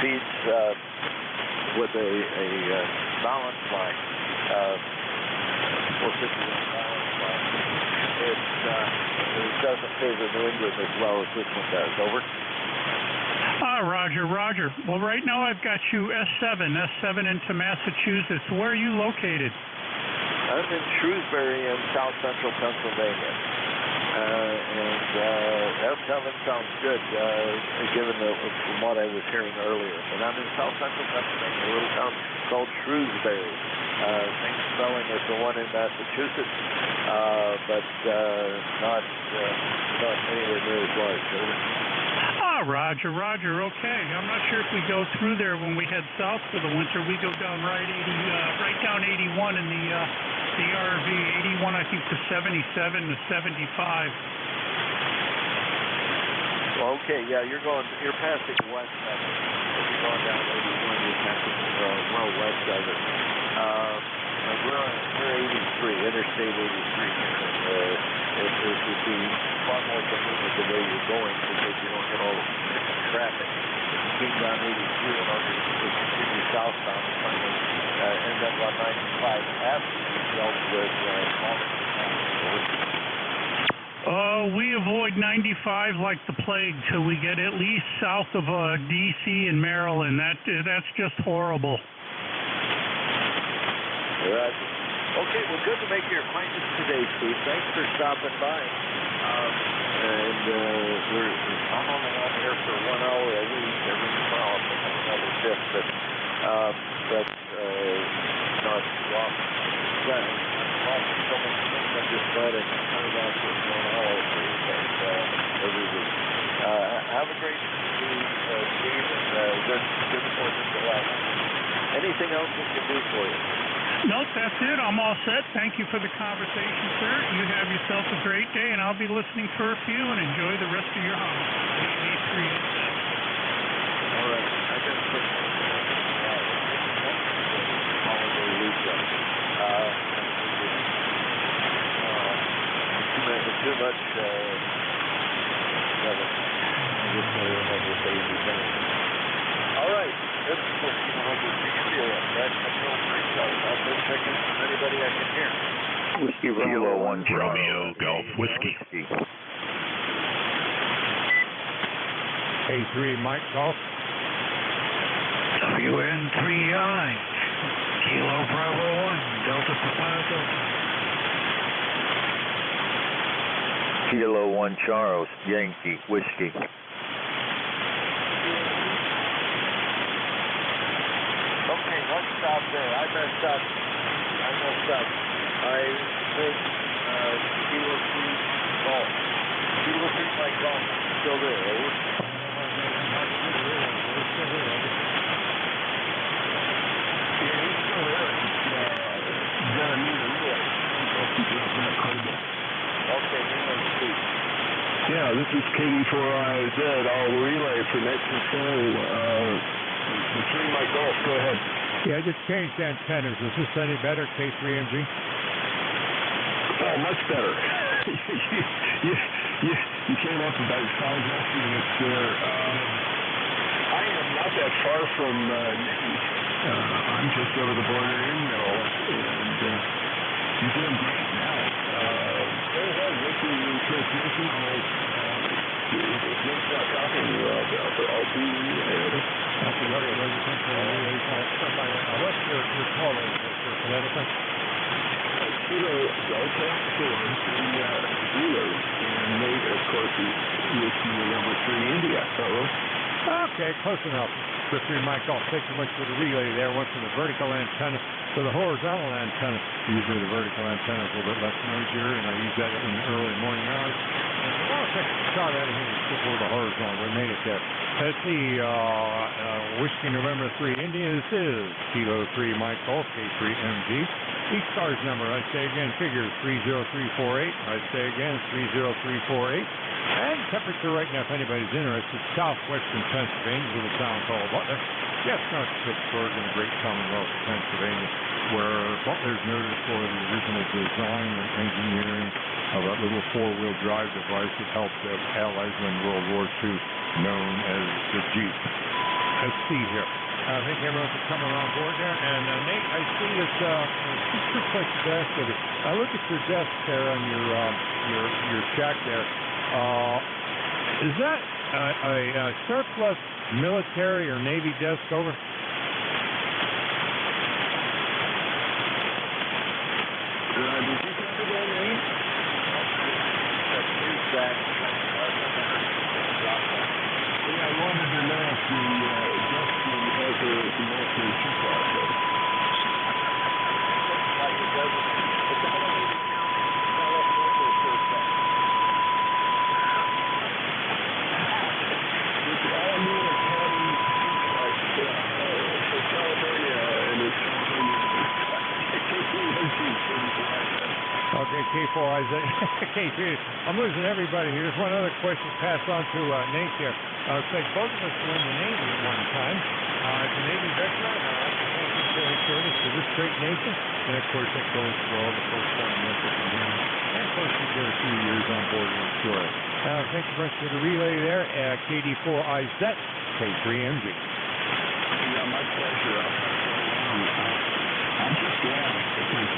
feeds with a balance line, 450 balance line. It doesn't favor New England as well as this one does. Over. Roger. Well, right now I've got you S7 into Massachusetts. Where are you located? I'm in Shrewsbury in south central Pennsylvania. And S7 sounds good, given from what I was hearing earlier. But I'm in south central Pennsylvania, a little town called Shrewsbury. Same spelling as the one in Massachusetts, but not anywhere near as large. Roger. Okay. I'm not sure if we go through there when we head south for the winter. We go down right down 81 in the RV. 81, I think, to 77 to 75. Okay, yeah, you're passing west of it. You're going down 81, you're passing well west of it. We're 83, Interstate 83. It would be far more convenient the way you're going because you don't get all the traffic. Keep down 83 in order to continue southbound and finally end up on 95 after you dealt with we avoid 95 like the plague till we get at least south of D.C. and Maryland. That's just horrible. Okay, well, good to make your acquaintance today, Steve. Thanks for stopping by. I'm only on here for 1 hour a week. Every while I'm on another shift, but not too often. I'm often so much things. I'm just glad I can turn it on for 1 hour for you guys every week. Have a great week, Steve, and good fortune to life. Anything else we can do for you? Nope, that's it. I'm all set. Thank you for the conversation, sir. You have yourself a great day, and I'll be listening for a few, and enjoy the rest of your holiday. All right. I got to put very much. All right, this is Whiskey November 3 Sierra. That's Control 3 South. I've been checking from anybody I can hear. Whiskey Kilo 1 Romeo Golf Whiskey. K3 Mike Golf. WN3I. Kilo Bravo 1. Delta Papa Delta. Kilo 1 Charles, Yankee, Whiskey. Okay, let's stop there. I messed up. I think Kilo 3 Golf. Kilo 3 Mike Golf is still there, over. Okay, yeah, this is KD4IZ. I'll relay for Mexico. The 3 Mike Golf, go ahead. Yeah, I just changed antennas. Is this any better, K3MG? Oh, much better. you came up about 5 estimates there. I am not that far from Nikki. I'm just over the border in Mill, and you're doing great now. Go ahead with the transmission. It's not talking but I'll be ahead. That's a very residential relay call. What's your call for Connecticut? Kilo Delta 4, the relay, and Nate, of course, is Whiskey November 3 India. Okay, close enough. The 3 Mike Golf. Thanks so much for the relay there. Went from the vertical antenna to the horizontal antenna. Usually the vertical antenna is a little bit less noisier, and I use that in the early morning hours. Well, take a shot at it here and skip over the horizontal. We made it there. Let's see, Whiskey November 3 India. This is Kilo 3 Mike Golf, K3MG. ECARS number, I say again, figure 30348. I say again, 30348. And temperature right now, if anybody's interested, southwestern Pennsylvania, a little town called Butler, just north of Pittsburgh in the great Commonwealth of Pennsylvania, where Butler's noted for the original design and engineering of that little four-wheel drive device that helped the Allies win World War II, known as the Jeep. Let's see here. Thank you everyone for coming on board there. And Nate, I see this two questions to ask you. I look at your desk there on your shack there. Is that a surplus military or Navy desk over? Did you talk about me? Yeah, I wanted to know if the Justin has a military chip process. Like it doesn't. It's all over the Okay, K4 Isaac. K3. I'm losing everybody here. There's one other question passed on to Nate here. It's like both of us were in the Navy at one time. As a Navy veteran, military service to this great nation. And of course, that goes for all the folks on the Memphis and Union. And of course, we did a few years on board the Explorer. Thank you very much for the relay there. KD4IZ, K3MG. Yeah, my pleasure. I'm just glad because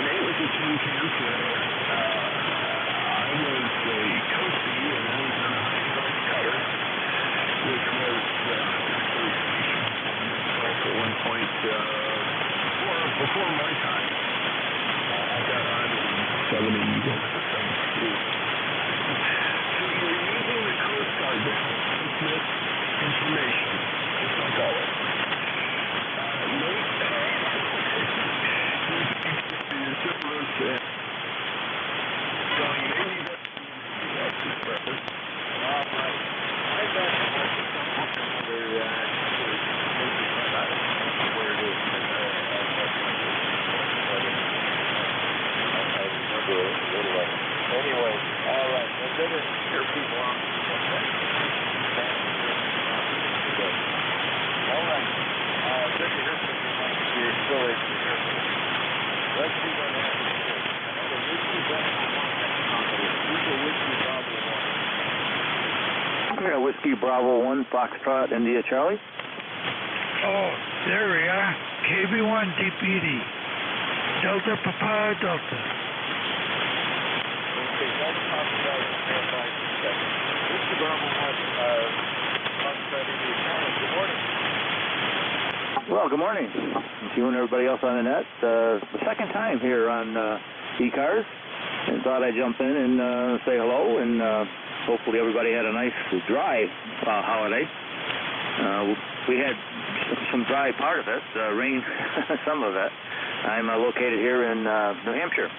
Nate was a team cancer. I was a coastie, and I was on a high-strike cutter, which was at one point before my time. I got on in 70 or 72. So you're using the Coast Guard to transmit information, just like always. Nate, little Whiskey Bravo 1 Foxtrot India Charlie. Oh, there we are. KB1 DPD. Delta Papa Delta. Okay, Delta Papa Delta, stand by for a second. Whiskey Bravo 1 Foxtrot India Charlie. Good morning. Well, good morning. To you and everybody else on the net. The second time here on ECARS. And thought I'd jump in and say hello, and hopefully everybody had a nice dry holiday. We had some dry part of it, rain some of it. I'm located here in New Hampshire.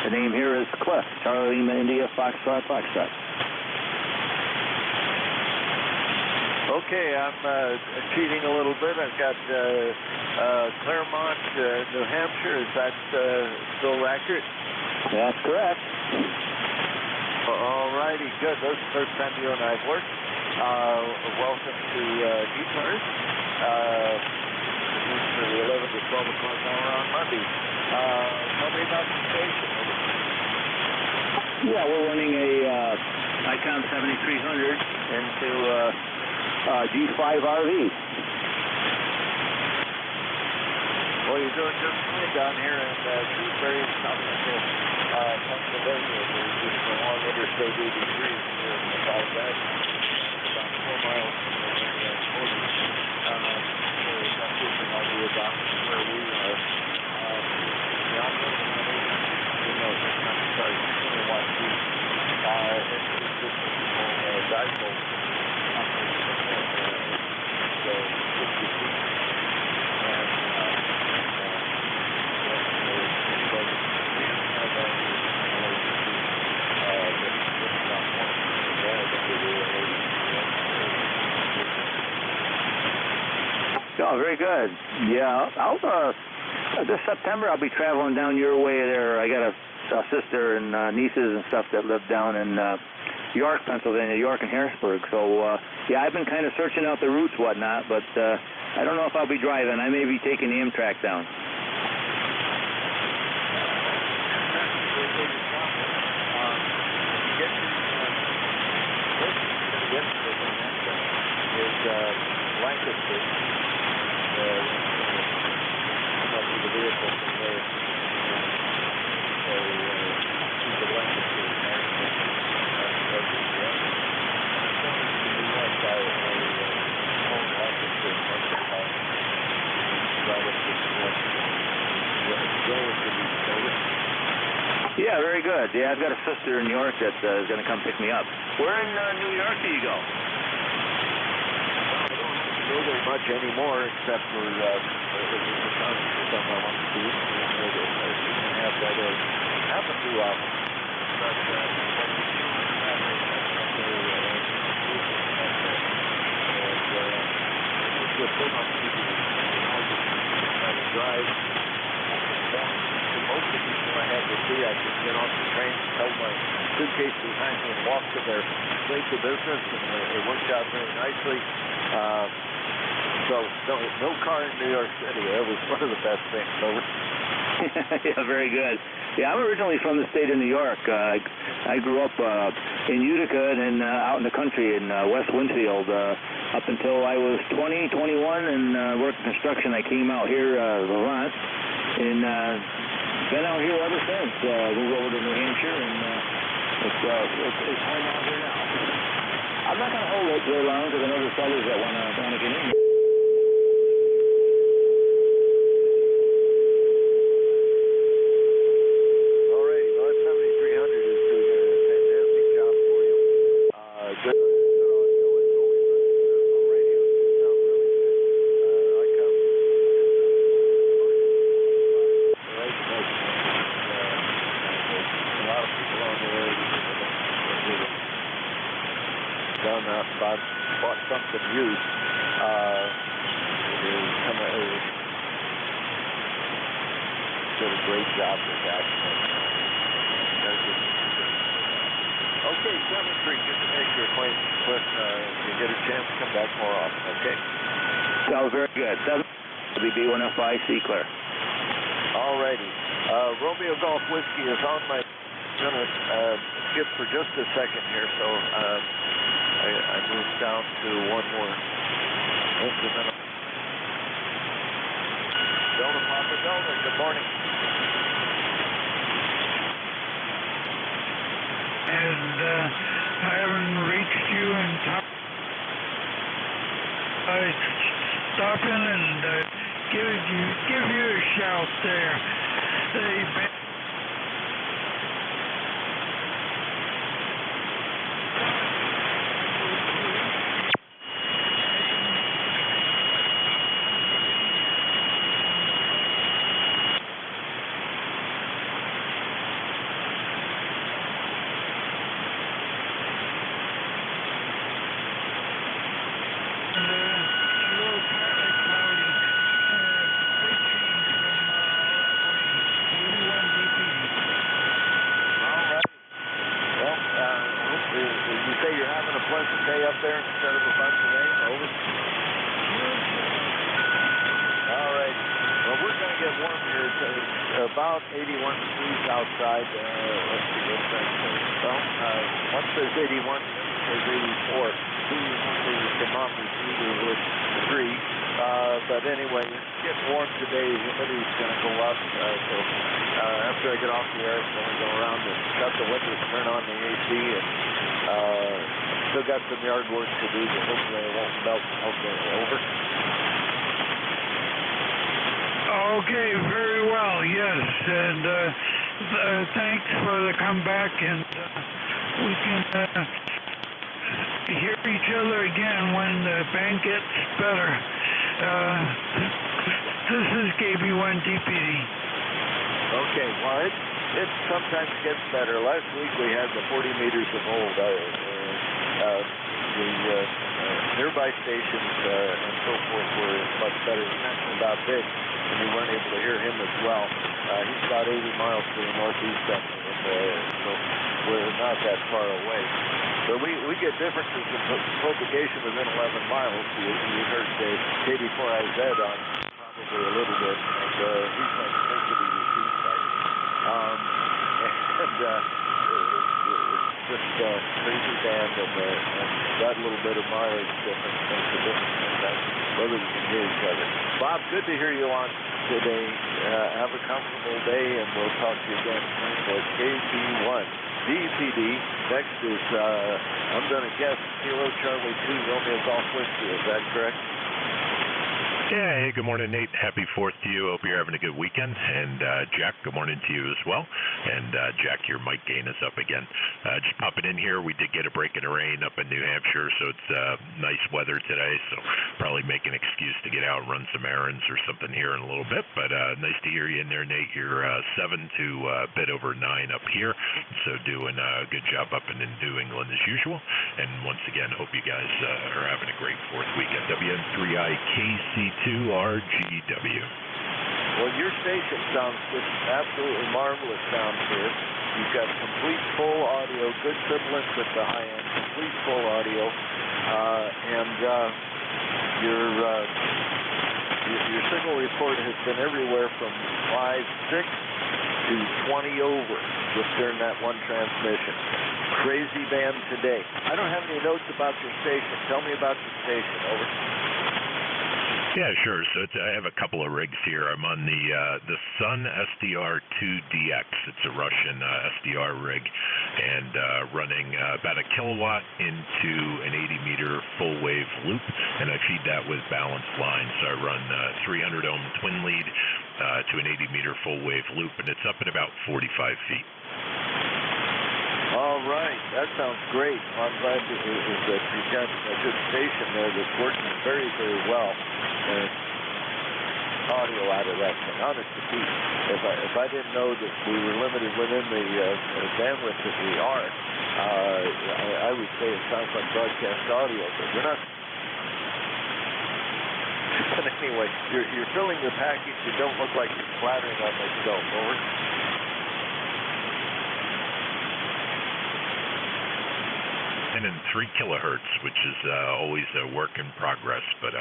The name here is Cliff, Charlie Lima India Foxtrot Foxtrot. Okay, I'm cheating a little bit. I've got Claremont, New Hampshire. Is that still accurate? That's correct. All righty, good. This is the first time you and I have worked. Welcome to ECARS. For the 11 to 12 o'clock hour on Monday. Tell me about the station. Yeah, we're running a Icon 7300 into G5RV. Well, you're doing just fine down here in Shrewsbury, Pennsylvania. There's just along Interstate 83 here in the southwest, about 4 miles from the border. So that's something I'll do about where we are. The operating on 83, I'm sorry, 21 feet. It's just a dipole. So 50 feet. Oh, very good. Yeah, this September I'll be traveling down your way there. I got a sister and nieces and stuff that live down in York, Pennsylvania, York and Harrisburg. So, yeah, I've been kind of searching out the routes, whatnot, but I don't know if I'll be driving. I may be taking the Amtrak down. Lancaster. Up to the vehicle from there. So, to the Lancaster. Yeah, very good. Yeah, I've got a sister in New York that is going to come pick me up. Where in New York do you go? Go there much anymore, except for the concerts I want to do. I have that happen too often. But with so much people trying to drive, most of the people I had to see, I could get off the train, held my suitcase behind me, and walk to their place of business, and it worked out very nicely. So, no car in New York City. That was one of the best things. Over. Yeah, very good. Yeah, I'm originally from the state of New York. I grew up in Utica and out in the country in West Winfield up until I was 20, 21, and worked construction. I came out here, Vermont, and been out here ever since. Moved over to New Hampshire, and it's home out here now. I'm not going to hold it very long because I know there's others that want to get in. Bought something used. Did a great job with that. Okay, 7-3, just to make your acquaintance, but if you get a chance, come back more often, okay? Sounds very good. 7BB1FI, C clear. All righty. Romeo Golf Whiskey is on my... I'm going to skip for just a second here, so... I I moved down to one more incremental. Delta Papa Delta, good morning. And I haven't reached you in time. I stop in and give you a shout there. About 81 degrees outside. Let's see what's that. Well, once there's 81, there's 84. The thermometer's either would agree. But anyway, it's getting warm today. Humidity's going to go up. So after I get off the air, I'm going to go around and shut the windows, turn on the AC, and still got some yard work to do, but hopefully it won't melt over. Okay, very well, yes, and thanks for the comeback, and we can hear each other again when the band gets better. This is KB1DPD. Okay, well, it sometimes gets better. Last week we had the 40 meters of hold. The nearby stations and so forth were much better. You mentioned about Vic, and we weren't able to hear him as well. He's about 80 miles to the northeast of me, so we're not that far away. But we get differences in propagation within 11 miles. You heard KD4IZ on probably a little bit, and he's on the University receive site. Just crazy band, and that little bit of mileage difference makes a difference in that, whether we can hear each other. Bob, good to hear you on today. Have a comfortable day, and we'll talk to you again soon at KB1 DPD. Next is, I'm going to guess, Kilo Charlie 2 Romeo Golf Whiskey. Is that correct? Yeah, hey, good morning, Nate. Happy 4th to you. Hope you're having a good weekend. And Jack, good morning to you as well. And Jack, your mic gain is up again. Just popping in here. We did get a break in the rain up in New Hampshire, so it's nice weather today. So probably make an excuse to get out and run some errands or something here in a little bit. But nice to hear you in there, Nate. You're 7 to a bit over 9 up here. So doing a good job up in New England as usual. And once again, hope you guys are having a great 4th weekend. WN3IKC2RGW. Well, your station sounds just absolutely marvelous down here. You've got complete full audio, good sibilance at the high end, complete full audio, and your signal report has been everywhere from 5.6 to 20 over just during that one transmission. Crazy band today. I don't have any notes about your station. Tell me about your station. Over. Yeah, sure. So I have a couple of rigs here. I'm on the Sun SDR2DX. It's a Russian SDR rig, and running about a kilowatt into an 80-meter full-wave loop, and I feed that with balanced lines. So I run 300 ohm twin lead to an 80-meter full-wave loop, and it's up at about 45 feet. All right, that sounds great. I'm glad that you've got a good station there that's working very, very well. Audio out of that thing, honest to Pete. If I didn't know that we were limited within the bandwidth that we are, I would say it sounds like broadcast audio, but we're not. But anyway, you're filling the package. You don't look like you're clattering on my scope. Over. And in 3 kilohertz, which is always a work in progress, but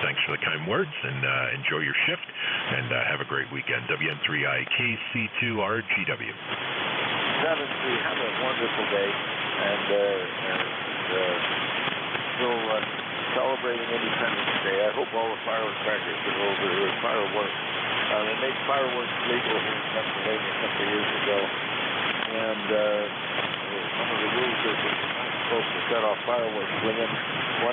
thanks for the kind words, and enjoy your shift, and have a great weekend. WN3IKC2RGW. 7-3, have a wonderful day. and still celebrating Independence Day. I hope all the firecrackers are over. Fireworks. They made fireworks legal here in Pennsylvania a couple of years ago, and one of the rules is that you're not supposed to set off fireworks within 150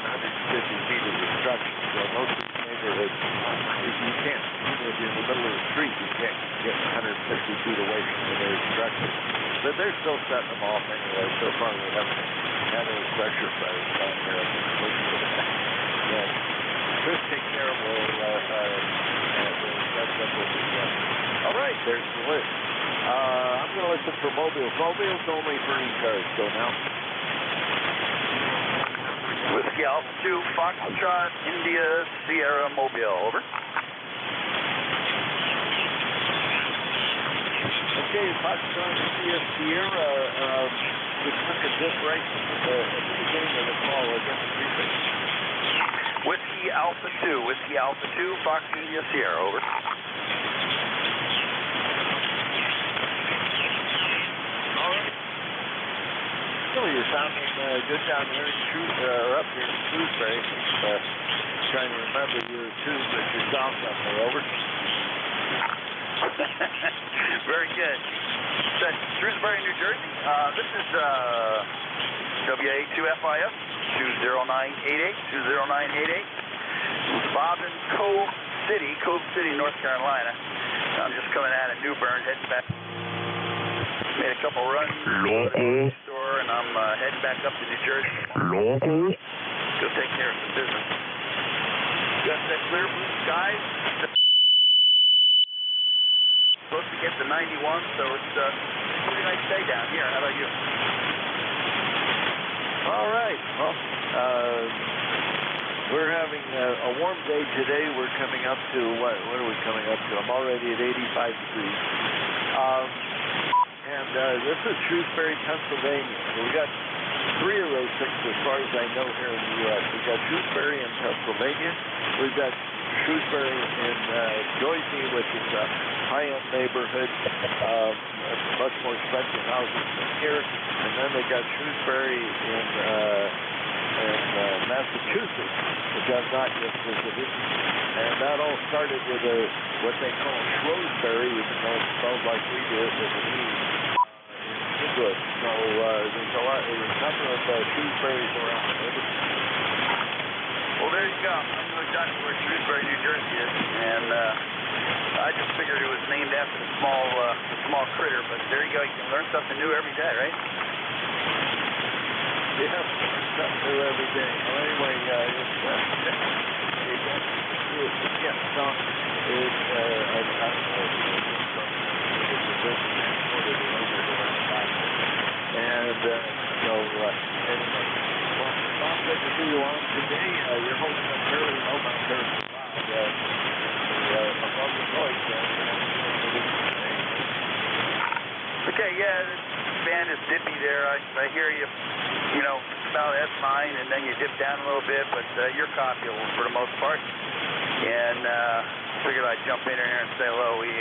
feet of the structure. So most of the neighborhoods, you can't, even if you're in the middle of the street, you can't get 150 feet away from the nearest structure. But they're still setting them off anyway. So far we haven't had any structure fires down here. Yeah. Chris, take care of all all right, there's the list. I'm going to listen for mobiles. Mobiles only for ECARS. Go now. Whiskey Alpha 2, Foxtrot, India, Sierra, Mobile. Over. Okay, Foxtrot, India, Sierra. We took a dip right at the beginning of the call. I got the briefing. Whiskey Alpha 2, Whiskey Alpha 2, Fox India, Sierra. Over. You're sounding good down here in up here in Shrewsbury. Trying to remember your tune that you're south up there. Over. Very good. Shrewsbury, New Jersey. This is WA2FIF 20988 20988. Bob in Cove City, North Carolina. I'm just coming out of New Bern, heading back. Made a couple runs to the store, and I'm heading back up to New Jersey. Go take care of some business. Got that clear blue skies. Supposed to get to 91, so it's a pretty nice day down here. How about you? All right. Well, we're having a warm day today. We're coming up to, what are we coming up to? I'm already at 85 degrees. And this is Shrewsbury, Pennsylvania. So we got 3 of those things as far as I know here in the U.S. We've got Shrewsbury in Pennsylvania. We've got Shrewsbury in Jersey, which is a high-end neighborhood, much more expensive houses than here. And then they got Shrewsbury in Massachusetts, which I've not yet visited. And that all started with what they call Shrewsbury, even though it spelled like we do it with an E. English. So there's a number of Shrewsburys around. Well, there you go. I know exactly where Shrewsbury, New Jersey is, and I just figured it was named after the small critter. But there you go. You can learn something new every day, right? Yeah, something new every day. Well, anyway, and so anyway, well, Tom, good to see you on today. You're holding up fairly well down there in the cloud. Above the noise. Okay, yeah, the band is dippy there. I hear you, about S9, and then you dip down a little bit, but you're copyable for the most part. And figured I'd jump in here and say hello. We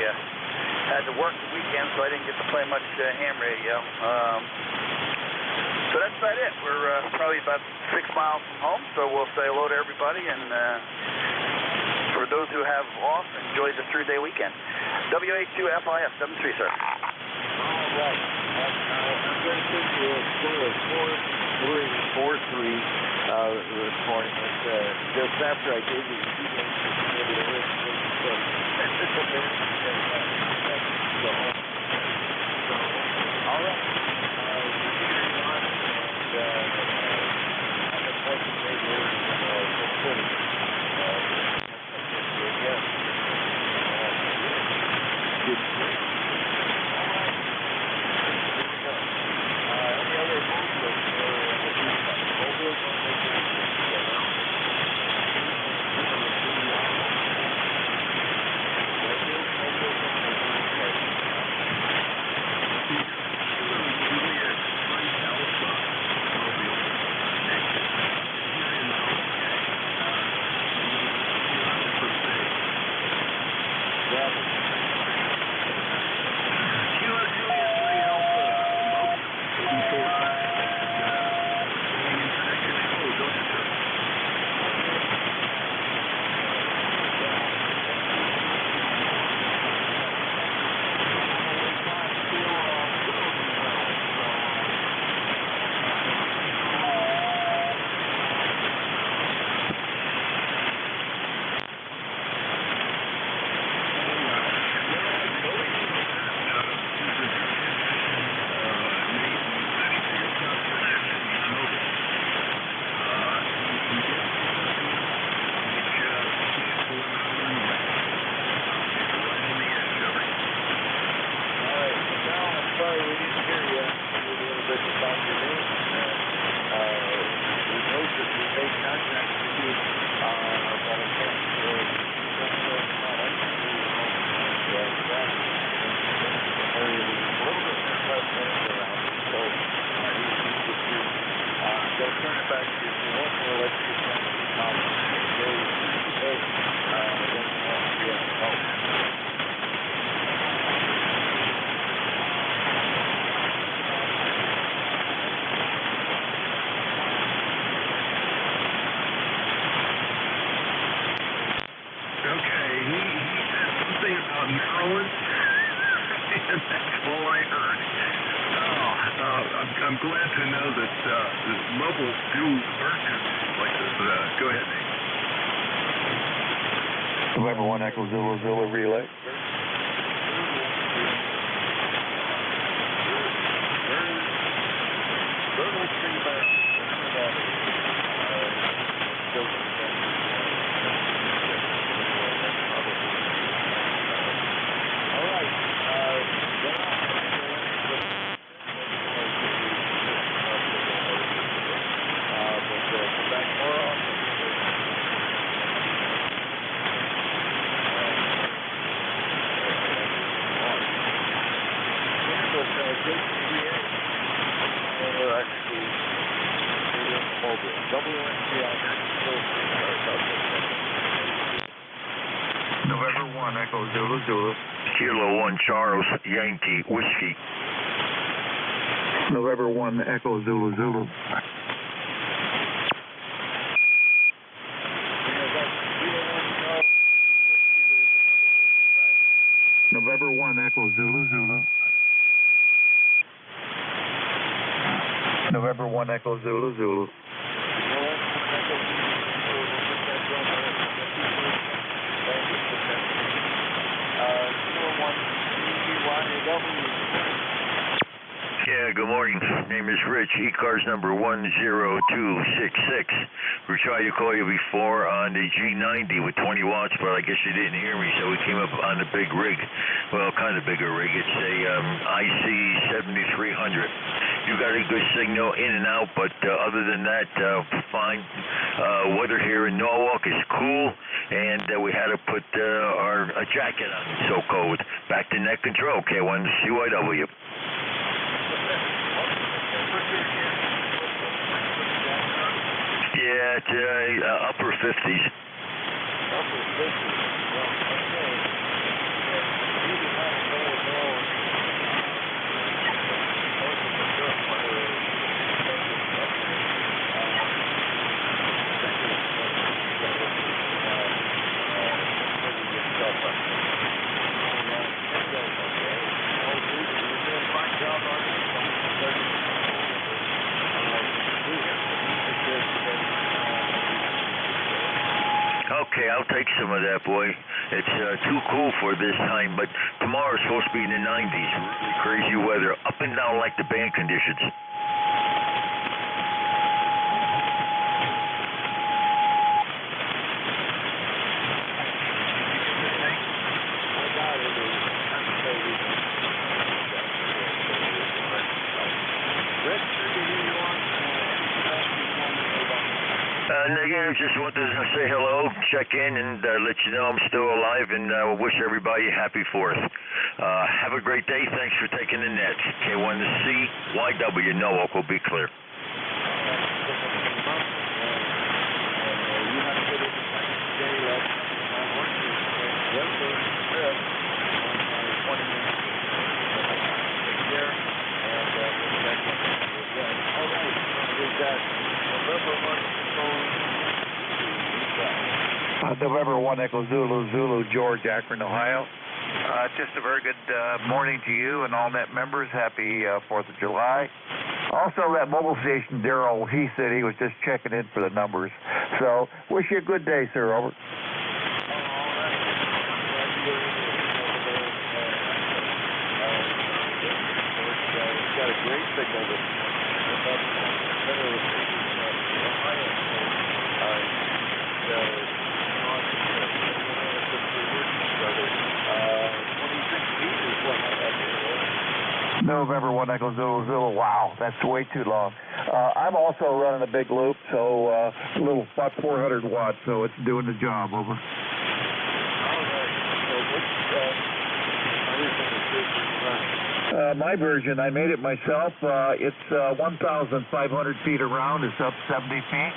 had to work the weekend, so I didn't get to play much ham radio. So that's about it. We're probably about 6 miles from home, so we'll say hello to everybody. And for those who have off, enjoy the 3-day weekend. WA2FIF 73, sir. All right. I'm going to send you a score of 4-3 this morning. Just after I gave you the all right. going. And that's all I heard. I'm glad to know that the mobile do virtues like this. Go ahead, Nate. November 1 Echo Zulu Zulu relay. November 1 Echo Zulu Zulu. Kilo 1 Charles Yankee Whiskey. November 1 Echo Zulu Zulu. November 1 Echo Zulu Zulu. November 1 Echo Zulu Zulu. Yeah, good morning. Name is Rich. ECARS number 10266. We tried to call you before on the G90 with 20 watts, but I guess you didn't hear me, so we came up on the big rig. Well, kind of bigger rig. It's a IC 7300. You got a good signal in and out, but other than that, fine. Weather here in Norwalk is cool, and we had to put our jacket on. It's so cold. Back to net control. K1 CYW. Yeah, it's upper 50s. Upper 50s. Well, okay. Okay, I'll take some of that, boy. It's too cool for this time, but tomorrow's supposed to be in the 90s. Really crazy weather, up and down like the band conditions. Negative, just wanted to say hello, check in, and let you know I'm still alive, and wish everybody a happy 4th. Have a great day. Thanks for taking the net. K1CYW, Norwalk will be clear. November 1 Echo Zulu Zulu, George, Akron, Ohio. Just a very good morning to you and all net members. Happy 4th of July. Also, that mobile station, Daryl, he said he was just checking in for the numbers. So, wish you a good day, sir. Over. Got a great signal this November 1 Echo Zulu Zulu. Wow, that's way too long. I'm also running a big loop, so a little about 400 watts, so it's doing the job. Over. My version, I made it myself. It's 1,500 feet around. It's up 70 feet.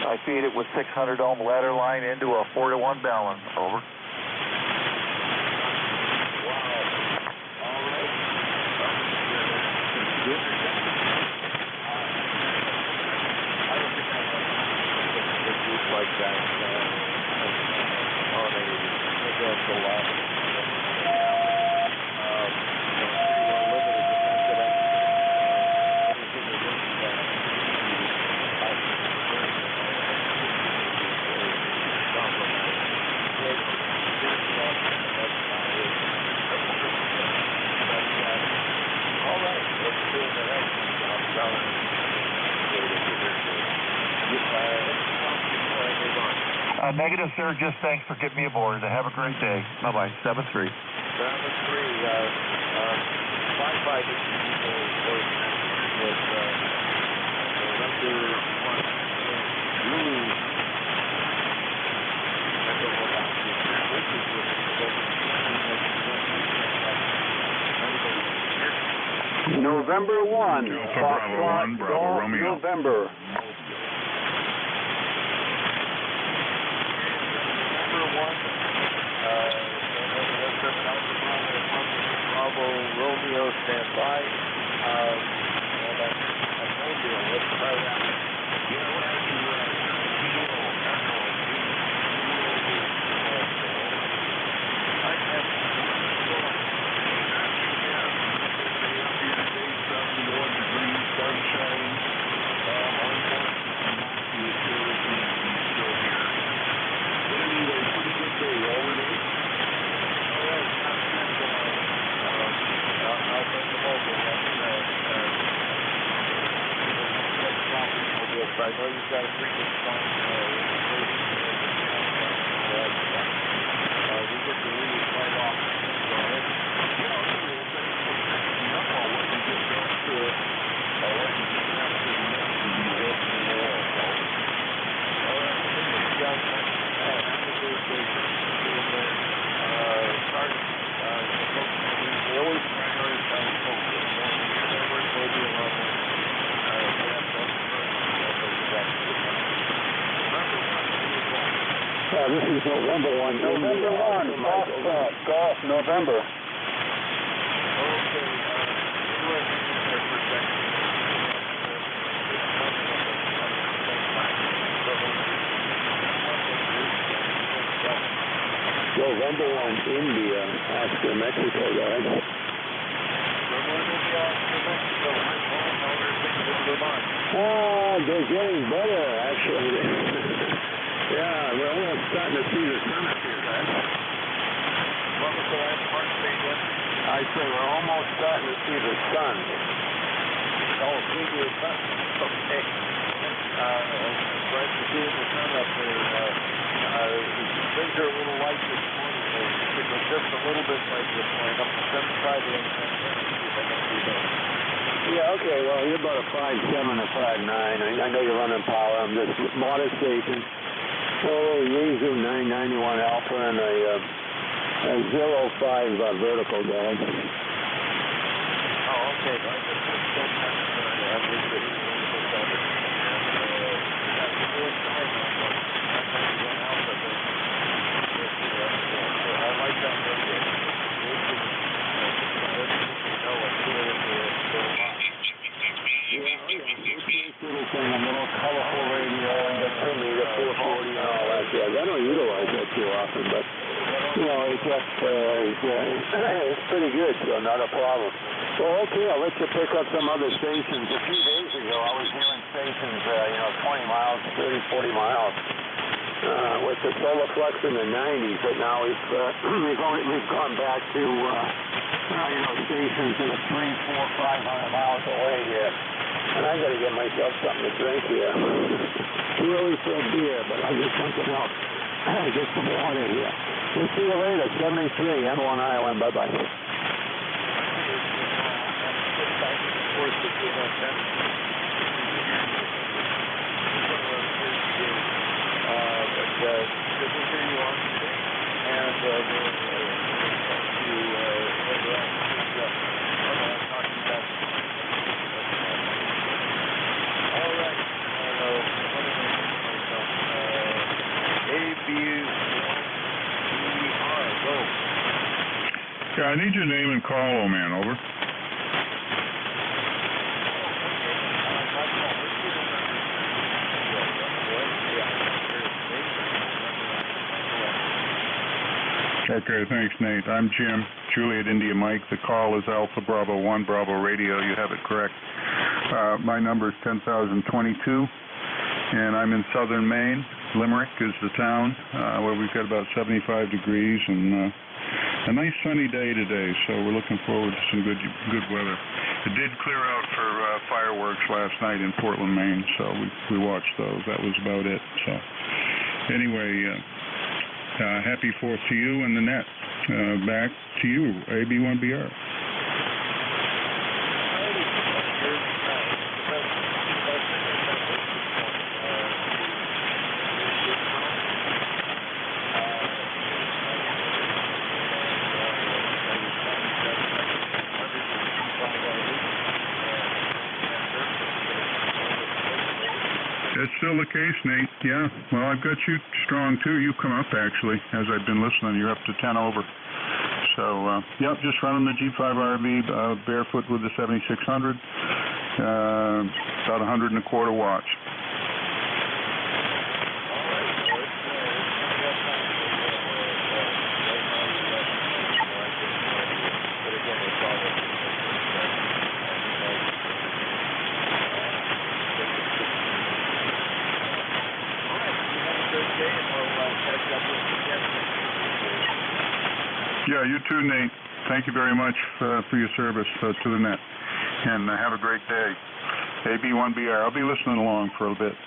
I feed it with 600 ohm ladder line into a 4-to-1 balance. Over. Like that. Negative, sir. Just thanks for getting me aboard. Have a great day. Bye-bye. 7-3. 7-3. Wi-Fi November 1. Bravo 1, Bravo Romeo. November. Bravo Romeo, stand by. Let's try that. I know you've got a frequent phone. We get the lead right off. Go ahead. This is November 1. November 1, golf, November. Okay, November 1, India, Oscar, Mexico, guys. They're getting better, actually. Yeah, we're almost starting to see the sun up here, guys. What was the last part statement? I say we're almost starting to see the sun. Oh, see the sun? Okay. Glad to see the sun up there. Things are a little light this morning. It was just a little bit light this morning, up to 75 and yeah, okay, well, you're about a 5.7 or 5.9. I know you're running power. I'm just modest station. Oh, Yaesu 991 Alpha and a 05 vertical guy. Oh, okay. I like that radio. Little thing, a little colorful radio and the 2-meter 440 and all that jazz. I don't utilize that too often, but you know, it's just it's pretty good, so not a problem. Well, okay, I'll let you pick up some other stations. A few days ago, I was hearing stations, 20 miles, 30, 40 miles. With the solar flux in the 90s, but now we've gone back to stations that are 300, 400, 500 miles away here. And I got to get myself something to drink here. Too early for a beer, but I'll get something else. Get some water here. We'll see you later. 73, M1 Island. Bye-bye. Good to hear you on today, and we'll talk to you later on. All right. Go. Yeah, I need your name and call, old man. Over. Okay, thanks, Nate. I'm Jim, Juliet India Mike. The call is Alpha Bravo 1, Bravo Radio. You have it correct. My number is 10,022, and I'm in southern Maine. Limerick is the town where we've got about 75 degrees and a nice sunny day today, so we're looking forward to some good weather. It did clear out for fireworks last night in Portland, Maine, so we watched those. That was about it. So Anyway, happy 4th to you and the net. Back to you, AB1BR. That's still the case, Nate. Yeah. Well, I've got you strong, too. You come up, actually. As I've been listening, you're up to 10 over. So, yep, just running the G5RV barefoot with the 7600. About 100 and a quarter watts. Yeah, you too, Nate. Thank you very much for your service to the net. And have a great day. AB1BR. I'll be listening along for a bit.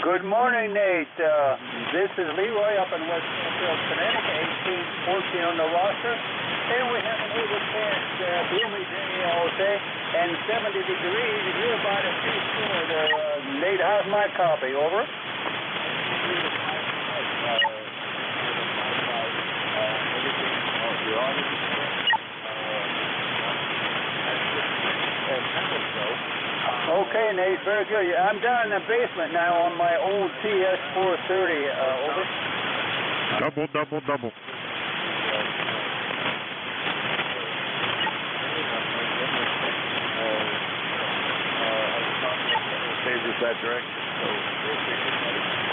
Good morning, Nate. This is Leroy up in West Springfield, Connecticut, 1814 on the roster. And we have an overcast, gloomy day, okay, and 70 degrees. You're about a few short. Nate, how's my copy? Over. Okay, Nate, very good. I'm down in the basement now on my old TS430. Over. Double. That direction.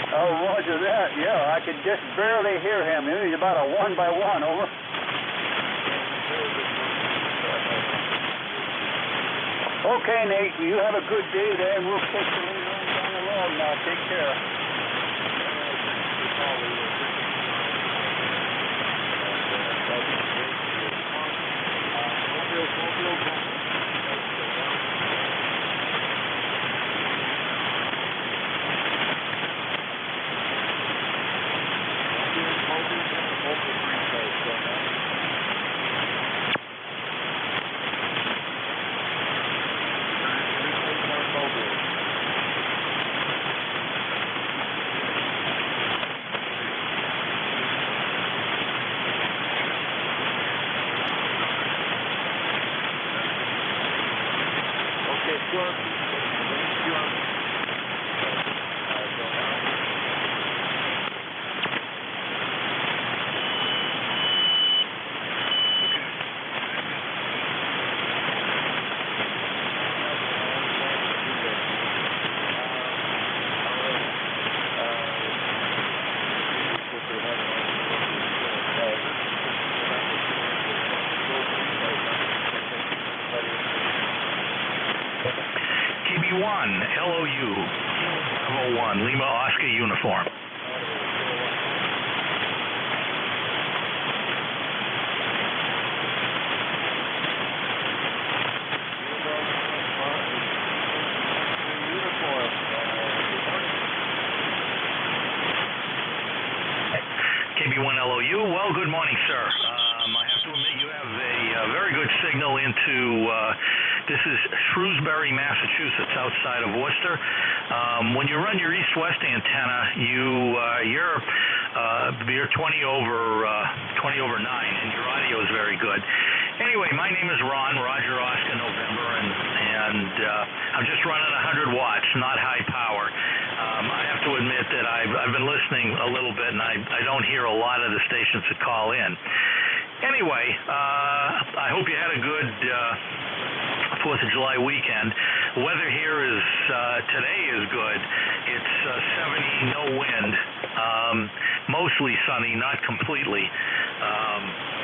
Oh, roger that. Yeah, I could just barely hear him. He's about a 1x1. Over. Okay, Nate, you have a good day there, and we'll catch you later on down the road now. Take care. KB1, LOU, 01, Lima Oscar uniform. KB1 LOU, well, good morning, sir. I have to admit you have a very good signal into, this is Shrewsbury, Massachusetts, outside of Worcester. When you run your east-west antenna, you're 20 over 9, and your audio is very good. Anyway, my name is Ron, Roger Oscar November, and I'm just running 100 watts, not high power. I have to admit that I've been listening a little bit, and I don't hear a lot of the stations that call in. Anyway, I hope you had a good 4th of July weekend. Weather here is today is good. It's 70, no wind, mostly sunny, not completely.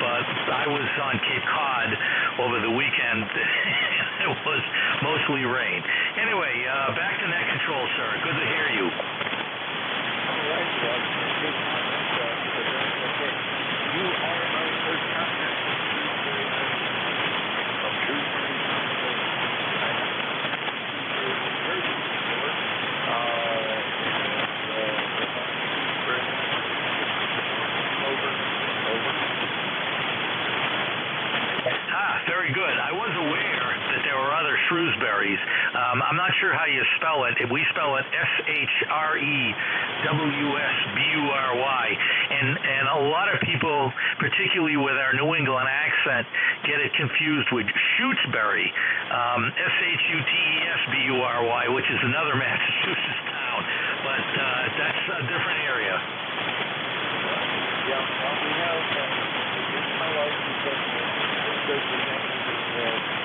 But I was on Cape Cod over the weekend. It was mostly rain. Anyway, back to net control, sir. Good to hear you. All right, you are our first contact from sure how you spell it. We spell it SHREWSBURY, and a lot of people, particularly with our New England accent, get it confused with Shutesbury, SHUTESBURY, which is another Massachusetts town, but that's a different area. Yeah, well, we have my wife is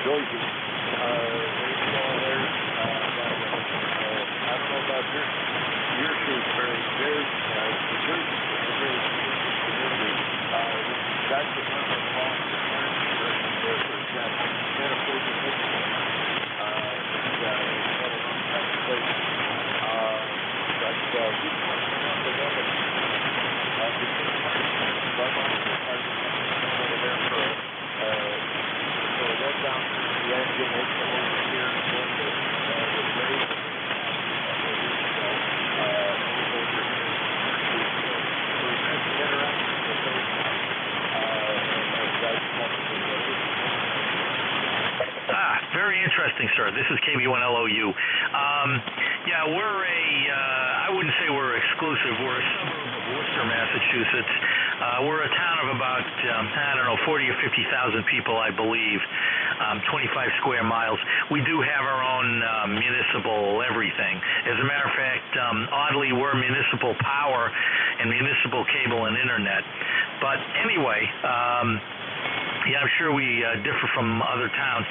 Joyce. They call there. I don't know about your Shrewsbury. There's the church is a very community. That's the one that belongs to there, for example. Can't afford to make it. It's got a long time to play. But we want to know the woman. Over there for so that's down to the engine. It's the whole steer and the blade. Very interesting, sir. This is KB1LOU. Yeah, we're I wouldn't say we're exclusive. We're a suburb of Worcester, Massachusetts. We're a town of about, 40 or 50,000 people, I believe, 25 square miles. We do have our own municipal everything. As a matter of fact, oddly, we're municipal power and municipal cable and internet. But anyway, yeah, I'm sure we differ from other towns.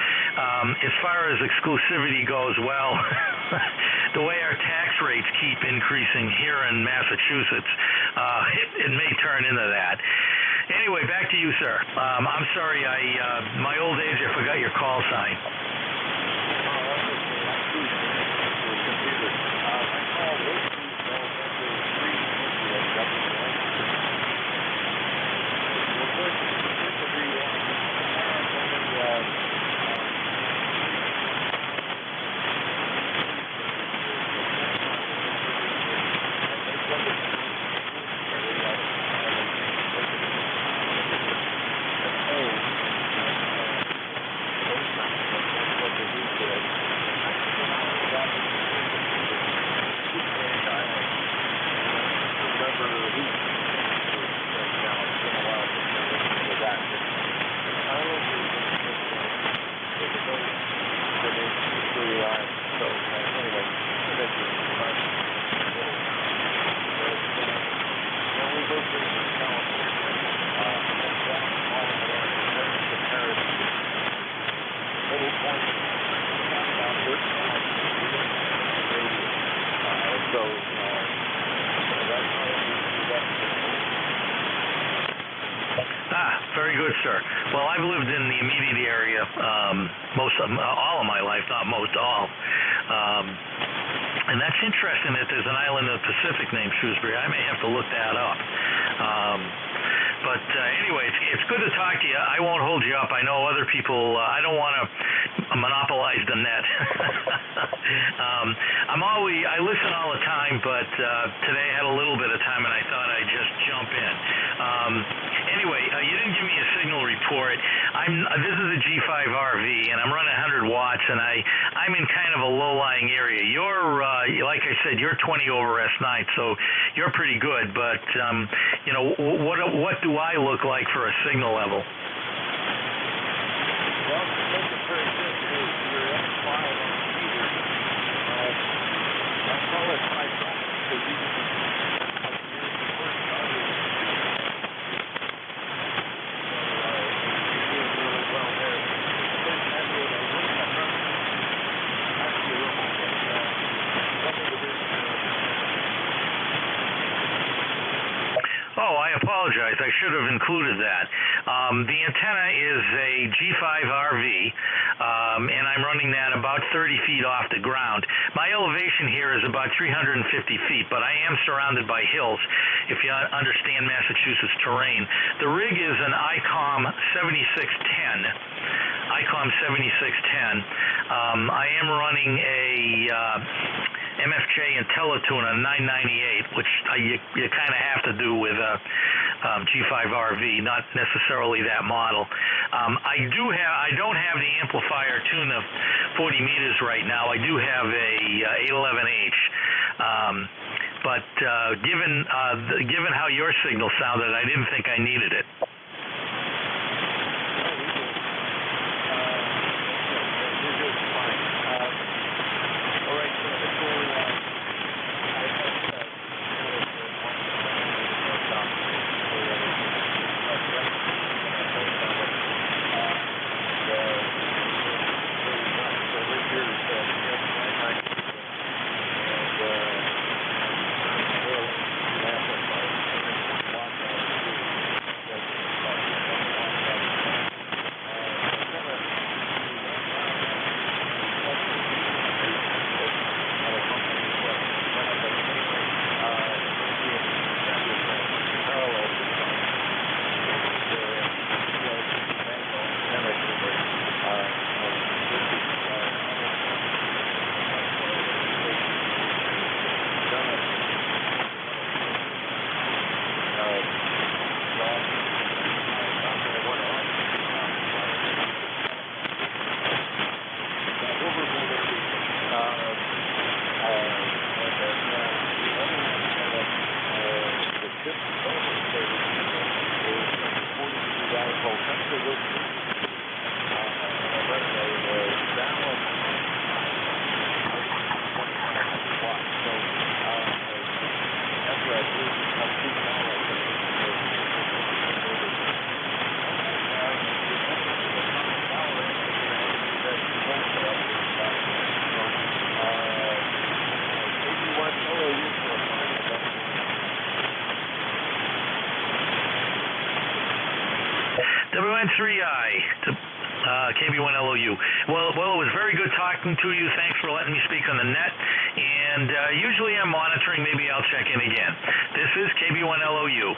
As far as exclusivity goes, well, the way our tax rates keep increasing here in Massachusetts, it may turn into that. Anyway, back to you, sir. I'm sorry, my old age, I forgot your call sign. Very good, sir. Well, I've lived in the immediate area all of my life, not most, all. And that's interesting that there's an island in the Pacific named Shrewsbury. I may have to look that up. But anyway, it's good to talk to you. I won't hold you up. I know other people, I don't want to monopolize the net. I listen all the time, but today I had a little bit of time and I thought I'd just jump in. Anyway, you didn't give me a signal report. This is a G5RV, and I'm running 100 watts, and I'm in kind of a low-lying area. You're, like I said, you're 20 over S9, so you're pretty good. But what do I look like for a signal level? Well, looking very good. You're S5 on the meter. I call it high because you can. Oh, I apologize. I should have included that. The antenna is a G5RV, and I'm running that about 30 feet off the ground. My elevation here is about 350 feet, but I am surrounded by hills, if you understand Massachusetts terrain. The rig is an ICOM 7610. I am running a MFJ IntelliTune on 998, which you kind of have to do with G5RV, not necessarily that model. I don't have the amplifier tune of 40 meters right now. I do have a 811H. But given how your signal sounded, I didn't think I needed it. WN3I to KB1LOU. Well, it was very good talking to you. Thanks for letting me speak on the net. And usually I'm monitoring. Maybe I'll check in again. This is KB1LOU.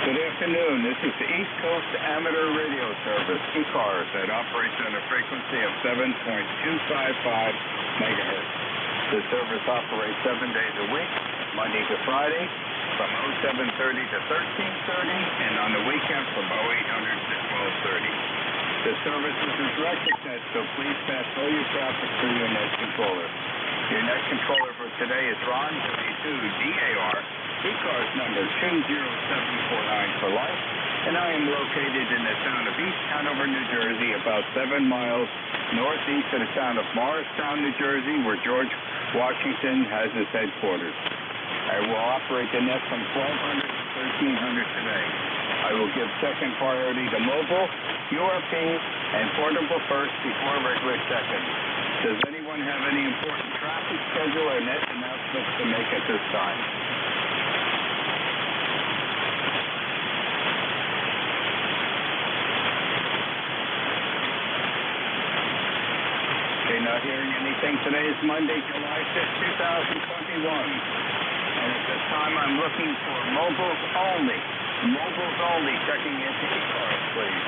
Good afternoon. This is the East Coast Amateur Radio Service, ECARS, that operates on a frequency of 7.255 megahertz. The service operates 7 days a week, Monday to Friday, from 0730 to 1330, and on the weekend from 0800 to 1230. The service is a directed net, so please pass all your traffic through your net controller. Your net controller for today is Ron, W2DAR, ECARS number 20749 for life, and I am located in the town of East Hanover, New Jersey, about 7 miles northeast of the town of Morristown, New Jersey, where George Washington has his headquarters. I will operate the net from 1200 to 1300 today. I will give second priority to mobile, URP, and portable first before regular second. Does anyone anyone have any important traffic schedule or net announcements to make at this time? Okay, not hearing anything. Today is Monday, July 5th, 2021. And at this time, I'm looking for mobiles only. Mobiles only, checking into ECARS, please.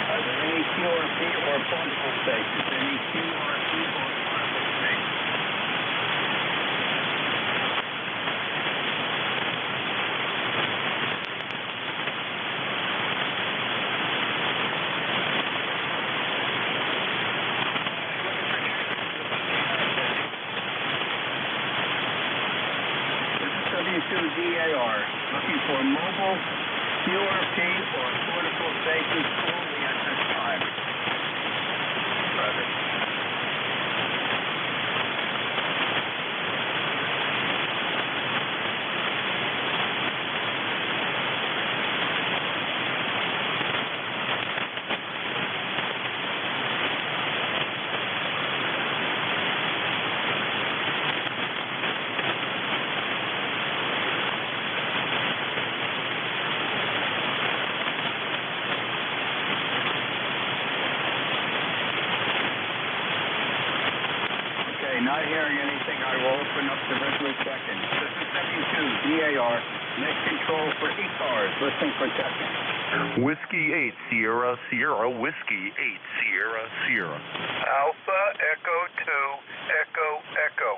Are there any QRP or portable stations? Any QRP or portable stations? DAR, looking for mobile QRP or portable stations only at this time. Roger. Not hearing anything, I will open up the regular second. This is 72 DAR, net control for ECARS, listening for checking. Whiskey 8 Sierra Sierra, Whiskey 8 Sierra Sierra. Alpha Echo 2 Echo Echo.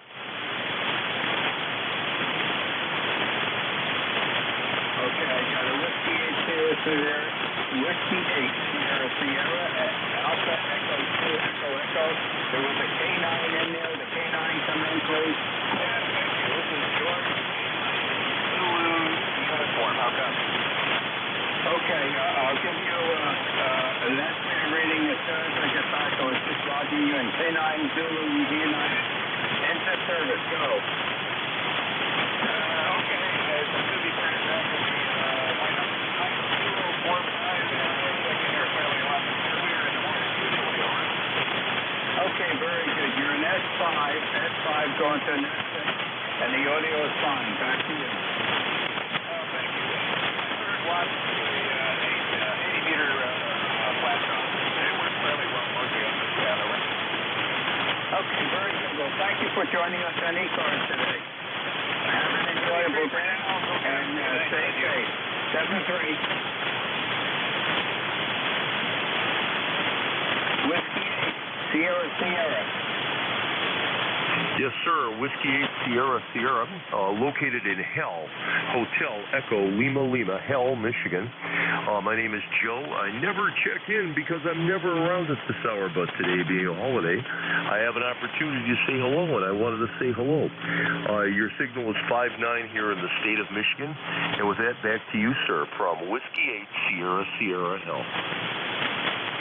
Okay, I got a Whiskey 8 Sierra Sierra, Whiskey 8 Sierra Sierra, Alpha Echo 2 Echo Echo. There was a K9 in there. The K9 come in, please. Yeah, thank you. This is George. Zulu uniform. How come? Okay, I'll give you an estimated reading as soon as I get back. I was just logging you in. K9 Zulu United. Enter service. Go. Okay, it's going to be turned back to me. My number is 9045. Checking your fairly a lot earlier in the morning. Okay, very good. You're in S5. S5 going to an S6, and the audio is fine. Back to you. Oh, thank you. 100 watts to the 80-meter platform. It works fairly well mostly on this channel. Okay, very good. Well, thank you for joining us on ECARS today. Have an enjoyable day, and stay safe. 7-3. Whiskey 8, Sierra Sierra. Yes, sir. Whiskey 8 Sierra Sierra, located in Hell, Hotel Echo Lima Lima, Hell, Michigan. My name is Joe. I never check in because I'm never around at this hour, but today being a holiday, I have an opportunity to say hello, and I wanted to say hello. Your signal is 5.9 here in the state of Michigan, and with that, back to you, sir, from Whiskey 8 Sierra Sierra, Hell.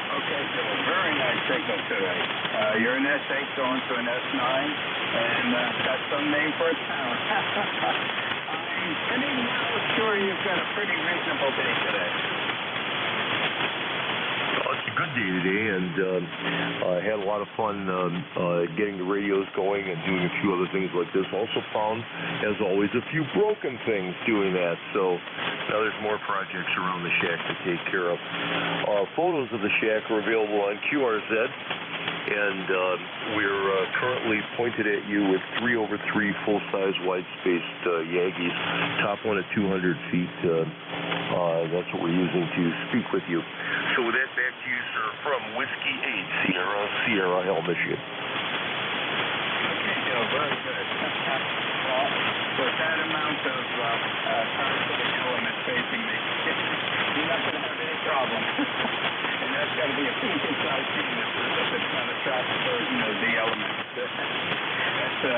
Okay, Joe. Very nice signal today. You're an S8 going to an S9, and that's some name for a town. I'm pretty well sure you've got a pretty reasonable day today. It's a good day today, and I had a lot of fun getting the radios going and doing a few other things like this. Also found, as always, a few broken things doing that. So now there's more projects around the shack to take care of. Photos of the shack are available on QRZ, and we're currently pointed at you with 3/3 full-size wide-spaced Yankees, top one at 200 feet. That's what we're using to speak with you. So with that, back to you, sir, from Whiskey 8 Sierra Sierra, Hell, Michigan. Okay, Joe, very good. Well, with that amount of parasitic element facing me, you're not going to have any problem. And that's got to be a pretty good-sized team if it's not a traffic version of the element. That's a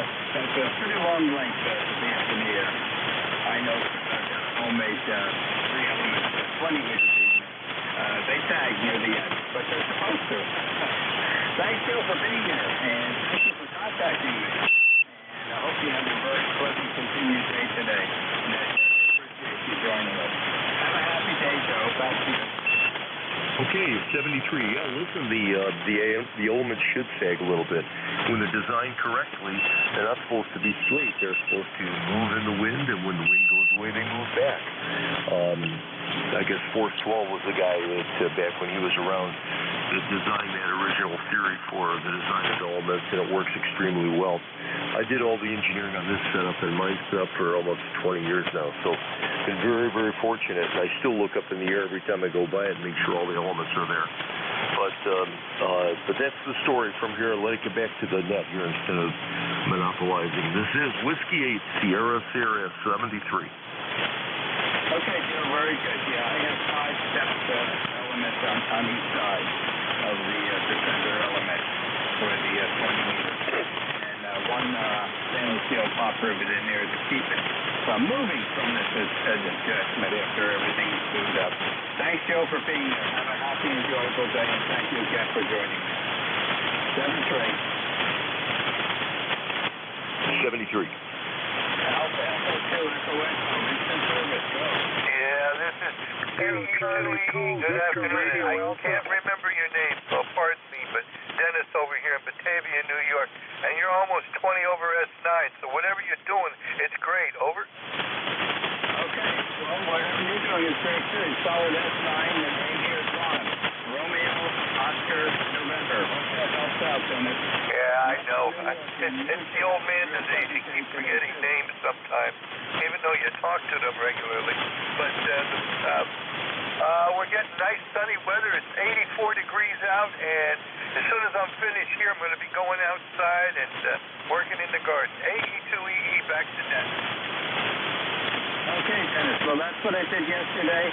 pretty long length to be up in the air. I know because I've got a homemade 3-element 20-meter beam. They tag near the end, but they're supposed to. Thanks, Joe, for being here, and thank you for contacting me. And I hope you have a very pleasant continued day today. Okay, 73. Yeah, listen, the elements should sag a little bit. When they're designed correctly, they're not supposed to be straight. They're supposed to move in the wind, and when the wind goes away, they move back. I guess Force 12 was the guy that, back when he was around, that designed that original theory for the design of elements, and it works extremely well. I did all the engineering on this setup, and mine's been up for almost 20 years now, so been very, very fortunate. I still look up in the air every time I go by it and make sure all the elements are there. But that's the story from here. Let it get back to the net here instead of monopolizing. This is Whiskey 8 Sierra Sierra 73. Okay, Joe, very good. Yeah, I have 5 depth elements on each side of the defender element for the 20 meters. And one stainless steel pop rivet in there to keep it from moving from this adjustment after everything's moved up. Thanks, Joe, for being there. Have a happy, enjoyable day, and thank you again for joining me. 73. Alpha Echo 2, Echo Echo, instant service, go. Yeah, this is NJ2US. Good afternoon. I can't remember your name, so pardon me, but Dennis over here in Batavia, New York, and you're almost 20 over S9, so whatever you're doing, it's great. Over? Okay, well, whatever you're doing is great, too. Solid S9, and name here is Ron. Romeo, Oscar, November. Hope that helps out, Dennis. Yeah, I know. It's the old man disease. You keep forgetting names sometimes, even though you talk to them regularly. But we're getting nice sunny weather. It's 84 degrees out, and as soon as I'm finished here, I'm going to be going outside and working in the garden. AE2EE, back to net. Okay, Dennis. Well, that's what I did yesterday.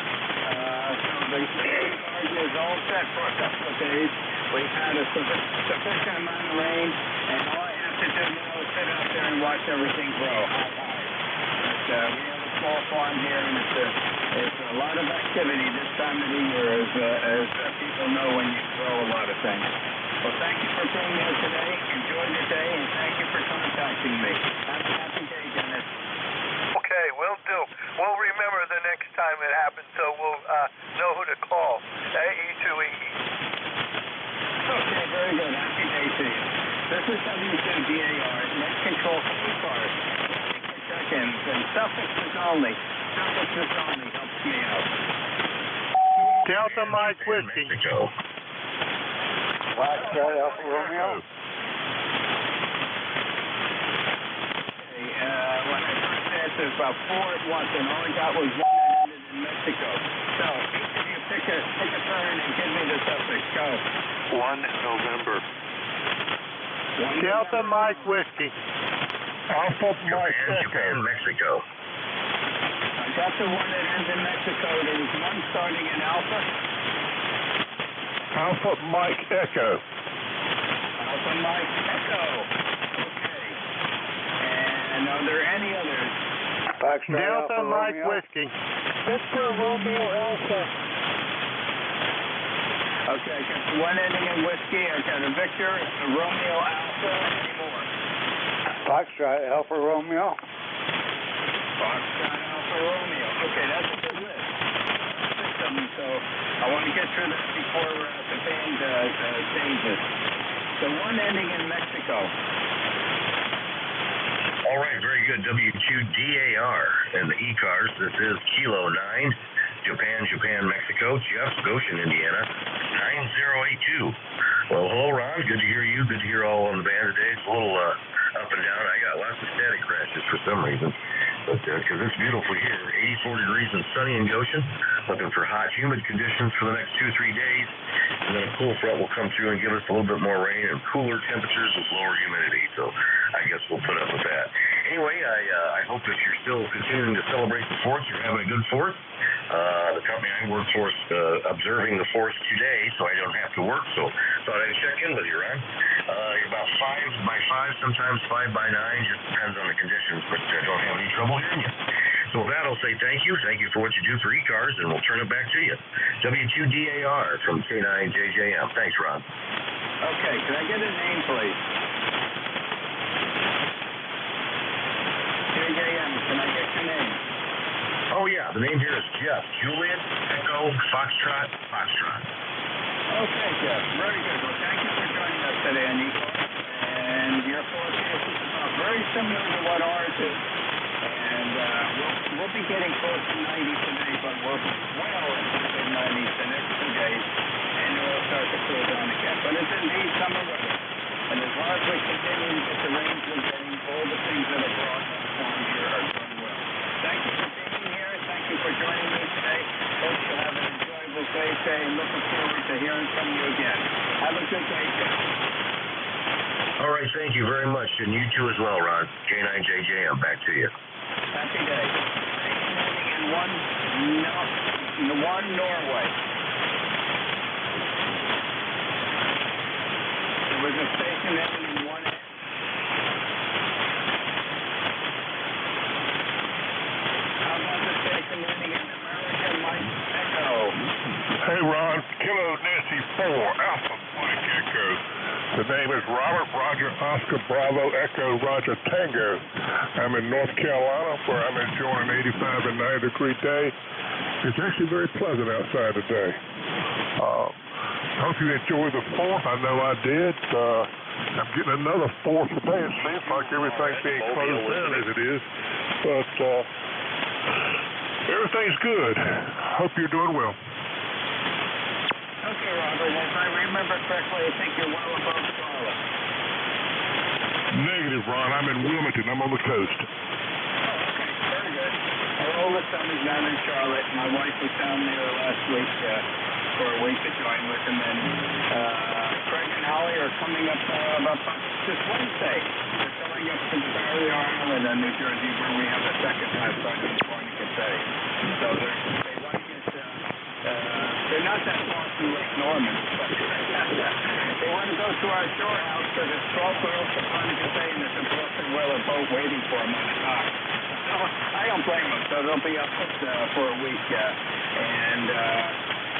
So the ECARS is all set for a couple of days. We've had a sufficient amount of rain, and all I have to do now is sit out there and watch everything grow. But we have a small farm here, and it's a lot of activity this time of the year, as people know when you grow a lot of things. Well, thank you for being here today. Enjoy your day, and thank you for contacting me. Have a happy day, Dennis. Okay, will do. We'll remember the next time it happens, so we'll know who to call. AE2EE. Okay, very good. Happy day to you. This is W2DAR, net control for ECARS. Check-ins and suffixes only. Suffixes only helps me out. Delta Mike Whiskey. Foxtrot Alpha Romeo. When I first answered about 4 at once, and all I got was one that ended in Mexico. So, each of you pick a turn and give me the suffix. Go. 1 November. Delta Mike Whiskey. Alpha Mike Japan, Mexico. I got the one that ends in Mexico. There was one starting in Alpha. Alpha Mike Echo. Alpha Mike Echo. Okay. And are there any others? Delta Mike Whiskey. Victor Romeo Alpha. Okay, I got the one ending in whiskey. I got a Victor, a Romeo Alpha. Any more? Foxtrot Alpha Romeo. Foxtrot Alpha Romeo. Okay, that's a good list. 6 of them, so I want to get through this before the band changes. The one ending in Mexico. All right, very good. W2DAR and the ECARS. This is Kilo 9, Japan, Mexico. Jeff, Goshen, Indiana, 9082. Well, hello, Ron. Good to hear you. Good to hear all on the band today. It's a little up and down. I got lots of static crashes for some reason, but because it's beautiful here, 84 degrees and sunny in Goshen. Looking for hot, humid conditions for the next 2-3 days, and then a cool front will come through and give us a little bit more rain and cooler temperatures with lower humidity. So I guess we'll put up with that. Anyway, I hope that you're still continuing to celebrate the 4th. You're having a good 4th. The company I work for is observing the 4th today, so I don't have to work. So thought I'd check in with you, Ron. You're about 5 by 5, sometimes 5 by 9, just depends on the conditions, but I don't have any trouble hearing you. So with that, I'll say thank you. Thank you for what you do for ECARS, and we'll turn it back to you. W2DAR from K9JJM. Thanks, Ron. Okay, can I get a name, please? JJM, can I get your name? Oh, yeah, the name here is Jeff. Juliet, Echo, Foxtrot, Foxtrot. Okay, Jeff. Very good. Well, thank you for joining us today on ECARS. And your forecast is very similar to what ours is. And we'll be getting close to 90 today, but we're well into the mid-90s the next 2 days. And it will start to cool down again. But it's indeed summer weather. And as long as we continue to get the rains we're getting, all the things that are brought on the farm here are going well. Thank you for being here. Thank you for joining me today. Hope you have an enjoyable day today, and looking forward to hearing from you again. Have a good day, Jeff. All right, thank you very much. And you too as well, Ron. J9JJ, I'm back to you. Happy day. In one Norway. There was a station ending in one. How about the station ending in American Mike Echo? Hey, Ron. Kilo Nancy 4, Alpha Mike Echo. The name is Robert Roger Oscar Bravo Echo Roger Tango. I'm in North Carolina where I'm enjoying an 85 and 90 degree day. It's actually very pleasant outside today. Hope you enjoyed the 4th. I know I did. I'm getting another 4th today. It seems like everything's being closed down as it is. But everything's good. Hope you're doing well. Okay, Robert, if I remember correctly, I think you're well above Charlotte. Negative, Ron. I'm in Wilmington. I'm on the coast. Oh, okay. Very good. Our oldest son is down in Charlotte. My wife was down there last week for a week to join with him. And Craig and Holly are coming up this Wednesday. They're coming up to the Barrier Island in New Jersey where we have a second house on California Bay. So they want to get... they're not that far from Lake Norman, but they want to go to our shore house because it's 12 miles from Monica Bay and there's a Boston Whaler boat waiting for them on the dock. So I don't blame them, so they'll be up for a week. And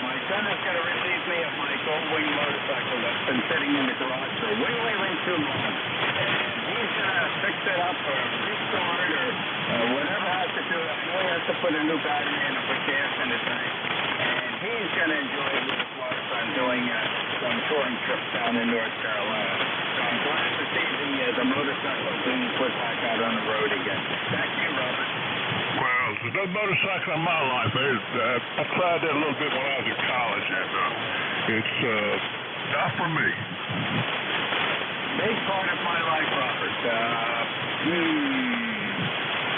my son is going to relieve me of my Goldwing motorcycle that's been sitting in the garage for way too long. And he's going to fix it up or restore it or whatever has to do. I know he has to put a new battery in and put gas in the tank. And he's going to enjoy it with his wife on doing some touring trips down in North Carolina. So I'm glad to see the motorcycle being put back out on the road again. Thank you, Robert. Well, there's no motorcycle in my life. I tried that a little bit when I was in college, and it's not for me. Big part of my life, Robert.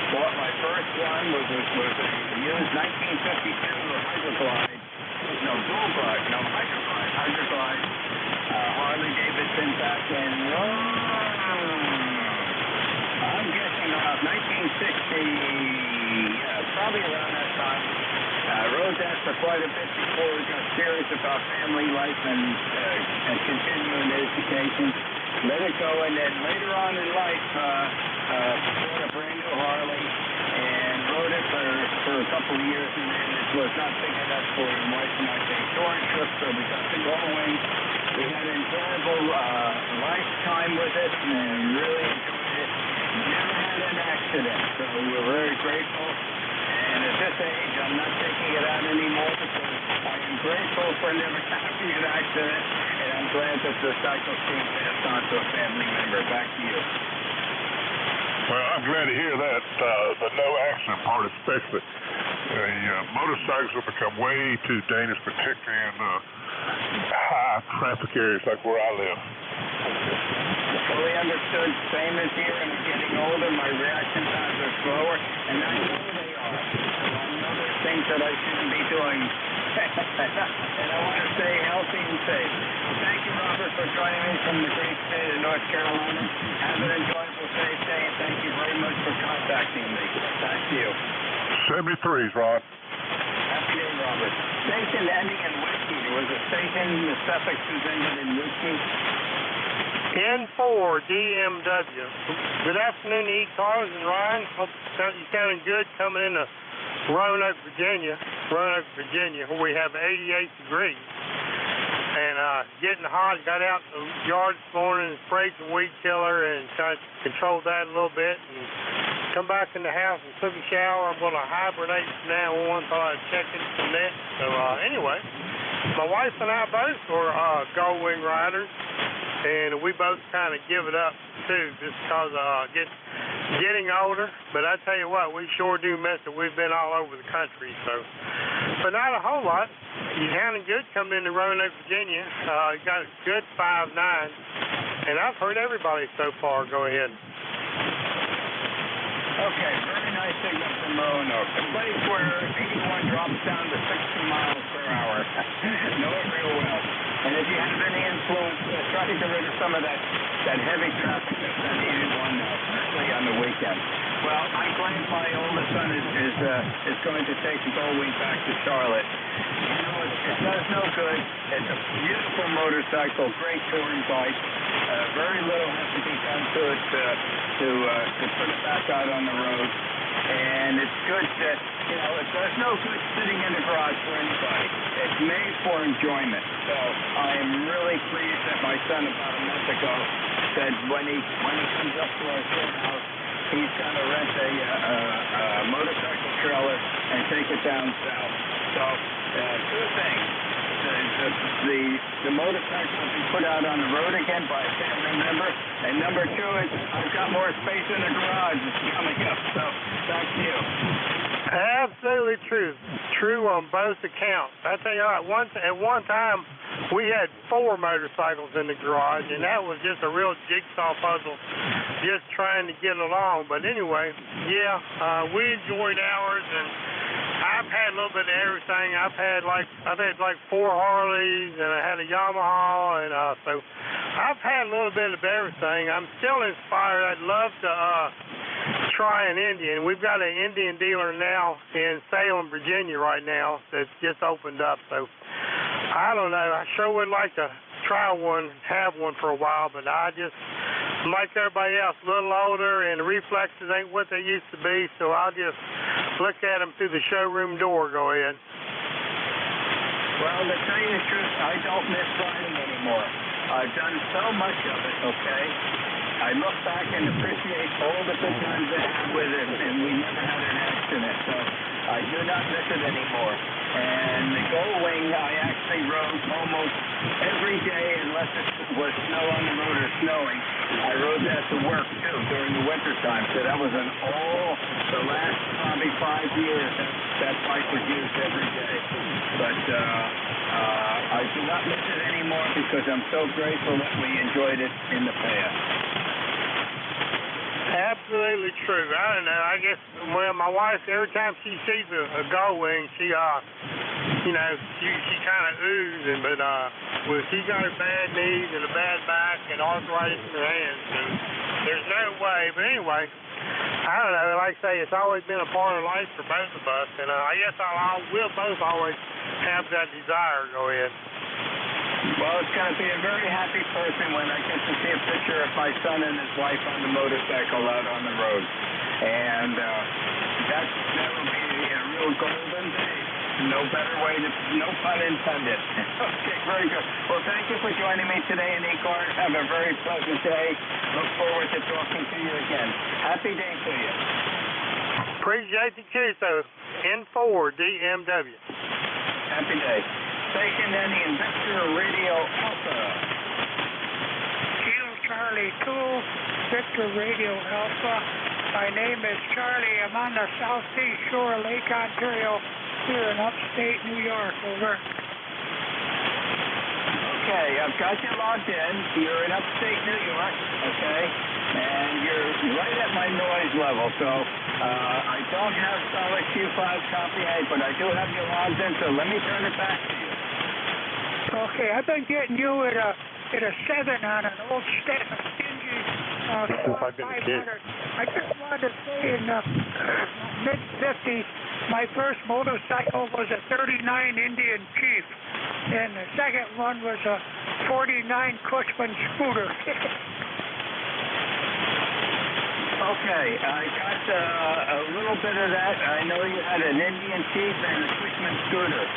Bought my first one was a used 1952 Hydroglide. No, dual glide, no, Hydroglide. Harley Davidson back in, I'm guessing about 1960, probably around that time. Rode that for quite a bit before we got serious about family life and continuing education. Let it go, and then later on in life, bought a brand new Harley and rode it for a couple of years, and then it was not big enough for my wife and I take touring trips, so we got the Goldwing. We had an enjoyable lifetime with it and really enjoyed it. Never had an accident, so we're very grateful. And at this age, I'm not taking it out anymore because I am grateful for never having an accident, and I'm glad that the cycle team passed on to a family member. Back to you. Well, I'm glad to hear that. The no accident part, especially. Motorcycles have become way too dangerous, particularly in high traffic areas like where I live. Fully understood. Same as here, and I'm getting older. My reaction times are slower, and I know they are. I know there's things that I shouldn't be doing, and I want to stay healthy and safe. Well, thank you, Robert, for joining me from the great state of North Carolina. Have an enjoyable, safe day, and thank you very much for contacting me. Thank you. 73s, Ron. Happy day, Robert. Station ending in whiskey. There was a station, the suffix was ended in whiskey. N4 DMW. Good afternoon, ECARS and Ryan. Hope you're sounding good coming into Roanoke, Virginia, where we have 88 degrees. And getting hot. Got out the yard this morning and sprayed some weed killer and kind of controlled that a little bit. And come back in the house and took a shower. I'm going to hibernate from now on. Thought I'd check in some net. So anyway, my wife and I both were gull wing riders, and we both kind of give it up too, just because getting older. But I tell you what, we sure do miss it. We've been all over the country, so, but not a whole lot. You sounding good coming into Roanoke, Virginia. You got a good 5.9, and I've heard everybody so far. Go ahead. Okay, very nice signal from Roanoke, the place where 81 drops down to 60 miles per hour. Know it real well. And if you have any influence, try to get rid of some of that heavy traffic that's on 81 now, especially on the weekend. Well, I'm glad my oldest son is going to take the gull wing back to Charlotte. You know, it does no good. It's a beautiful motorcycle, great touring bike. Very little has to be done to it to put it back out on the road. And it's good that, you know, there's no good sitting in the garage for anybody. It's made for enjoyment. So I am really pleased that my son about a month ago said when he comes up to our house, he's going to rent a motorcycle trailer and take it down south. So two things. The motorcycle will be put out on the road again by a family member. And number two is I've got more space in the garage coming up. So back to you. Absolutely true. True on both accounts. I tell you what, at one time we had 4 motorcycles in the garage, and that was just a real jigsaw puzzle, just trying to get along. But anyway, yeah, we enjoyed ours, and I've had a little bit of everything. I've had like 4 Harleys, and I had a Yamaha, and so I've had a little bit of everything. I'm still inspired. I'd love to try an Indian. We've got an Indian dealer now in Salem, Virginia right now that's just opened up. So I don't know. I sure would like to try one, have one for a while, but I just, like everybody else, a little older, and the reflexes ain't what they used to be, so I'll just look at them through the showroom door. Go ahead. Well, to tell you the truth, I don't miss riding anymore. I've done so much of it, okay? I look back and appreciate all the good times I had with it, and we never had an accident, so I do not miss it anymore. And the gull wing, I actually rode almost every day unless it was snow on the road or snowing. I rode that to work, too, during the winter time, so that was the last probably 5 years that bike was used every day. But I do not miss it anymore because I'm so grateful that we enjoyed it in the past. Absolutely true. I don't know. I guess, well, my wife, every time she sees a gull wing, she kind of oozes, but she got a bad knees and a bad back and arthritis in her hands, so there's no way. But anyway, I don't know. Like I say, it's always been a part of life for both of us, and I guess we'll both always have that desire. Go ahead. Well, it's going to be a very happy person when I get to see a picture of my son and his wife on the motorcycle out on the road. And that will be a real golden day. No better way to, no pun intended. Okay, very good. Well, thank you for joining me today in ECARS. Have a very pleasant day. Look forward to talking to you again. Happy day to you. Appreciate the Q-So. N4 DMW. Happy day. Station and the Investor Radio Alpha. Kilo Charlie 2, Victor Radio Alpha. My name is Charlie. I'm on the southeast shore of Lake Ontario here in upstate New York. Over. Okay, I've got you logged in. You're in upstate New York, okay? And you're right at my noise level, so I don't have solid Q5 copy A, but I do have you logged in, so let me turn it back to you. Okay, I've been getting you at a 7 on an old stingy 500. I just wanted to say in the mid-50s, my first motorcycle was a 39 Indian Chief, and the second one was a 49 Cushman scooter. Okay, I got a little bit of that. I know you had an Indian Chief and a Cushman scooter.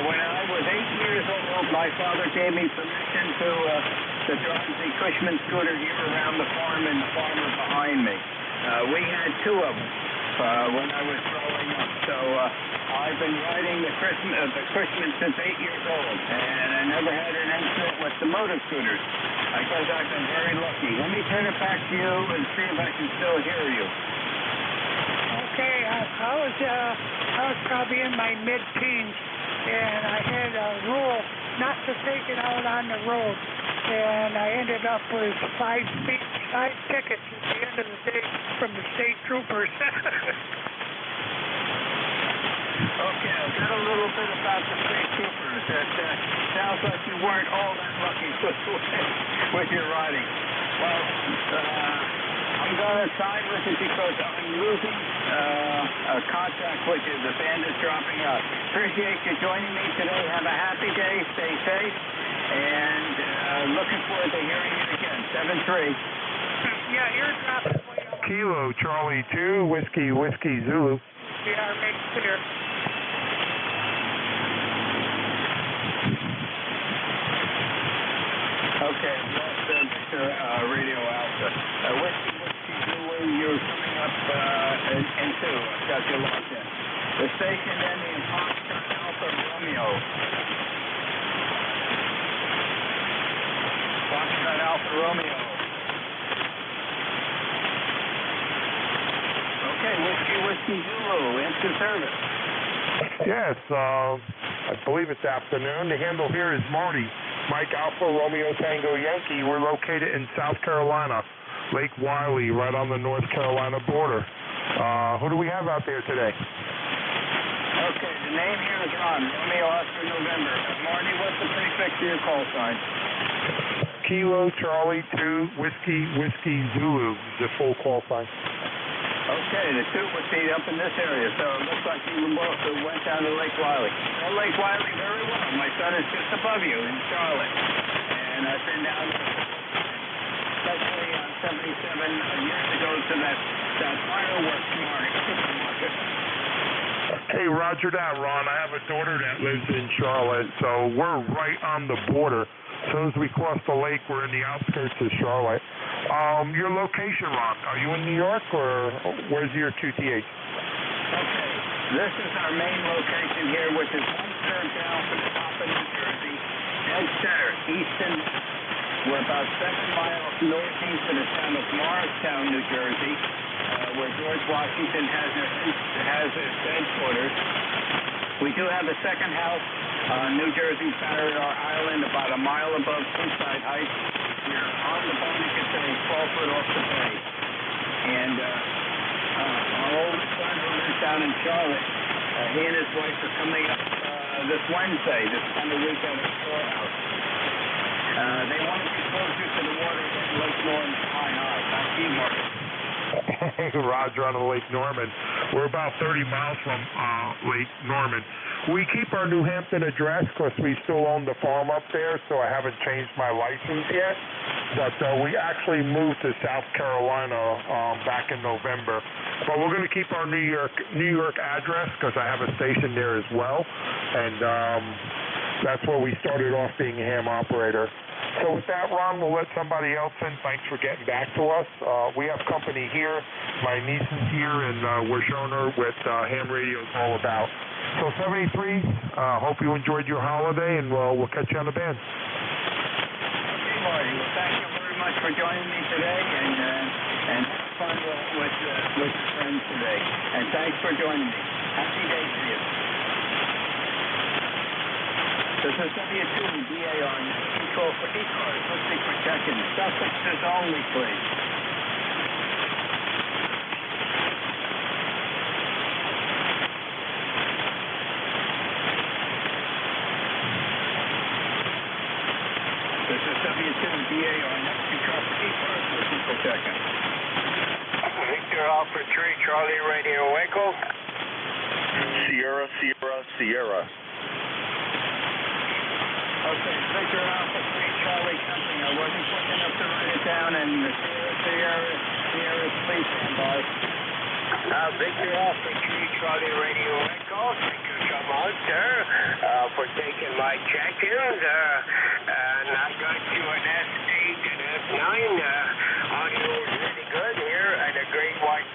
When I was 8 years old, my father gave me permission to drive the Cushman scooter here around the farm and the farmer behind me. We had 2 of them. when I was growing up. So I've been riding the Cushman since 8 years old, and I never had an incident with the motor scooters. I guess I've been very lucky. Let me turn it back to you and see if I can still hear you. Okay, I was probably in my mid-teens, and I had a rule not to take it out on the road, and I ended up with 5 tickets at the end of the day from the state troopers. Okay, I've got a little bit about the state troopers. That sounds like you weren't all that lucky with your riding. Well, I'm going to sign with you because I'm losing contact with you. The band is dropping out. Appreciate you joining me today. Have a happy day. Stay safe. And looking forward to hearing you again. 7-3. Yeah, you're dropping way off. Kilo Charlie 2, Whiskey Zulu. Yeah, make clear. Okay, lost Victor Radio Alpha. Whiskey Zulu, you're coming up in 2. I've got you locked in. The station ending in Foxtrot Alpha Romeo. Foxtrot Alpha Romeo. Okay, Whiskey Zulu, instant service. Yes, I believe it's afternoon. The handle here is Marty. Mike Alpha Romeo Tango Yankee. We're located in South Carolina, Lake Wiley, right on the North Carolina border. Who do we have out there today? Okay, the name here is Ron, Romeo Oscar November. Marty, what's the prefix to your call sign? Kilo Charlie 2, Whiskey Zulu, the full call sign. Okay, the 2 would be up in this area, so it looks like you both went down to Lake Wiley. Know Lake Wiley very well. My son is just above you in Charlotte, and I've been down there, especially on 77 years ago to that fireworks market. Hey, roger that, Ron. I have a daughter that lives in Charlotte, so we're right on the border. As soon as we cross the lake, we're in the outskirts of Charlotte. Your location, Ron, are you in New York, or where's your QTH? Okay, this is our main location here, which is 1/3 down from the top of New Jersey, dead center, Easton. We're about 7 miles northeast of the town of Morristown, New Jersey, where George Washington has his headquarters. We do have a second house on New Jersey's Barrier Island, about a mile above Seaside Heights. We're on the Barnegat Bay, 12 foot off the bay. And our oldest son, who lives down in Charlotte, he and his wife are coming up this Wednesday, this coming weekend at the storehouse. They want to be closer to the water than Lake Norman High. Back to you, Marty. Roger on the Lake Norman. We're about 30 miles from Lake Norman. We keep our New Hampton address because we still own the farm up there, so I haven't changed my license yet. But we actually moved to South Carolina back in November. But we're going to keep our New York address because I have a station there as well. And that's where we started off being a ham operator. So with that, Ron, we'll let somebody else in. Thanks for getting back to us. We have company here. My niece is here, and we're showing her what ham radio is all about. So 73, hope you enjoyed your holiday, and we'll catch you on the band. Okay, Marty. Well, thank you very much for joining me today, and have fun with your friends today. And thanks for joining me. Happy day to you. This is W2DAR, control for ECARS, listening for check-in. Suffixes only, please. This is W2DAR, control for ECARS, listening for check-in. Victor Alpha 3, Charlie Radio Echo. Sierra. Okay, Victor Alpha 3, Charlie Company. I wasn't quick enough to write it down, and the Sierra, please stand by. Victor Alpha 3, Charlie Radio Echo. Thank you so much, sir, for taking my check-ins. And I got you an S8 and S9. Audio is really good here at the Great White.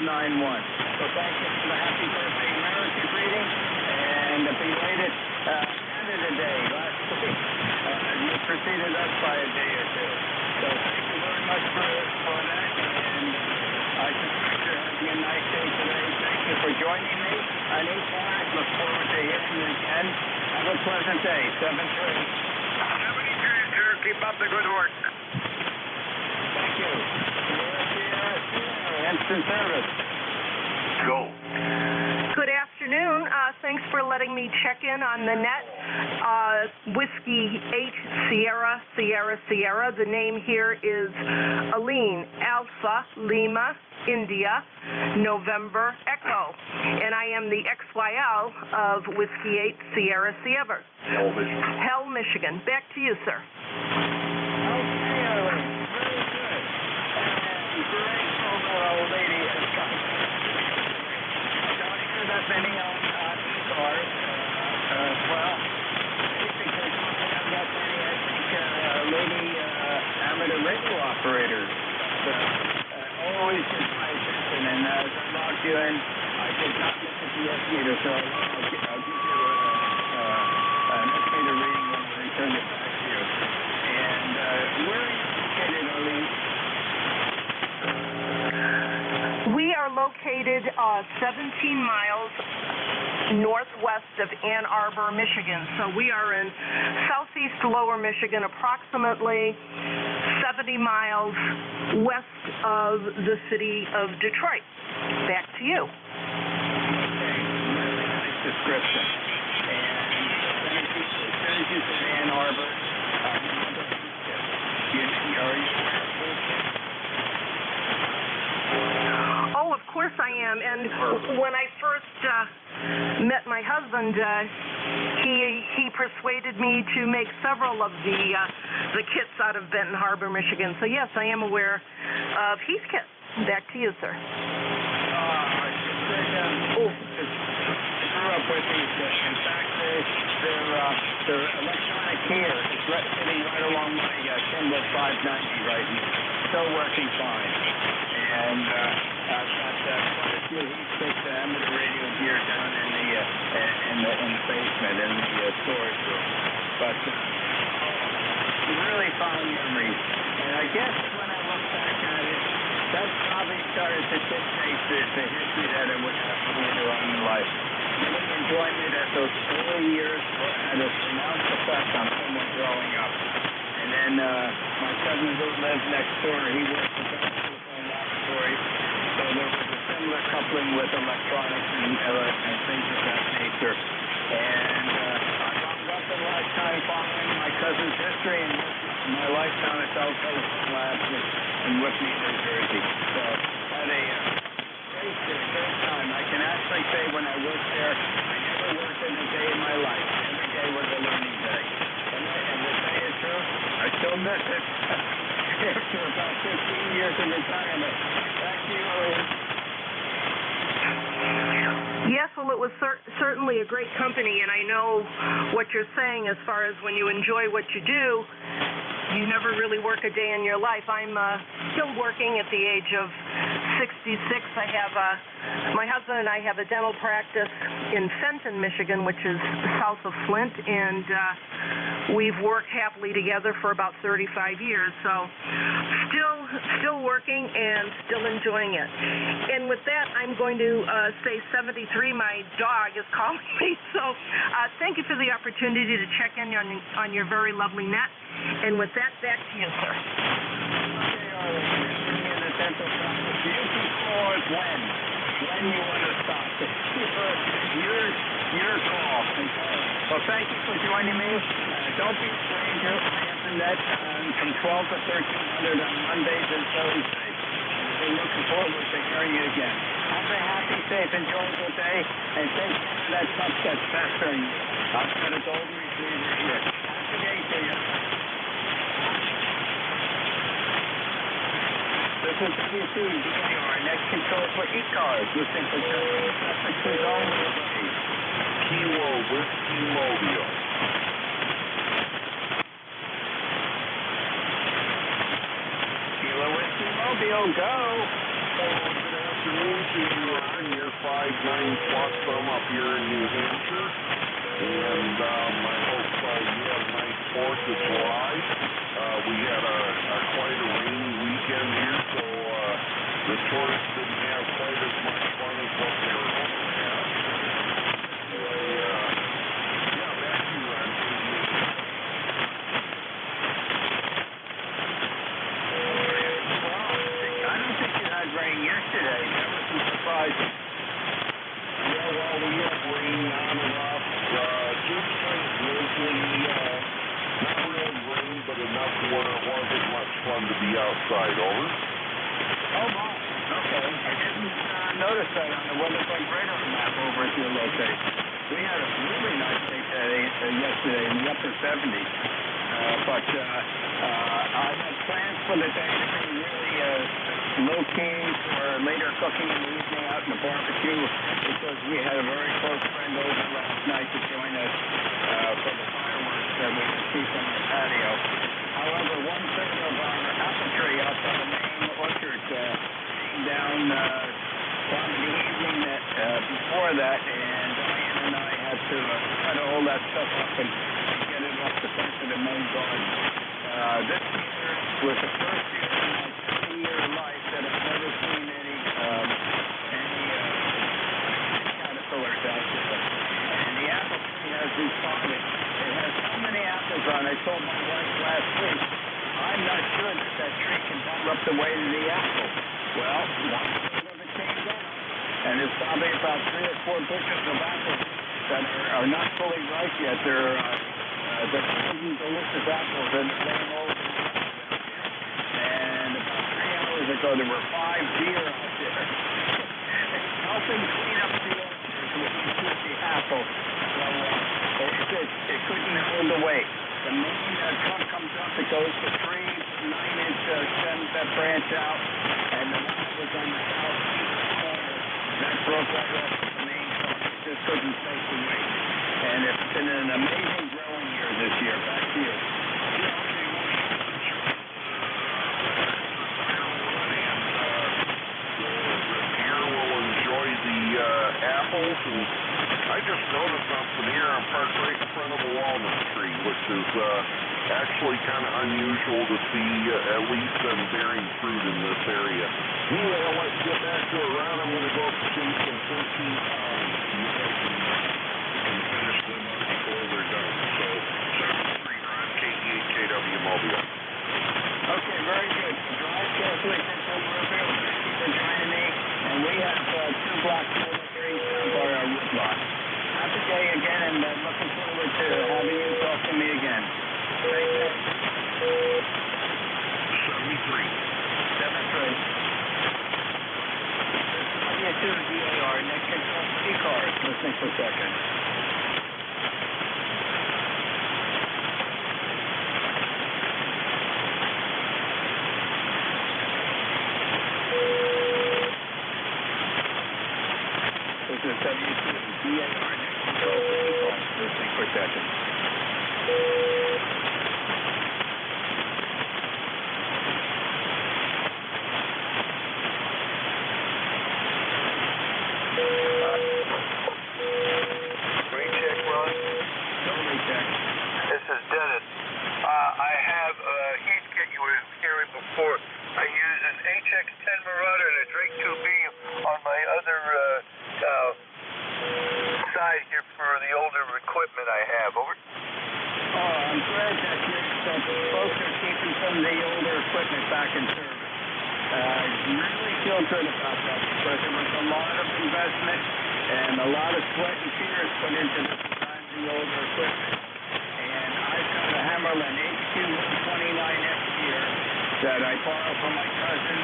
So thank you for the happy birthday American greeting and the belated Canada Day last week. You preceded us by a day or two. So thank you very much for that. And I suspect you're having a nice day today. Thank you for joining me on ECARS. Look forward to hearing you again. Have a pleasant day. 7-3. 73, sir. Keep up the good work. Thank you. Instant service. Go. Good afternoon. Thanks for letting me check in on the net. Whiskey 8 Sierra, Sierra, Sierra. The name here is Aline, Alpha, Lima, India, November, Echo. And I am the XYL of Whiskey 8 Sierra, Sierra. Hell, Michigan. Back to you, sir. Old lady has come. I don't hear that many on ECARS. Well, because we have that many, I think, lady amateur radio operators. Always gets my attention, and as I logged you in, I did not look at the S-meter, so I'll give you an S-meter reading when I return it back to you. And where are you located, Arlene? We are located 17 miles northwest of Ann Arbor, Michigan. So we are in southeast Lower Michigan, approximately 70 miles west of the city of Detroit. Back to you. Okay, really nice description. And as soon as you said Ann Arbor, are you Oh, of course I am. And when I first met my husband, he persuaded me to make several of the kits out of Benton Harbor, Michigan. So yes, I am aware of Heath kits. Back to you, sir. I grew up with these. In fact, their electronic here is sitting right along my Kimball 590 right here. Still working fine. And I've got quite a few Heath amateur radio gear down in the basement in the storage room. But really fond memories. And I guess when I look back at it, that probably started to dictate the history that it would have later on in life. Getting enjoyment at those early years had a pronounced effect on someone growing up. And then my cousin who lived next door, he worked at the laboratory, so there was a similar coupling with electronics and things of that nature. And I wound up in lifetime following my cousin's history and my lifetime at South Coast Labs in Whitney, New Jersey. So had a great time. I can actually say when I worked there, I never worked in a day in my life. Every day was a learning day. And to tell you the truth, I still miss it after about 15 years of retirement. Back to you, Lee. Yes, well, it was certainly a great company, and I know what you're saying as far as when you enjoy what you do, you never really work a day in your life. I'm still working at the age of 66. I have my husband and I have a dental practice in Fenton, Michigan, which is south of Flint, and we've worked happily together for about 35 years. So still working and still enjoying it. And with that, I'm going to say 73. My dog is calling me. So thank you for the opportunity to check in on your very lovely net. And with that, back to you, sir. When you want to stop. Your call. Well, thank you for joining me. Don't be a stranger. I have the net from 12 to 1300 on Mondays and Thursdays. We're looking forward to hearing you again. Have a happy, safe, enjoyable day, and take care of that stuff that's festering you. I've got a golden retriever here. Happy day to you. This is WCDR, next control for ECARS. Listen for traffic only. Kilo Whiskey Mobile. Kilo Whiskey Mobile, go! afternoon to you on your 5-9 plus. I'm up here in New Hampshire, and I hope you had a nice 4th of July. We had quite a rainy weekend here, so the tourists didn't have quite as much fun as what they were hoping to have. Back to you on I don't think you had rain yesterday. That was a surprise. Yeah, well, we had rain on and off. Just kind of locally, not real rain, but enough where it wasn't much fun to be outside. Over. Oh, my. Okay. I didn't notice that on the weather-like radar map over at your location. We had a really nice day yesterday in the upper 70s. But I had plans for the day to be really low-key for later cooking in the evening out in the barbecue because we had a very close friend over last night to join us for the fireworks that we would keep on the patio. However, 1/3 of our apple tree up on the main orchard came down from the evening before that, and Diane and I had to try to hold that stuff up and get it off the fence of the main garden. This year was the first year in my 20-year life that I've never seen any caterpillars out there. And the apple tree has responded. It has so many apples on it. I told my wife last week, I'm not sure that tree can hold up the weight of the apple. Well, 1/3 of it came down, and there's probably about 3 or 4 bushels of apples that are not fully ripe yet. They're delicious apples, and they're laying all over the ground out there. And about 3 hours ago, there were 5 deer out there helping clean up the orchard with the apples. So it couldn't hold the weight. The main trunk comes up, it goes to 3 9-inch stems that branch out, and the one that was on the southeast corner, that broke right off the main trunk. It just couldn't take the weight. And it's been an amazing growing year this year. Back to you. Apples, and I just noticed something here. I'm parked right in front of a walnut tree, which is actually kind of unusual to see, at least bearing fruit in this area. Anyway, let's get back to it, Ron. I'm going to go shoot some 14 pounds and finish them up before they're done. So, 7-3 Ron, KD8KW Mobile. Okay, very good. Drive carefully from Riverville. Thank you for joining me. And we have 2 blocks over here down by our wood lot. Happy day again, and looking forward to having you talk to me again. Thank you. 73. 73. W2DAR, next control ECARS. Listening for a second. This is W2DAR, next control ECARS. Listening for a second. Recheck, Ron. No recheck. This is Dennis. I have a heat kit you were hearing before. I use an HX10 Marauder and a Drake 2B on my other side here for the older equipment I have. Over. Oh, I'm glad that folks are keeping some of the older equipment back in service. Really feel good about that because there was a lot of investment and a lot of sweat and tears put into the design of the older equipment. And I've got a Hammerlin HQ129F here that I borrowed from my cousin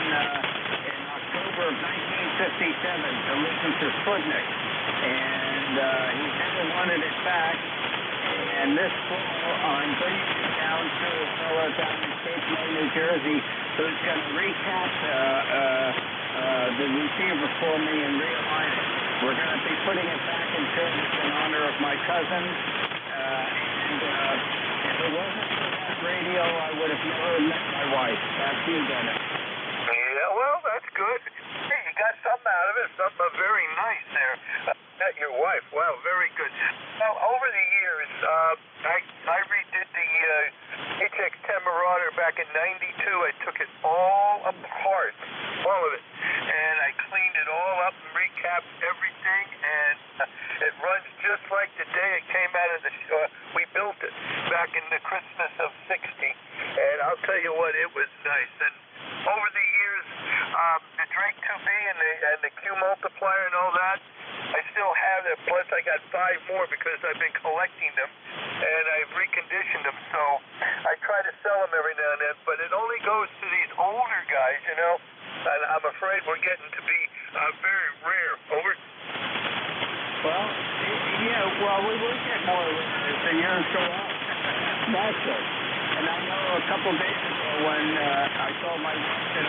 in October of 1957 to listen to Sputnik. And he never wanted it back. And this fall, I'm bringing it down to a fellow down in Cape May, New Jersey, who's going to recap the receiver for me and realign it. We're going to be putting it back in service in honor of my cousin. And if it wasn't for that radio, I would have never met my wife. Back to you, Dennis. Yeah, well, that's good. Hey, you got something out wife. Wow, very good. Now, over the years, I redid the HX10 Marauder back in '92. I took it all apart, all of it, and I cleaned it all up and recapped everything, and it runs just like the day it came out of the we built it back in the Christmas of '60, and I'll tell you what, it was nice. And over the years, the Drake 2B and the Q multiplier and all that, I still have it. Plus, I got 5 more because I've been collecting them, and I've reconditioned them. So I try to sell them every now and then, but it only goes to these older guys, you know. And I'm afraid we're getting to be very rare. Over. Well, yeah. Well, we will get more as the years go on. That's it. And I know a couple days ago when I told my wife that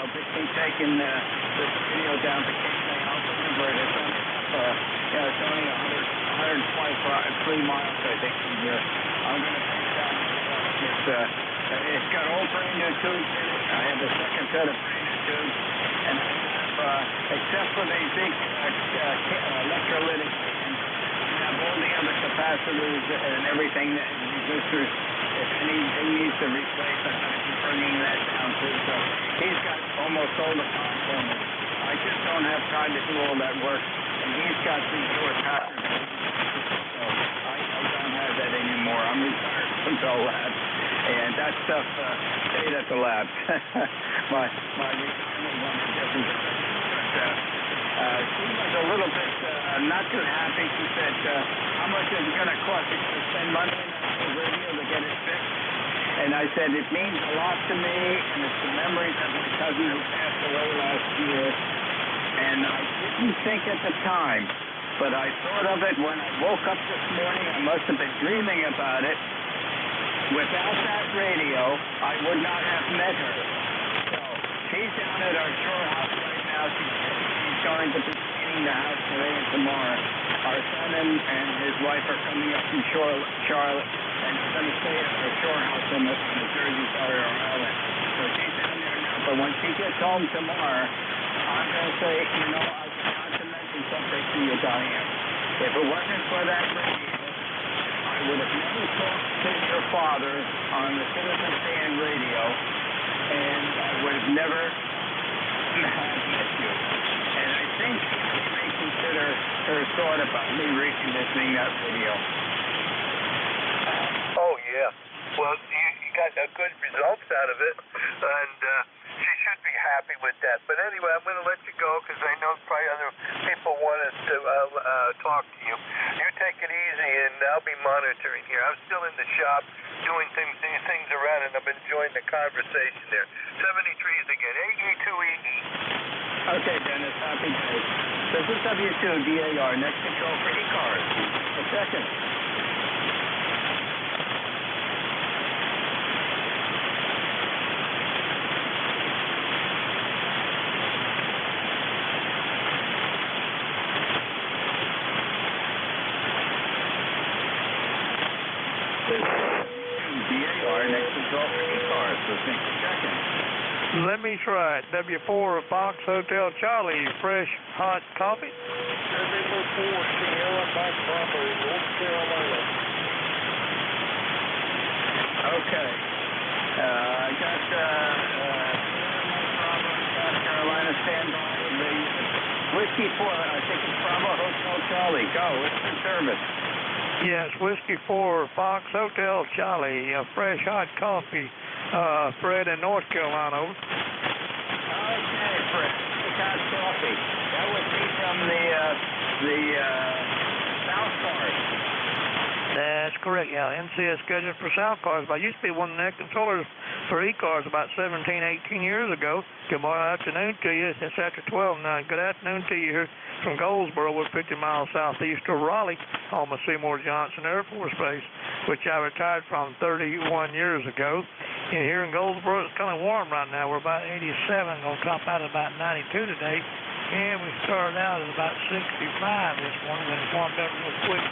I'll be taking this video down to Kingston Alpha River, and it's only 123 miles, I think, from here. I'm going to take it down. It's got all brand new tubes in it. I have a second set of brand new tubes, and I have, except for the big electrolytic fans, I have all the other capacitors and everything, resistors. If anything needs to replace, I'm going to keep bringing that down too. So he's got almost all the time for me. I just don't have time to do all that work, and he's got these short packers. So I don't have that anymore. I'm retired from Bell Labs, and that stuff stayed at the lab. my retirement went to different. But she was a little bit not too happy. She said, "How much is it going to cost you to spend money on the radio to get it fixed?" And I said, "It means a lot to me, and it's the memories of my cousin who passed away last year." And I didn't think at the time, but I thought of it when I woke up this morning. I must have been dreaming about it. Without that radio, I would not have met her. So she's down at our shore house right now. She's going to be cleaning the house today and tomorrow. Our son and his wife are coming up from Charlotte, and they're going to stay at our shore house on the Jersey side of our island. So she's down there now, but when she gets home tomorrow, I'm going to say, you know, I forgot to mention something to you, Diane. If it wasn't for that radio, I would have never talked to your father on the Citizen Fan radio, and I would have never met you. And I think you may consider her thought about me reconditioning that video. Oh, yeah. Well, you got good results out of it, and she should be happy with that. But anyway, I'm going to let you go because I know probably other people want us to talk to you. You take it easy, and I'll be monitoring here. I'm still in the shop doing things around, and I'm enjoying the conversation there. 73s again, AE2EE. Okay, Dennis, happy days. This is W2DAR, next control for ECARS. A second. Let me try it. W4 Fox Hotel Charlie, fresh hot coffee. November 4 Sierra Mike Bravo, North Carolina. Okay. I got Bravo, South Carolina, stand by. The Whiskey 4, I think it's Bravo Hotel Charlie. Go, it's in service. Yes, Whiskey 4 Fox Hotel Charlie, fresh hot coffee. Fred in North Carolina. Okay, Fred. Hot coffee. That would be from the South Cars. That's correct, yeah. NCS scheduled for South Cars. I used to be one of the net controllers for ECARS about 17, 18 years ago. Good afternoon to you. It's after 12 now. Good afternoon to you here from Goldsboro. We're 50 miles southeast of Raleigh, home of Seymour Johnson Air Force Base, which I retired from 31 years ago. And here in Goldsboro, it's kind of warm right now. We're about 87, going to top out at about 92 today. And we started out at about 65 this morning, and it warmed up real quick.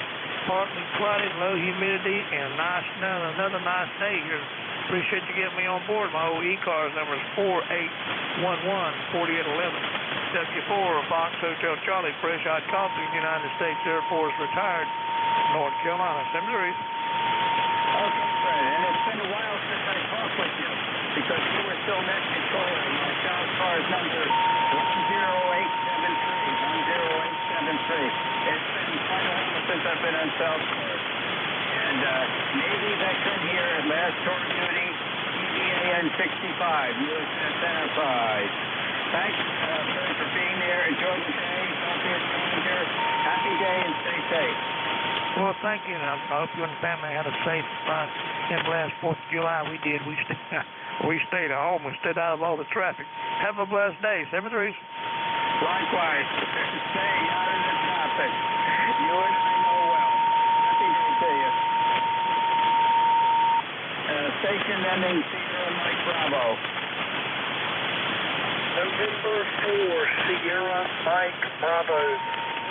Partly cloudy, low humidity, and another nice day here Appreciate you getting me on board. My old ECARS number is 4811-4811. W4, Fox Hotel Charlie, Fresh Hot Coffee, United States Air Force, retired, North Carolina, Cemetery. Okay, Fred, and it's been a while since I talked with you because you were still net controller. My South Cars number 10873. It's been quite a while since I've been on South Cars. And Navy veteran here, last tour duty, EVAN 65, USS Enterprise. Thanks, Fred, for being there. Enjoy the day. Don't be a stranger. Happy day and stay safe. Well, thank you. I hope you and the family had a safe last 4th of July. We did. We stayed at home. We stayed out of all the traffic. Have a blessed day. Cemeteries. Likewise. Stay out of the traffic. You and I know well. Happy day to you. Station ending Sierra Mike Bravo. November 4, Sierra Mike Bravo,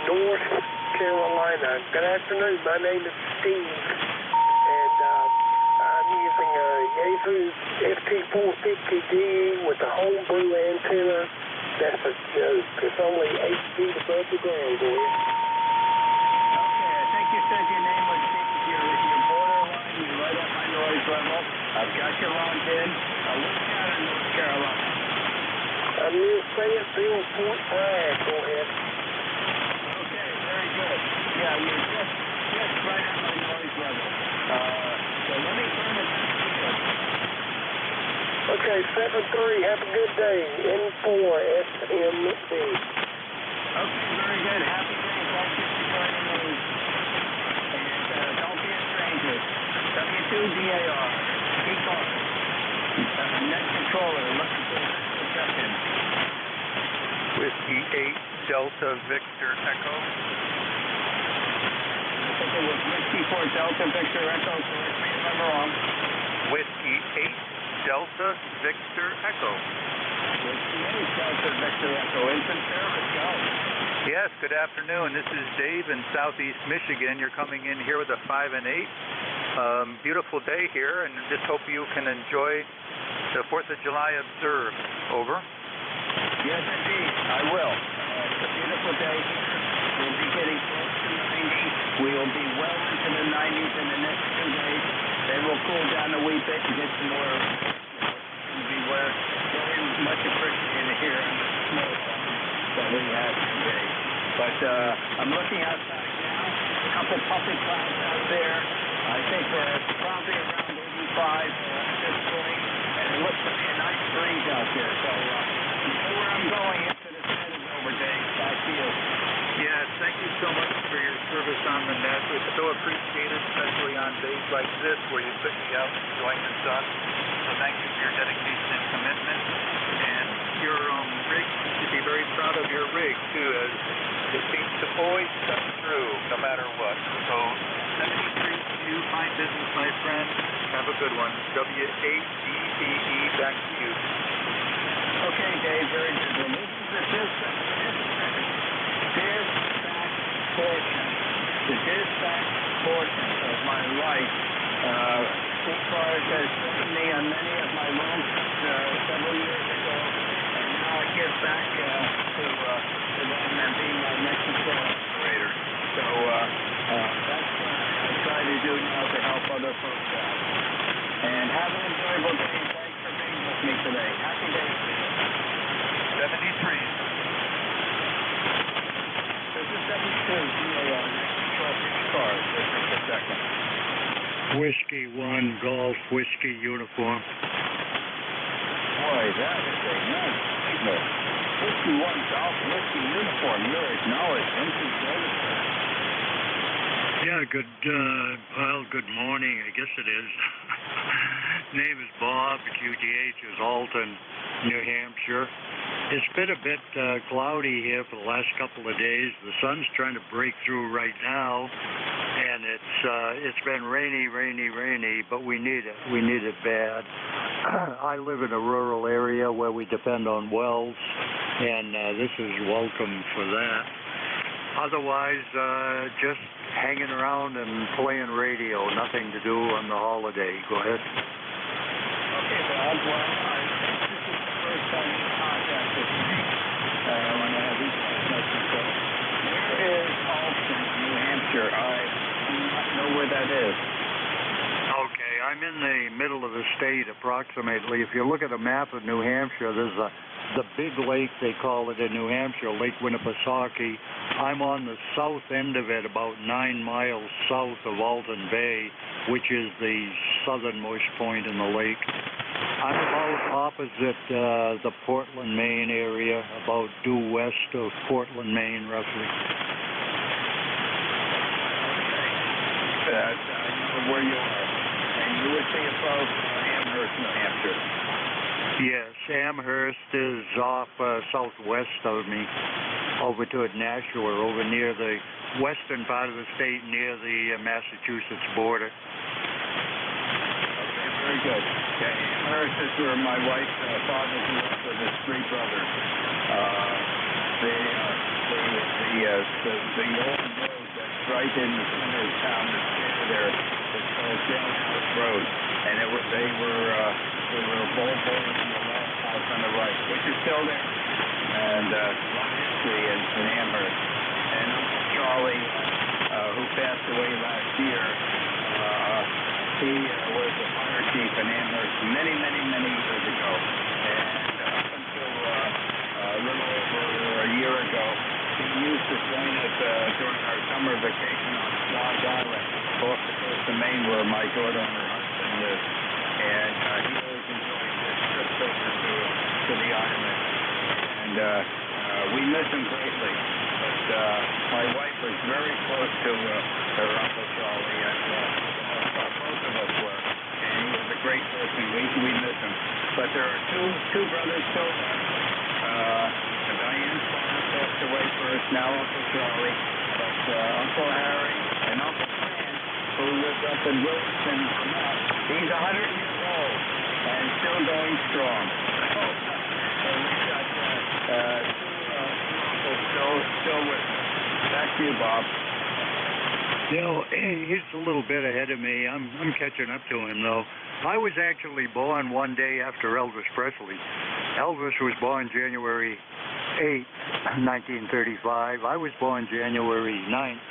North Carolina. Good afternoon. My name is Steve, and I'm using a Yaesu FT450D with a homebrew antenna. That's a joke. It's only 8 feet above the ground, boy. Okay, I think you said your name was Steve. You're borderline. You're right at my noise level. I've got you logged in. Which town in North Carolina? I'm near Fayetteville, Fort Bragg. Go ahead. Okay, very good. Yeah, you're just right at my noise level. So let me turn it back to you. Okay, 7-3. Have a good day. N4SMB. Okay, very good. Happy day. Thank you for joining me. And don't be a stranger. W2DAR. ECARS. Net controller. Looking for a suggestion. Whiskey 8 Delta Victor Echo. I think it was Whiskey 4 Delta Victor Echo. Correct me if I'm wrong. Whiskey 8 Delta Victor Echo. Whiskey 8 Delta Victor Echo. Infant service. Go. Yes, good afternoon. This is Dave in Southeast Michigan. You're coming in here with a 5 and 8. Beautiful day here, and just hope you can enjoy the 4th of July observed. Over. Yes, indeed. I will. It's a beautiful day here. We'll be getting close to 90. We will be well into the 90s in the next 2 days. Then we'll cool down a wee bit and get some more. We'll be very much appreciated here in the snow that we have today. But I'm looking outside now. A couple puffy clouds out there. I think it's probably around 85 at this point. And it looks to be a nice breeze out there. So you know where I'm going after this net is over, Dave. Back to you. Yes, thank you so much for your service on the net. It's so appreciated, especially on days like this where you put me out enjoying the sun. So thank you for your dedication and commitment. And your rig, you should be very proud of your rig, too, as it seems to always come through, no matter what. So 73 to you, fine business, my friend. Have a good one. W-A-D-E-E, back to you. Okay, Dave, very good. Well, this is the dispatch portion. The dispatch portion of my life. ECARS has joined me on many of my long trips several years ago, and now I give back to them and being my next control operator. So that's what I try to do now to help other folks out. And have an enjoyable day. Thanks for being with me today. Happy day. 73. This is 72. DAR. Next control for ECARS. Just a second. Whiskey 1 Golf Whiskey Uniform. Boy, that is a nice signal. Whiskey 1 Golf Whiskey Uniform. You're acknowledged. Infant service. Yeah, good morning. I guess it is. Name is Bob. QTH is Alton, New Hampshire. It's been a bit cloudy here for the last couple of days. The sun's trying to break through right now, and it's been rainy, but we need it. We need it bad. I live in a rural area where we depend on wells, and this is welcome for that. Otherwise, just hanging around and playing radio. Nothing to do on the holiday. Go ahead. well. I think this is the first time you contacted me when I have these messages. So where is Alton, New Hampshire? I do not know where that is. Okay, I'm in the middle of the state approximately. If you look at a map of New Hampshire, there's the big lake, they call it in New Hampshire, Lake Winnipesaukee. I'm on the south end of it, about 9 miles south of Alton Bay, which is the southernmost point in the lake. I'm about opposite the Portland, Maine area, about due west of Portland, Maine, roughly. I know where you are. And you would say above Amherst, New Hampshire. Yes, Amherst is off southwest of me, over toward Nashua, over near the western part of the state, near the Massachusetts border. Okay, very good. Okay, Amherst is where my wife's father grew up with his 3 brothers. The old road that's right in the center of town that's there is called Jailhouse Road, and they were both on the left, house on the right, which is still there, and long history in Amherst. And Uncle Charlie, who passed away last year, he was a fire chief in Amherst many years ago, and up until a little over a year ago, he used to join us during our summer vacation on Squaw Island, off the coast of Maine, where my daughter and her husband live. And he always enjoyed his trips over to the island. And we miss him greatly. But my wife was very close to her Uncle Charlie, and both of us were. And he was a great person. We miss him. But there are two brothers still left. Diane's father passed away first, now Uncle Charlie. But Uncle Harry and Uncle Fran, who lives up in Williston, Vermont, he's 100 years old and still going strong. So we've got two uncles still with us. Back to you, Bob. You know, he's a little bit ahead of me. I'm catching up to him, though. I was actually born one day after Elvis Presley. Elvis was born January 8th, 1935. I was born January 9th,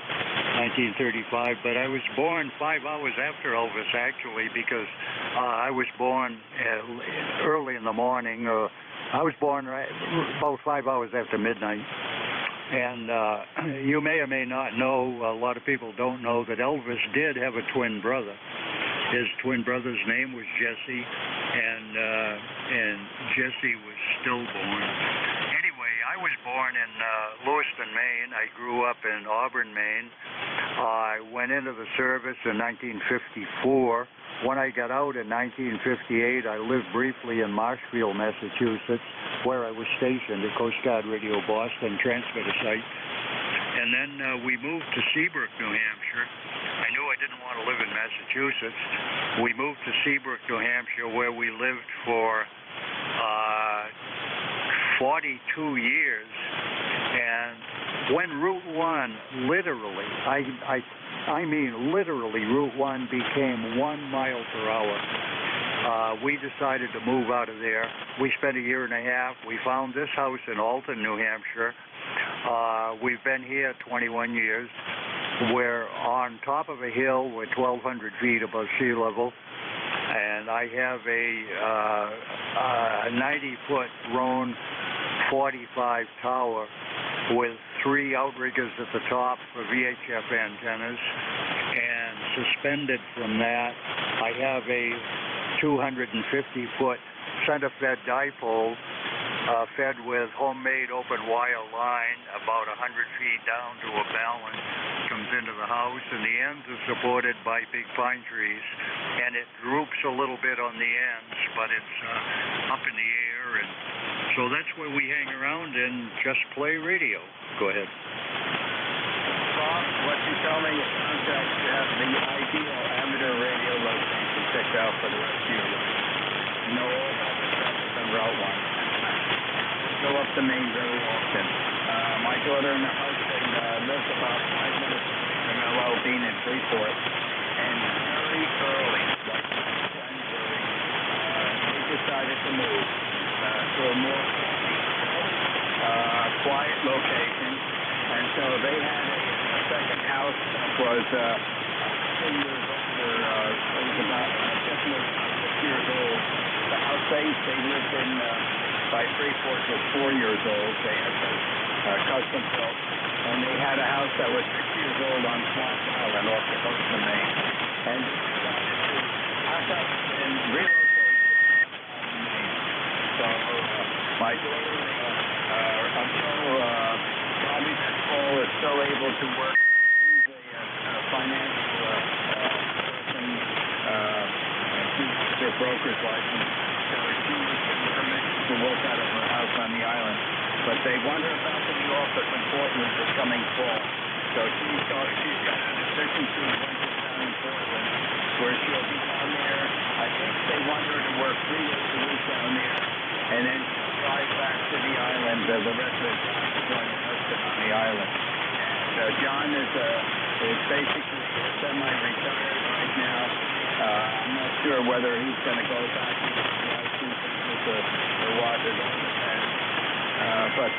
1935, but I was born 5 hours after Elvis, actually, because I was born early in the morning. I was born about 5 hours after midnight. And you may or may not know, a lot of people don't know, that Elvis did have a twin brother. His twin brother's name was Jesse, and Jesse was stillborn. Anyway, I was born in Lewiston, Maine. I grew up in Auburn, Maine. I went into the service in 1954. When I got out in 1958, I lived briefly in Marshfield, Massachusetts, where I was stationed at Coast Guard Radio Boston transmitter site. And then we moved to Seabrook, New Hampshire. I knew I didn't want to live in Massachusetts. We moved to Seabrook, New Hampshire, where we lived for 42 years. And when Route 1 literally, I mean literally, Route 1 became 1 mile per hour, we decided to move out of there. We spent a year and a half. We found this house in Alton, New Hampshire. We've been here 21 years. We're on top of a hill. We're 1,200 feet above sea level. And I have a 90-foot Roan 45 tower with 3 outriggers at the top for VHF antennas. And suspended from that, I have a 250-foot center-fed dipole fed with homemade open wire line about 100 feet down to a balance. Comes into the house, and the ends are supported by big pine trees, and it droops a little bit on the ends, but it's up in the air, and so that's where we hang around and just play radio. Go ahead. Bob, what you tell me is contact to have the ideal amateur radio location picked out for the rest of your life. No traffic on Route 1. Go up the main very often. My daughter and her husband live about 5 minutes from L.L. Bean in Freeport, and very early, like 10:30, they just decided to move to a more quiet location, and so they had a second house that was 2 years older. It was about just about 6 years old. The house they lived in by Freeport was 4 years old. They had custom built, and they had a house that was 6 years old on Swan Island off the coast of Maine, and decided to pack up and relocate to Maine. So my daughter, until Bobby this fall, is still able to work. She's a financial person. She has her broker's license, so she was given permission to work out of her house on the island. But they want her back in the office in Portland this coming fall. So she's got an efficiency winter down in Portland, where she'll be down there. I think they want her to work 3 days a week down there, and then drive back to the island. The rest of the time to join her husband on the island. And John is basically semi-retired right now. I'm not sure whether he's going to go back to the IT business or what. It all depends. But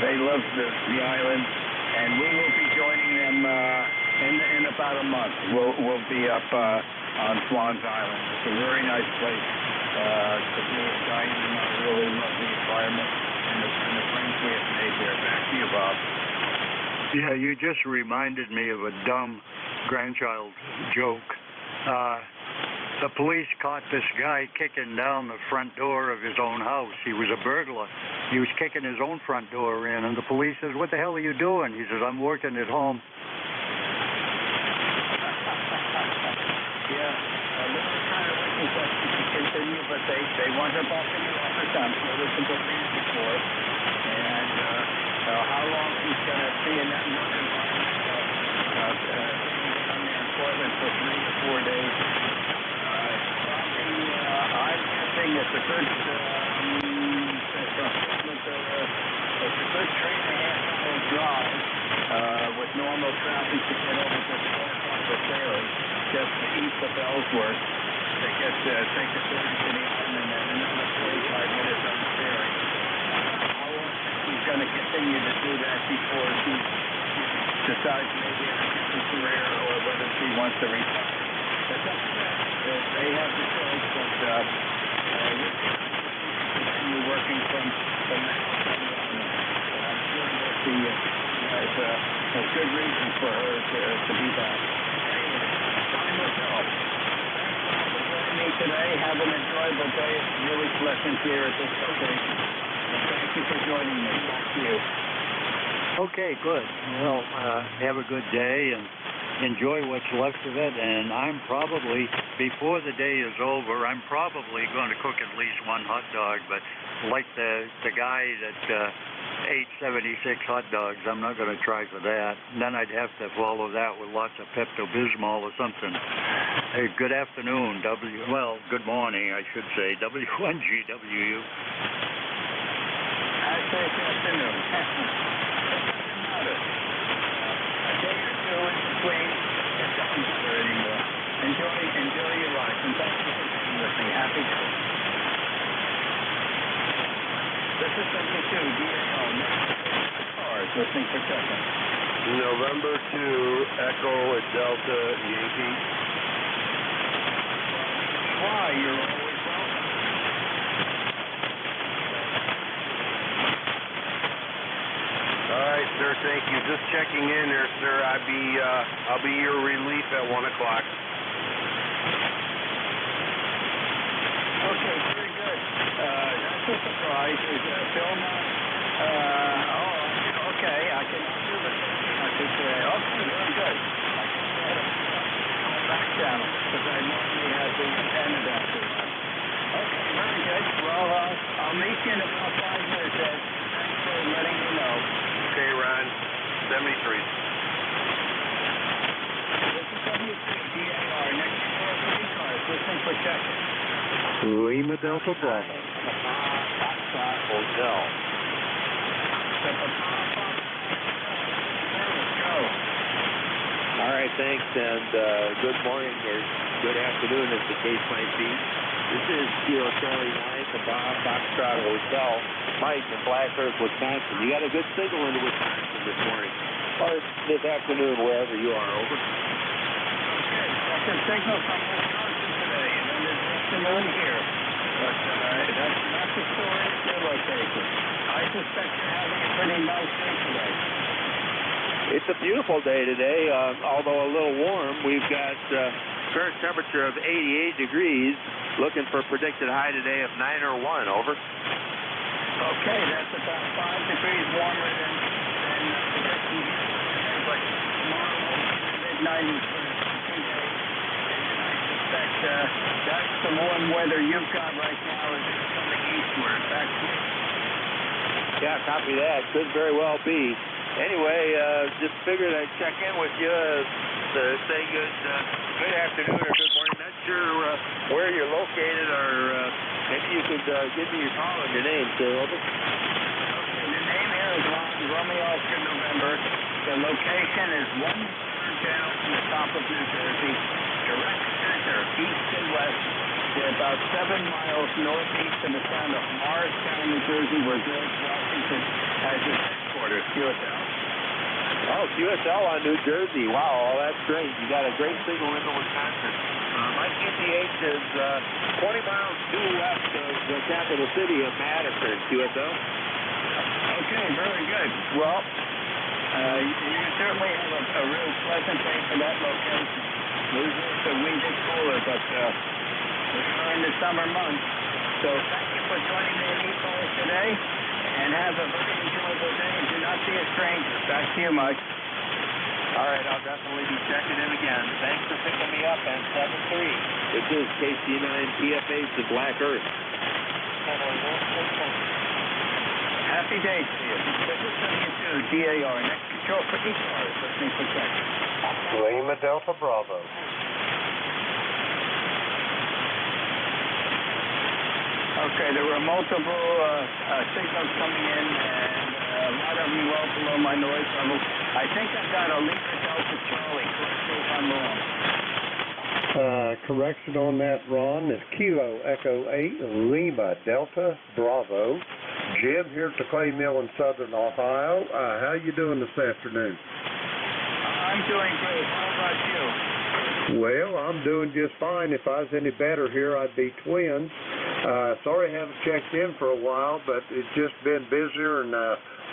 they love the island, and we will be joining them in about a month. We'll be up on Swan's Island. It's a very nice place to be. Diane and I really love the environment and the friends we have made here. Back to you, Bob. Yeah, you just reminded me of a dumb grandchild joke. The police caught this guy kicking down the front door of his own house. He was a burglar. He was kicking his own front door in, and the police says, "What the hell are you doing?" He says, "I'm working at home." Yeah, we're kind of wishing that she could continue, but they want her back in the office. I'm sure there's some good reasons for it. And how long she's going to be in that work environment, down there in Portland for 3 to 4 days. I'm guessing it's a good, it's a good 3.5-hour drive with normal traffic to get over to the ferry, just east of Ellsworth. They get take the ferry to the island and another 45 minutes on the ferry. How long she's going to continue to do that before she decides maybe a different career or whether she wants to retire? That's up to them. They have the choice, but continue working from the house on the island. I'm sure that she has good reasons for her to be back. Anyway, time will tell. Thanks for joining me today. Have an enjoyable day. It's really pleasant here at this location. Thank you for joining me. Back to you. Okay, good. Well, have a good day and enjoy what's left of it. And I'm probably, before the day is over, I'm probably going to cook at least one hot dog. But like the guy that ate 76 hot dogs, I'm not going to try for that. And then I'd have to follow that with lots of Pepto-Bismol or something. Hey, good afternoon, good morning, I should say, W1GWU. I say good afternoon. A day or two in between, it doesn't matter anymore. Enjoy your life, and thank you for being with me. Happy day. This is W2DAO, ECARS, listening for checking. November 2, Echo at Delta Yankee. Why, you're always welcome. All right, sir. Thank you. Just checking in there, sir. I'll be your relief at 1 o'clock. Okay, very good. That's a surprise. Is Phil not? Okay. I can do the thing. I could say, okay, very good. I can back channel because I normally have the antenna down to that. Okay, very good. Well, I'll meet you in about 5 minutes, Ed. Thanks for letting me know. Okay, Ron. 73. This is WCDAR, next door to ECARS, listening for checking. Lima Delta Bravo. Hotel. Let's go. All right, thanks, and good morning or good afternoon, as the case might be. This is Kilo Charlie 9 from Bob Foxtrot Hotel, Mike in Black Earth, Wisconsin. You got a good signal into Wisconsin this morning, or this afternoon, wherever you are, over. Okay, good signal from Wisconsin today, and then this afternoon here. But that's not the story at your location. I suspect you're having a pretty nice day today. It's a beautiful day today, although a little warm. We've got current temperature of 88 degrees, looking for a predicted high today of 9 or 1, over. Okay, that's about 5 degrees warmer than prediction here today, but tomorrow mid-90s for the day, and I suspect that's the warm weather you've got right now as it's coming eastward. Back to you. Yeah, copy that. Could very well be. Anyway, just figured I'd check in with you to say good afternoon or good morning. Not sure where you're located, or maybe you could give me your call and your name, sir. Over. Okay, the name here is Romeo Oscar November. The location is 1 third down from the top of New Jersey, direct center, east and west. We're about 7 miles northeast of the town of Morristown, New Jersey, where George Washington has his headquarters. QSL. Oh, QSL on New Jersey. Wow, that's great. You got a great signal into Wisconsin. My QTH is 20 miles due west of the capital city of Madison, QSL. Okay, very good. Well, you certainly have a real pleasant day for that location. Usually it's a wee bit cooler, but we're in the summer months. So thank you for joining me in ECARS today, and have a very enjoyable day, and do not be a stranger. Back to you, Mike. All right, I'll definitely be checking in again. Thanks for picking me up on 7-3. This is KC9 PFH to Black Earth. Happy day to you. This is WTO DAR. Next control for ECARS. Listening for check. Lima Delta Bravo. Okay, there were multiple signals coming in, and a lot of them well below my noise level. I think I've got a Lima Delta Charlie. Correct me if I'm wrong. Correction on that, Ron, is Kilo Echo 8 Lima Delta Bravo. Jim here at the Clay Mill in Southern Ohio. How you doing this afternoon? I'm doing great. How about you? Well, I'm doing just fine. If I was any better here, I'd be twins. Sorry I haven't checked in for a while, but it's just been busier than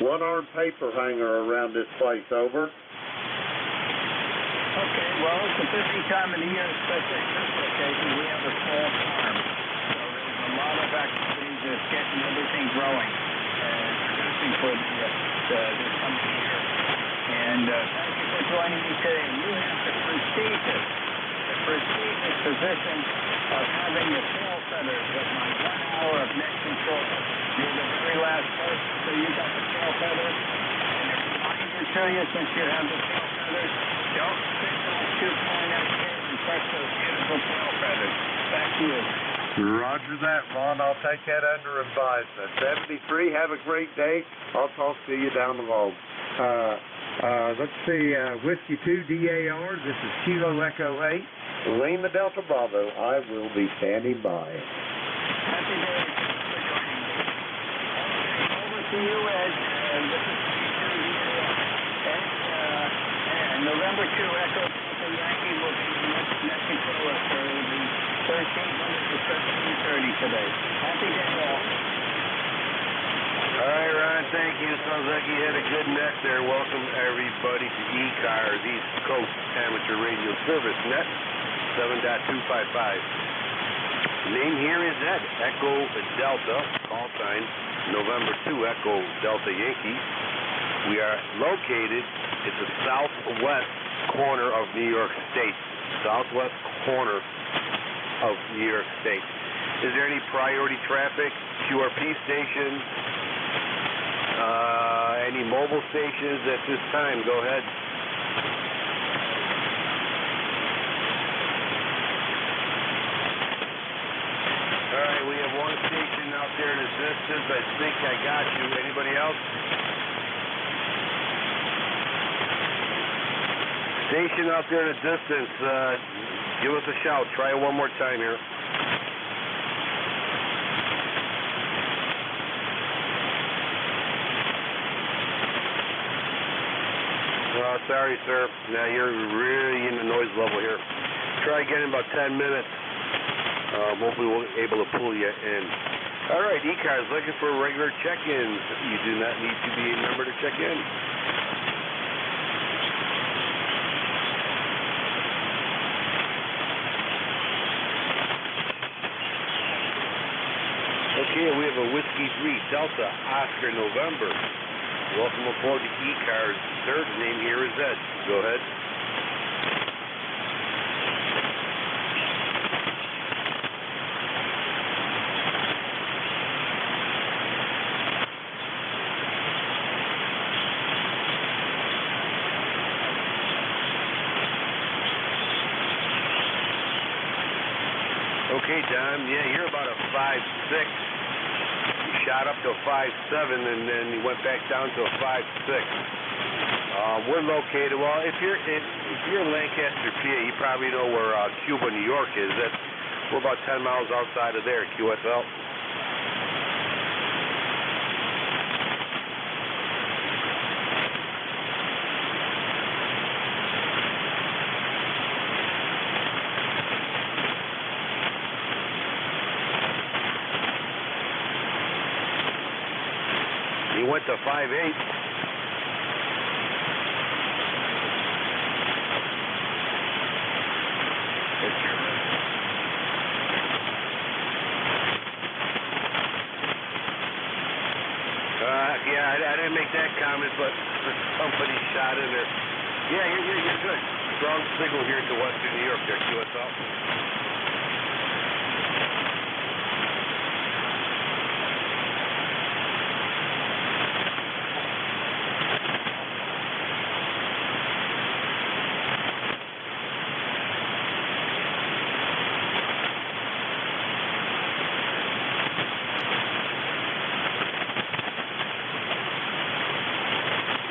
one-armed paper hanger around this place, over. Okay, well, it's a busy time of the year, especially at this location. We have a small farm, so there's a lot of activities that's getting everything growing and producing for this coming year. And thank you for joining me today. You have the prestigious position of having the tail feathers with my 1 hour of net control. You're the very last person, so you got the tail feathers. And a reminder to you, since you have the tail feathers, don't sit on 2.8K and touch those beautiful tail feathers. Back to you. Roger that, Ron. I'll take that under advisement. 73, have a great day. I'll talk to you down the road. Let's see, Whiskey 2 DAR, this is Kilo Echo 8, Lima Delta Bravo. I will be standing by. Happy day. Over to you, Ed. This is and November 2 Echo Delta Yankee will be the next net controller for the 1300 to 1330 today. Happy day, all. All right, Ron, thank you. Sounds like you had a good net there. Welcome, everybody, to ECARS, East Coast Amateur Radio Service Net 7.255. Name here is Ed, Echo Delta, call sign November 2 Echo Delta Yankee. We are located at the southwest corner of New York State. Southwest corner of New York State. Is there any priority traffic, QRP stations, any mobile stations at this time? Go ahead. All right, we have one station out there in the distance. I think I got you. Anybody else? Station out there in the distance. Give us a shout. Try it one more time here. sorry, sir. Now you're really in the noise level here. Try again in about 10 minutes. Hopefully we'll be able to pull you in. All right, ECARS looking for regular check-ins. You do not need to be a member to check in. Okay, we have a Whiskey 3 Delta Oscar November. Welcome aboard to ECARS. Sir, the name here is Ed. Go ahead. Okay, Don. Yeah, you're about a 5'6". You shot up to a 5'7", and then you went back down to a 5'6". We're located. Well, if you're in Lancaster, PA, you probably know where Cuba, New York is. We're about 10 miles outside of there, QSL. He went to 5'8". Yeah, I didn't make that comment, but somebody shot in there. Yeah, you're good. Strong signal here to Western New York there, QSL.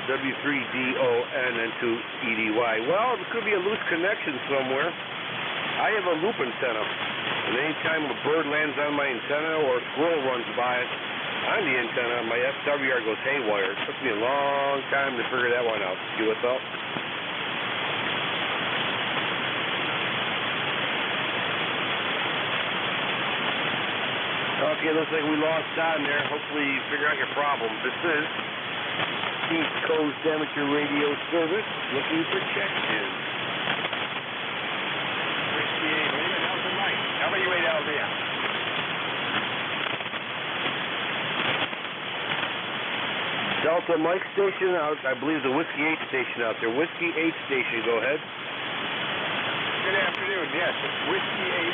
W3DON and 2EDY. Well, it could be a loose connection somewhere. I have a loop antenna, and anytime a bird lands on my antenna or a squirrel runs by it on the antenna, my SWR goes haywire. It took me a long time to figure that one out. QSL. Okay, looks like we lost Don there. Hopefully you figure out your problem. This is East Coast Amateur Radio Service looking for check-ins. Whiskey 8, Lima, Delta Mike, W8LDM. Delta Mike station, I believe the Whiskey 8 station out there. Whiskey 8 station, go ahead. Good afternoon, yes, it's Whiskey 8,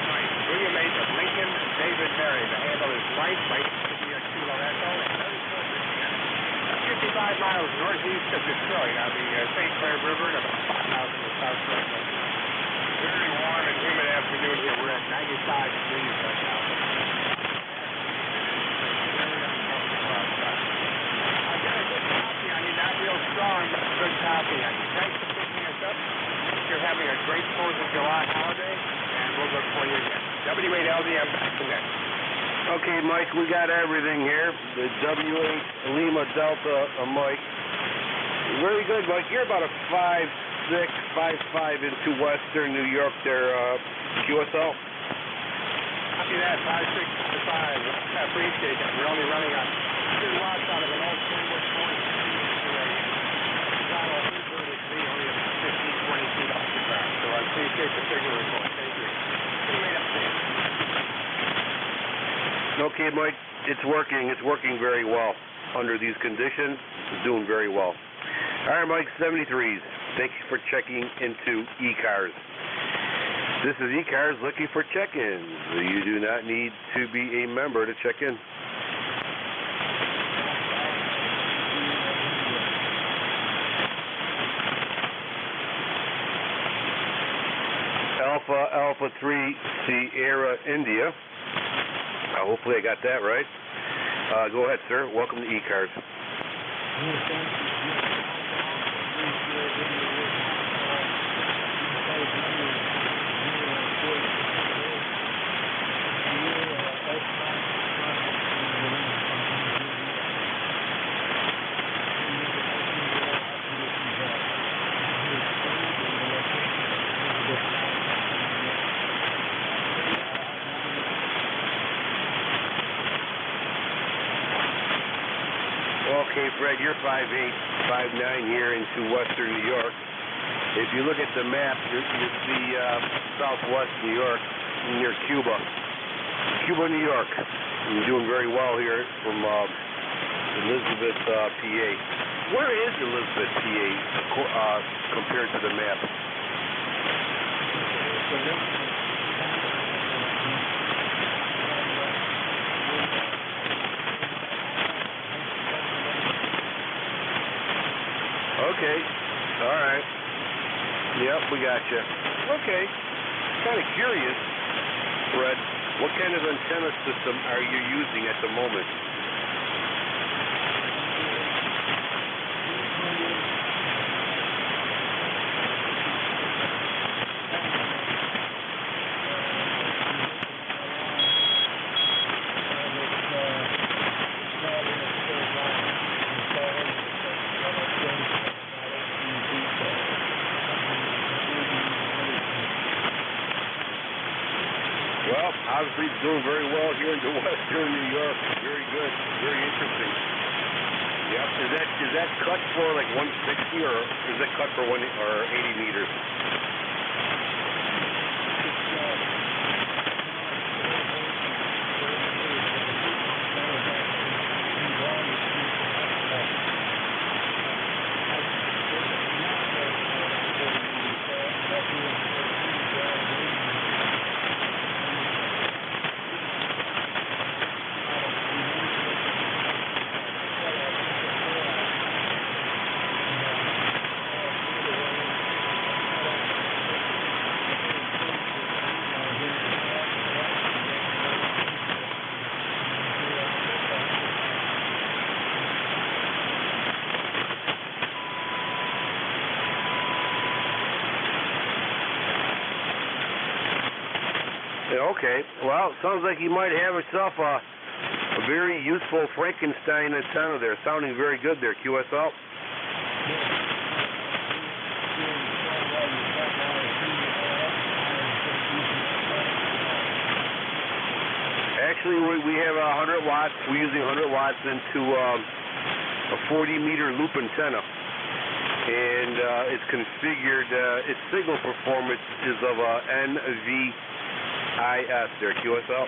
Mike, William 8 of Lincoln, David Mary. The handle is Mike, Kilo Echo, 55 miles northeast of Detroit on the St. Clair River and about 5 miles to the southwest. Very warm and humid afternoon here. We're at 95 degrees right now. I got a good copy on you, not real strong, but a good copy on you. Thanks for picking us up. You're having a great 4th of July holiday, and we'll look for you again. W8LDM back to next. Okay, Mike, we got everything here. The W8 Lima Delta Mike. Very good, Mike. You're about a 5'6", 5'5" into Western New York there, QSL. Copy that, 5'6", 5'5". I appreciate that. We're only running on 2 watts out of an old 20-watt point. Only about 15, 20 feet off the ground. So I appreciate the signal report. Thank you. Okay, Mike, it's working. It's working very well under these conditions. It's doing very well. All right, Mike, 73s. Thank you for checking into ECARS. This is ECARS looking for check-ins. You do not need to be a member to check in. Alpha 3 Sierra India. Hopefully I got that right. Go ahead, sir. Welcome to ECARS. Okay, Fred, you're 5'8", 5'9" here into western New York. If you look at the map, you see southwest New York near Cuba. Cuba, New York. You're doing very well here from Elizabeth, PA. Where is Elizabeth, PA, compared to the map? Okay. All right. Yep, we got you. Okay. Kind of curious, Fred, what kind of antenna system are you using at the moment? Well, obviously it's doing very well here in western New York. Very good. Very interesting. Yep. Is that cut for like 160 or is that cut for 80 meters? Okay, well, sounds like you might have yourself a very useful Frankenstein antenna there. Sounding very good there, QSL. Actually, we have 100 watts. We're using 100 watts into a 40-meter loop antenna. And it's configured, its signal performance is of a NVIS there, QSL.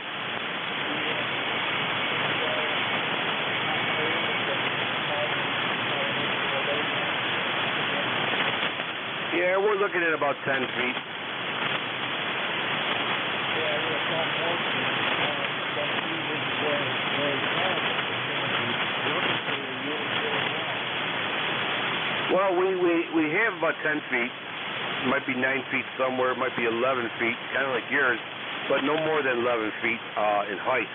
Yeah, we're looking at about 10 feet. Well, we have about 10 feet. It might be 9 feet somewhere. It might be 11 feet, kind of like yours, but no more than 11 feet in height.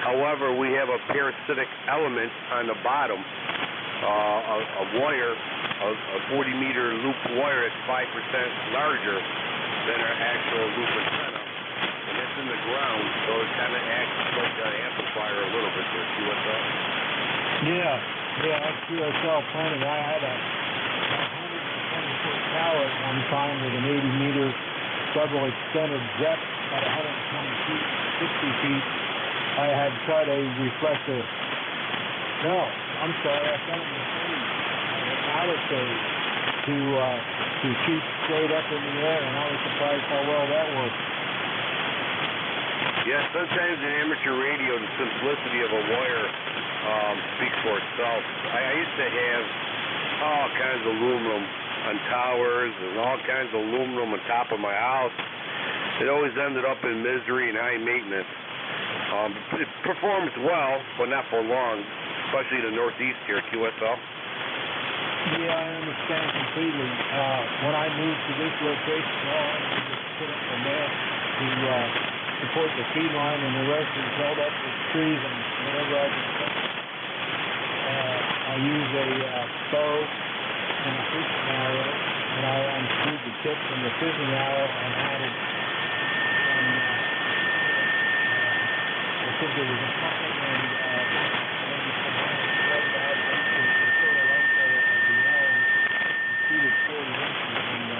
However, we have a parasitic element on the bottom, a wire, a 40-meter loop wire that's 5% larger than our actual loop antenna, and that's in the ground, so it kind of acts like an amplifier a little bit there, QSL. Yeah, that's QSL plenty. I had a 120-foot tower at one time with an 80-meter double extended jet at 120 feet, 60 feet. I had tried a reflector. No, I'm sorry, I found a mistake. Out of phase to shoot straight up in the air, and I was surprised how well that worked. Yeah, sometimes in amateur radio, the simplicity of a wire speaks for itself. I used to have all kinds of aluminum on towers and all kinds of aluminum on top of my house. It always ended up in misery and high maintenance. It performs well, but not for long, especially the Northeast here, QSL. Yeah, I understand completely. When I moved to this location, all I did was put up a net to support the feed line, and the rest is held up with trees and whatever I can touch. I use a bow and a fishing arrow, and I unscrewed the tip from the fishing arrow and added some, I think it was a couple and maybe some iron thread back to the total length of the arrow and shoot it 40 inches, and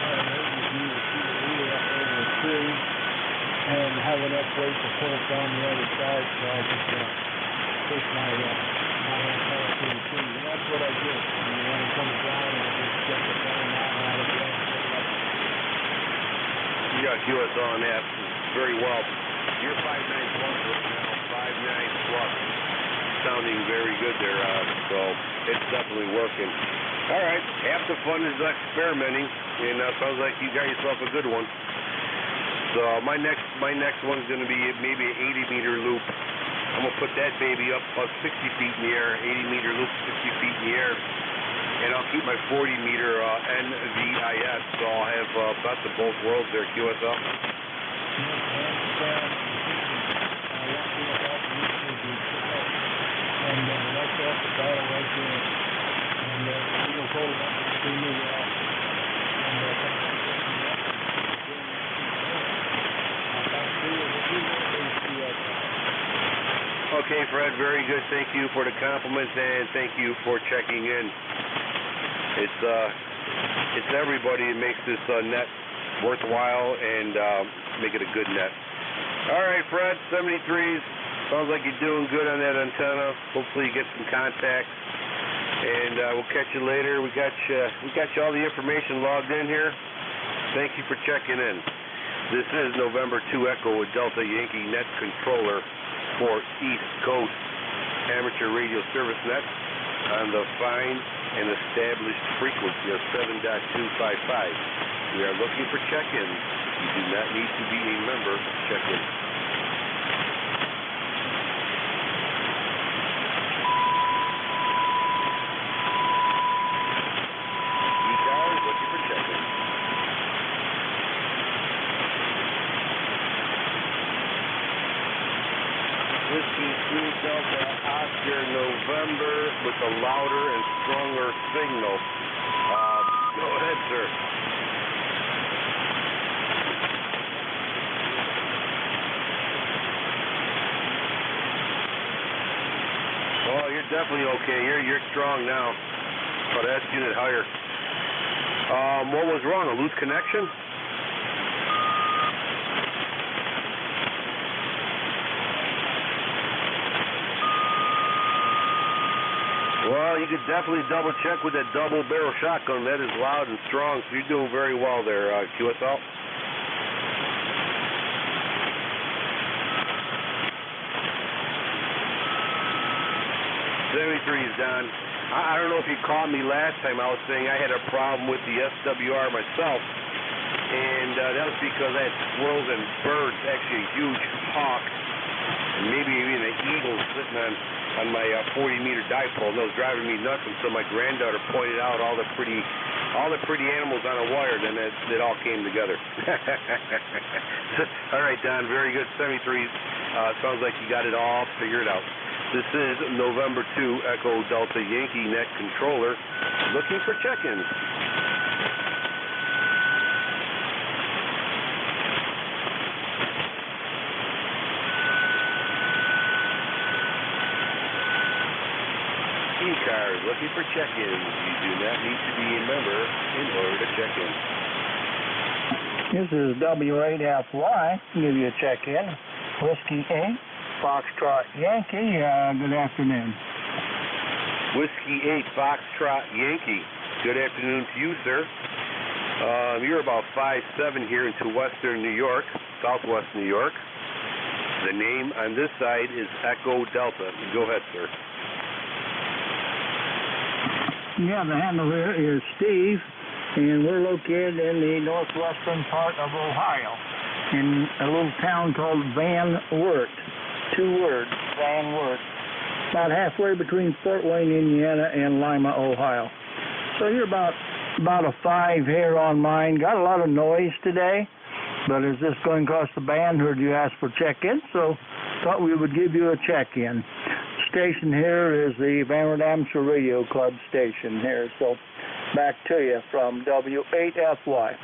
had an overview to shoot it either up over a tree and have enough weight to pull it down the other side so I could push my antenna like this. And when it comes down, it just gets the phone out of the You got QSL on that very well. You're 5.9 plus right now, 5.9 plus. Sounding very good there, so it's definitely working. All right, half the fun is experimenting, and sounds like you got yourself a good one. So my next one's going to be maybe an 80-meter loop. I'm going to put that baby up about 60 feet in the air, 80-meter loop, 60 feet in the air, and I'll keep my 40-meter NVIS, so I'll have best of both worlds there, QSL. And that's off the battle right there. And we'll hold it up extremely well. Okay, Fred, very good. Thank you for the compliments and thank you for checking in. It's everybody that makes this net worthwhile and make it a good net. All right, Fred, 73s. Sounds like you're doing good on that antenna. Hopefully you get some contacts, and we'll catch you later. We got you all the information logged in here. Thank you for checking in. This is November 2 Echo with Delta Yankee Net Controller for East Coast Amateur Radio Service Net on the fine and established frequency of 7.255. We are looking for check-ins. You do not need to be a member. Check in. ECARS looking for check-ins. Whiskey 2 Delta Oscar November with a louder and stronger signal. Go ahead, sir. Oh, you're definitely okay. You're strong now. But that's unit higher. What was wrong? A loose connection? Well, you could definitely double check with that double barrel shotgun. That is loud and strong, so you're doing very well there, QSL. 73's Don. I don't know if you caught me last time. I was saying I had a problem with the SWR myself, and that was because I had squirrels and birds, actually a huge hawk, and maybe even an eagle sitting on my 40-meter dipole. That was driving me nuts until my granddaughter pointed out all the pretty animals on a wire. Then it all came together. All right, Don, very good. 73. Sounds like you got it all figured out. This is November 2 Echo Delta Yankee Net Controller looking for check-ins. ECARS looking for check-ins. You do not need to be a member in order to check in. This is W8FY. Give you a check-in. Whiskey 8, Foxtrot Yankee. Good afternoon. Whiskey 8, Foxtrot Yankee. Good afternoon to you, sir. You're about 5'7" here into western New York, southwest New York. The name on this side is Echo Delta. Go ahead, sir. Yeah, the handle here is Steve, and we're located in the northwestern part of Ohio, in a little town called Van Wert. 2 words, Van Wert. About halfway between Fort Wayne, Indiana, and Lima, Ohio. So you're about a 5 here on mine. Got a lot of noise today, but is this going across the band? Heard you ask for check-in, so thought we would give you a check-in. Station here is the Van Wert Amateur Radio Club station here. So back to you from W8FY.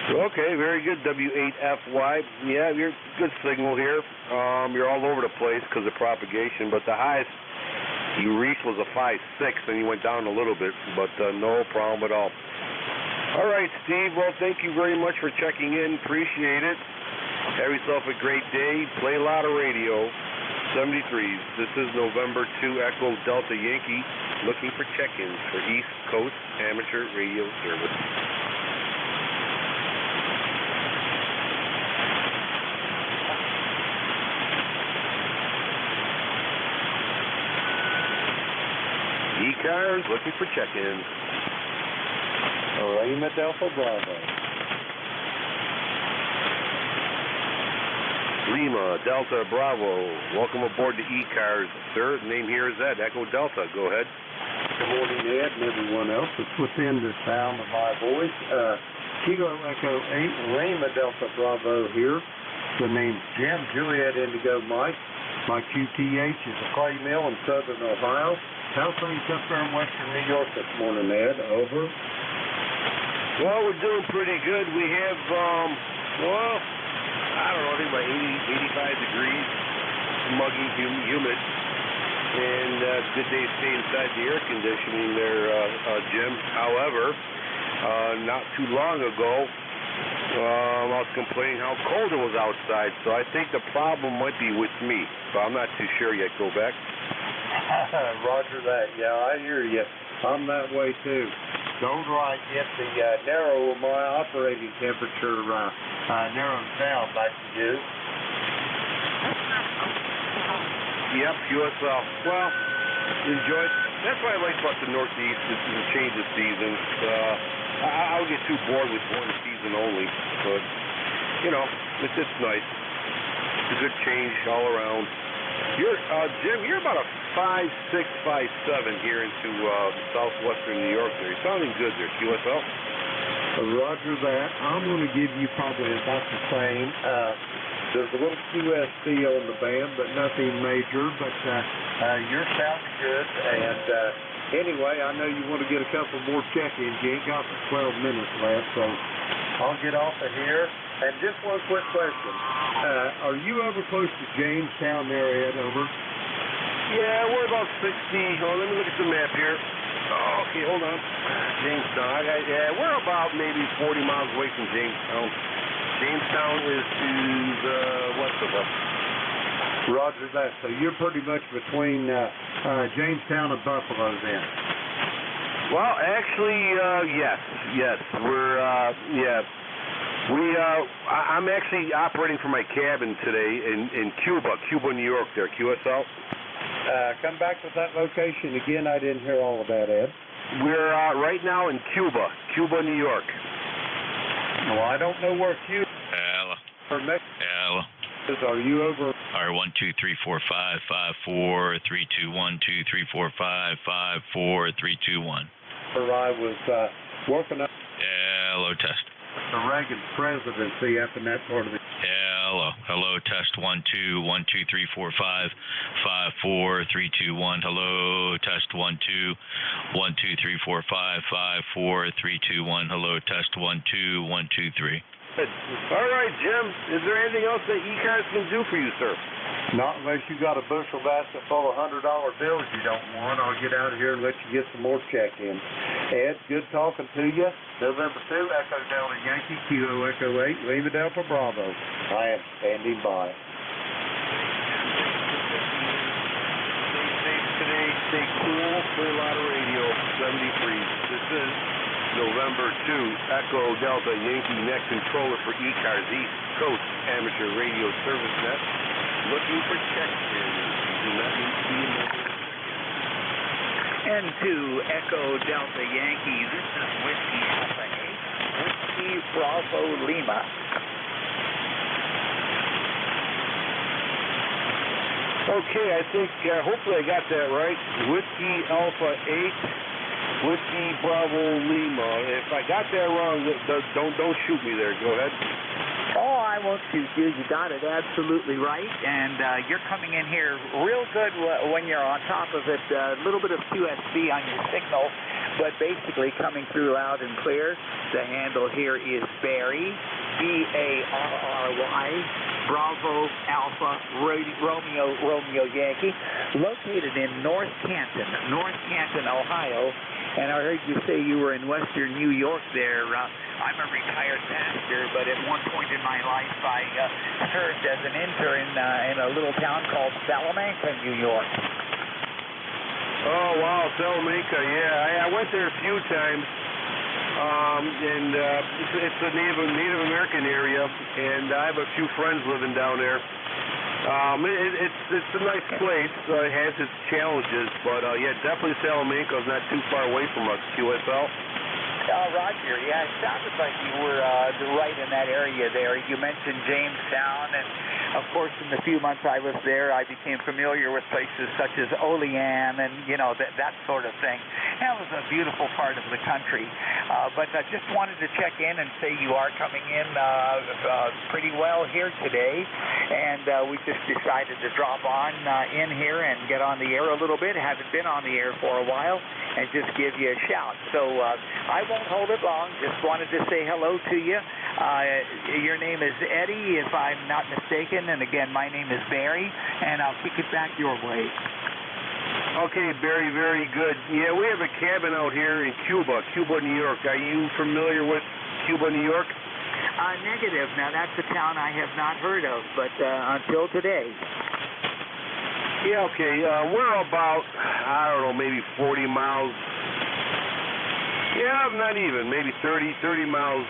Okay, very good, W8FY. Yeah, you're good signal here. You're all over the place because of propagation, but the highest you reached was a 5.6, and you went down a little bit, but no problem at all. All right, Steve, well, thank you very much for checking in. Appreciate it. Have yourself a great day. Play a lot of radio. 73s. This is November 2 Echo Delta Yankee looking for check-ins for East Coast Amateur Radio Service. ECARS looking for check-ins. Lima Delta Bravo. Lima Delta Bravo. Welcome aboard the ECARS, sir. The name here is Ed, Echo Delta. Go ahead. Good morning, Ed, and everyone else that's within the sound of my voice. Kilo Echo 8, Lima Delta Bravo here. The name's Jim, Juliet Indigo Mike. My QTH is a clay mill in southern Ohio. How's things up there in western New York this morning, Ed? Over. Well, we're doing pretty good. We have, I don't know, I think about 80, 85 degrees, muggy, humid, and good day to stay inside the air conditioning there, Jim. However, not too long ago, I was complaining how cold it was outside, so I think the problem might be with me, but I'm not too sure yet. Go back. Roger that. Yeah, I hear you. I'm that way too. The older I get, the narrower my operating temperature narrows down. Back to you. Yep, USL. Well, enjoy it. That's what I like about the Northeast. It's a change of seasons. I'll get too bored with one season only, but you know, it's just nice. It's a good change all around. You're Jim, you're about a 5'6", 5'7" here into southwestern New York there. You're sounding good there, QSL. Roger that. I'm going to give you probably about the same. There's a little QSC on the band, but nothing major. But you're sounding good. And anyway, I know you want to get a couple more check-ins. You ain't got 12 minutes left, so I'll get off of here. And just one quick question. Are you over close to Jamestown there, Ed? Over? Yeah, we're about 60. Oh, let me look at the map here. Oh, okay, hold on. Jamestown. We're about maybe 40 miles away from Jamestown. Jamestown is to the west of us. Roger that. So you're pretty much between Jamestown and Buffalo then? Well, actually, yes. We're, I'm actually operating from my cabin today in Cuba, New York there, QSL. Come back with that location again. I didn't hear all of that, Ed. We're right now in Cuba, New York. Well, I don't know where Cuba Hello. or Mexico Hello. is. Are you over? All right, 1, 2, 3, 4, 5, 5, 4, 3, 2, 1, 2, 3, 4, 5, 5, 4, 3, 2, 1. Where I was working up Hello, test. the Reagan presidency up in that part of the. Hello. Hello, test 1, 2, 1, 2, 3, 4, 5, 5, 4, 3, 2, 1. Hello, test 1, 2, 1, 2, 3, 4, 5, 5, 4, 3, 2, 1. Hello, test 1, 2, 1, 2, 3. All right, Jim. Is there anything else that ECARS can do for you, sir? Not unless you got a bushel basket full of $100 bills you don't want. I'll get out of here and let you get some more check-ins. Ed, good talking to you. November 2, Echo Delta Yankee, Kilo Echo 8, Lima Delta Bravo. I am standing by. Stay safe today. Stay cool. Play a lot of radio. 73. This is November 2, Echo Delta Yankee Net Controller for ECARS East Coast Amateur Radio Service Net. Looking for check-ins. Do not need to be a member. N2 Echo Delta Yankee. This is Whiskey Alpha 8, Whiskey Bravo Lima. Okay, I think, hopefully I got that right. Whiskey Alpha 8, Whiskey Bravo Lima. If I got that wrong, don't shoot me there. Go ahead. Oh, I won't shoot you. You got it absolutely right. And you're coming in here real good when you're on top of it. A little bit of QSB on your signal, but basically coming through loud and clear. The handle here is Barry, B-A-R-R-Y, Bravo Alpha Romeo Yankee, located in North Canton, Ohio. And I heard you say you were in western New York there. I'm a retired pastor, but at one point in my life I served as an intern in a little town called Salamanca, New York. Oh, wow, Salamanca, yeah. I went there a few times. And it's a Native American area, and I have a few friends living down there. It's a nice place. It has its challenges, but yeah, definitely Salamanca is not too far away from us. QSL. Roger, yeah, it sounded like you were right in that area there. You mentioned Jamestown, and of course, in the few months I was there, I became familiar with places such as Olean and, you know, that sort of thing. That was a beautiful part of the country. But I just wanted to check in and say you are coming in pretty well here today, and we just decided to drop on in here and get on the air a little bit. Haven't been on the air for a while, and just give you a shout. So I won't hold it long. Just wanted to say hello to you. Your name is Eddie, if I'm not mistaken, and again, my name is Barry, and I'll kick it back your way. Okay, Barry, very good. Yeah, we have a cabin out here in Cuba, New York. Are you familiar with Cuba, New York? Negative. Now, that's a town I have not heard of, but until today. Yeah, okay. We're about, I don't know, maybe 40 miles. Yeah, not even. Maybe 30 miles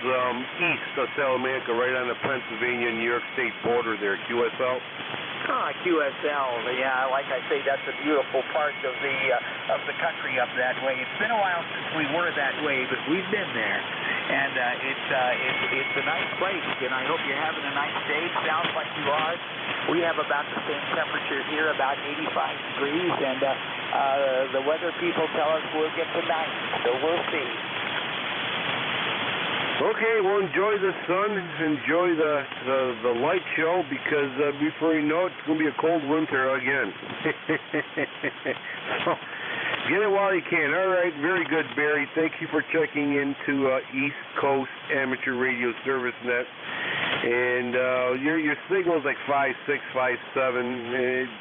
east of Salamanca, right on the Pennsylvania-New York State border there, QSL. QSL, yeah, like I say, that's a beautiful part of the country up that way. It's been a while since we were that way, but we've been there, and it's a nice place, and I hope you're having a nice day. Sounds like you are. We have about the same temperature here, about 85 degrees, and the weather people tell us we'll get to 90, so we'll see. Okay, well, enjoy the sun, enjoy the light show, because before you know it, it's going to be a cold winter again. So, get it while you can. All right, very good, Barry. Thank you for checking into East Coast Amateur Radio Service Net. And your signal is like 5, 6, 5, 7. It's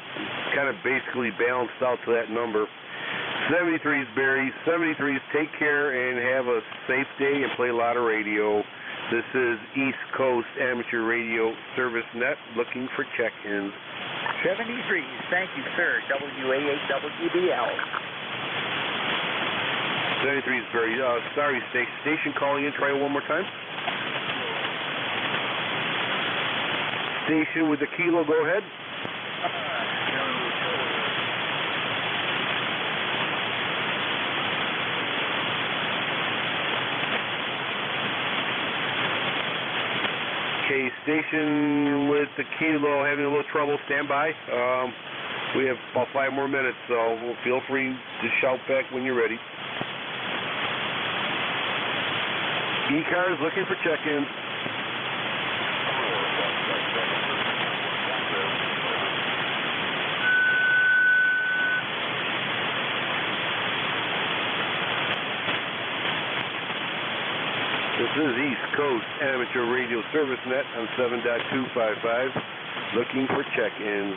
kind of basically balanced out to that number. 73's, Barry. 73's, take care and have a safe day and play a lot of radio. This is East Coast Amateur Radio Service Net, looking for check-ins. 73's, thank you, sir. WA8WBL. 73's, Barry. Sorry, station calling in. Try it one more time. Station with the kilo, go ahead. Okay, station with the kilo having a little trouble. Stand by. We have about 5 more minutes, so feel free to shout back when you're ready. ECARS looking for check-ins. This is East Coast Amateur Radio Service Net on 7.255, looking for check-ins.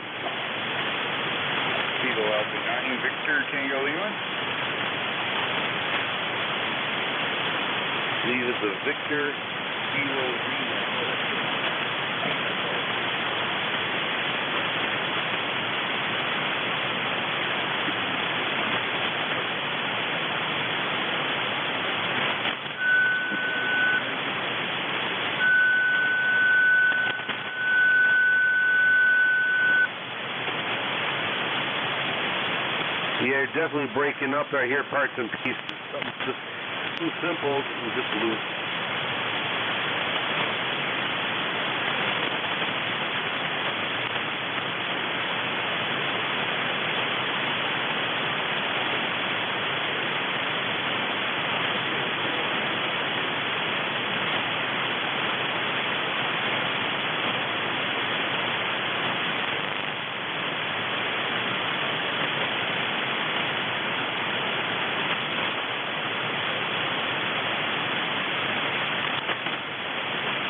Kilo Alpha 9, Victor Tango Lima. These are the Victor Kilo Lima. Yeah, definitely breaking up. I hear parts and pieces. Something just too simple and just loose.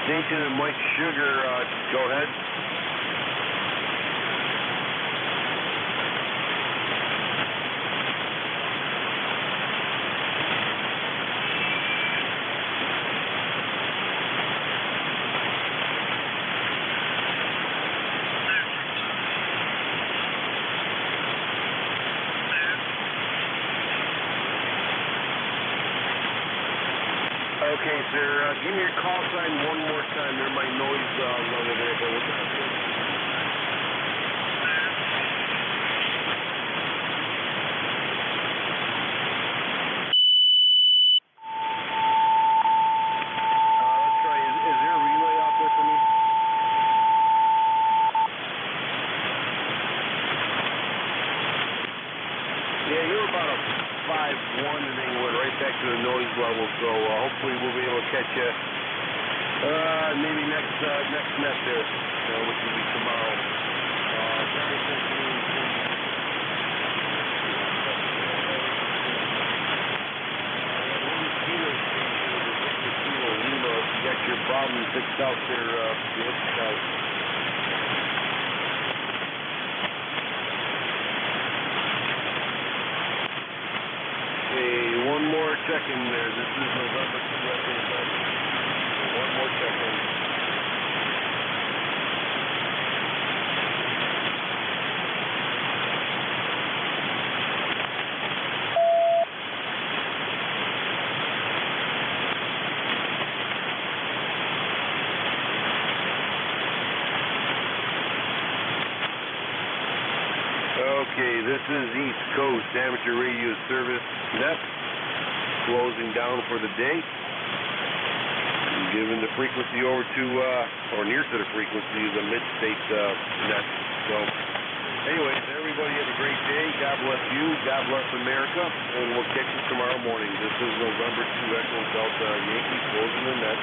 Station and Mike Sugar, go ahead. Okay, sir. Give me your call sign one more time. There might noise level there, but what's that? Let's try. Is there a relay out there for me? Yeah, you're about a 5-1, and then you went right back to the noise level. So hopefully we'll be able to catch you maybe next net there, which will be tomorrow. You got your problem fixed out there, Scout. Hey, one more check-in there. This is November 2. One more check-in. Okay, this is East Coast Amateur Radio Service Net, closing down for the day. I'm giving the frequency over to, or near to the frequency, the mid-state net. So, anyways, everybody have a great day. God bless you. God bless America. And we'll catch you tomorrow morning. This is November 2 Echo Delta Yankee closing the net.